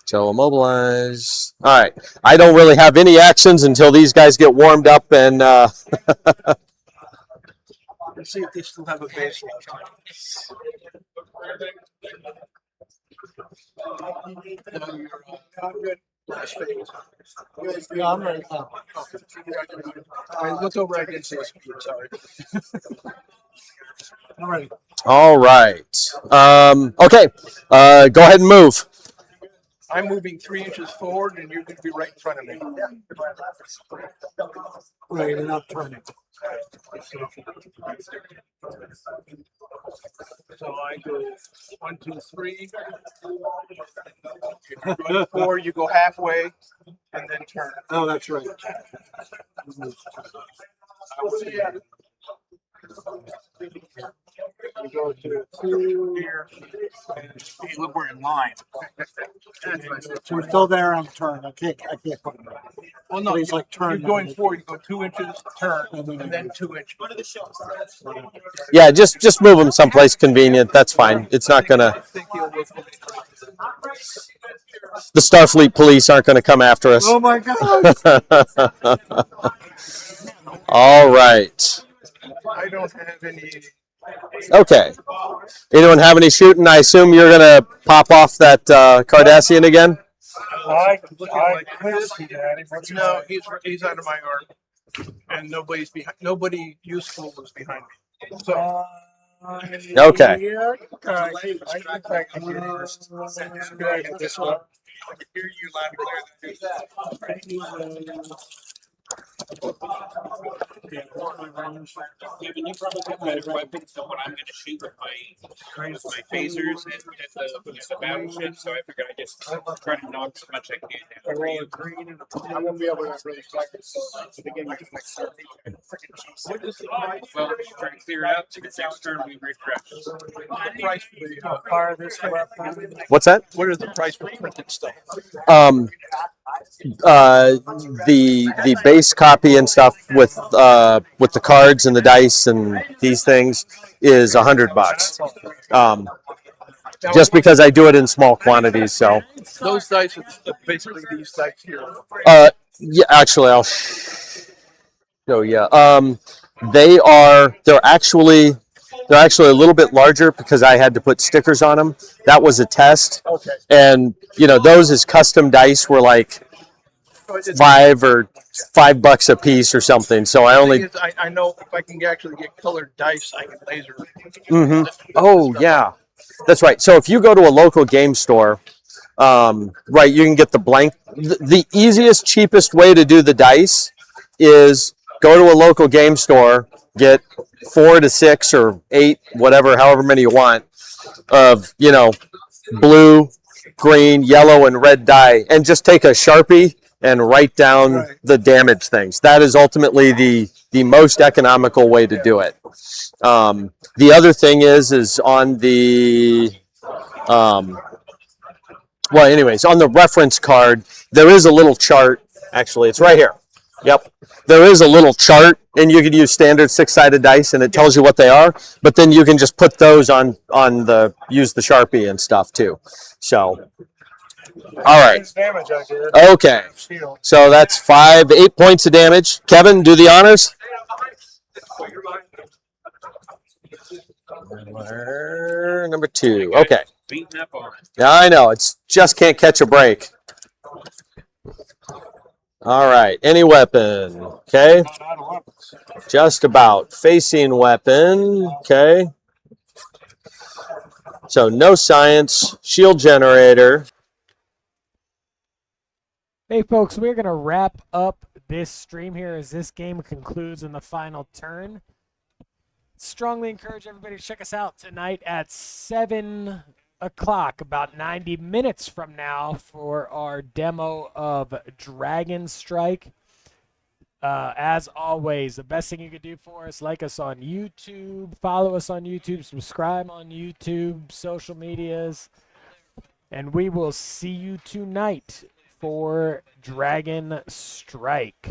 So immobilize. All right. I don't really have any actions until these guys get warmed up and. Let's see if they still have a basic. Yeah, I'm ready. I looked over, I didn't see a speed, sorry. I'm ready. All right. Okay. Go ahead and move. I'm moving 3 inches forward, and you're going to be right in front of me. Right, and I'm turning. So I go 1, 2, 3. If you're going forward, you go halfway, and then turn. Oh, that's right. You go to 2 here. Hey, look, we're in line. So we're still there on turn. I can't put it. Well, no, He's like turn. you're going forward. You go 2 inches, turn, and then 2 inches. Yeah, just move them someplace convenient. That's fine. It's not gonna. I think you'll look. The Starfleet police aren't gonna come after us. Oh my God! All right. I don't have any. Okay. Anyone have any shooting? I assume you're gonna pop off that Cardassian again. I could see that. No, he's out of my arm, and nobody's behind. Nobody useful was behind me. So. Okay. Yeah, I think I can do this. This one. I can hear you loud and clear. Yeah, but you probably got my weapons, so what I'm going to shoot with my phasers and the battleship, so I figured I just try to knock as much as I can I down. roll a green and I won't be able to really focus. What is the price? Well, try to clear it out, the next turn we refresh. The price for the fire this weapon? What's that? What is the price for printed stuff? The base copy and stuff with the cards and the dice and these things is $100. Just because I do it in small quantities, so. Those dice are basically these dice here. Yeah, actually, I'll show you. They're actually a little bit larger because I had to put stickers on them. That was a test. Okay. And those as custom dice were like $5 a piece or something. So I only. I know if I can actually get colored dice, I can laser. Mm-hmm. Oh yeah, that's right. So if you go to a local game store, right, you can get the blank. The easiest, cheapest way to do the dice is go to a local game store, get 4 to 6 or 8, whatever, however many you want, of blue, green, yellow, and red die, and just take a Sharpie and write down the damage things. That is ultimately the most economical way to do it. The other thing is on the well, anyways, on the reference card, there is a little chart. Actually, it's right here. Yep. There is a little chart, and you can use standard 6-sided dice, and it tells you what they are. But then you can just put those use the Sharpie and stuff too. So, all right. Okay. So that's 8 points of damage. Kevin, do the honors. Number 2. Okay. Beating up on it. Yeah, I know. It's just can't catch a break. All right. Any weapon. Okay. Just about. Facing weapon. Okay. So no science. Shield generator. Hey, folks, we're going to wrap up this stream here as this game concludes in the final turn. Strongly encourage everybody to check us out tonight at 7 o'clock, about 90 minutes from now, for our demo of Dragon Strike. As always, the best thing you could do for us, like us on YouTube, follow us on YouTube, subscribe on YouTube, social medias, and we will see you tonight for Dragon Strike.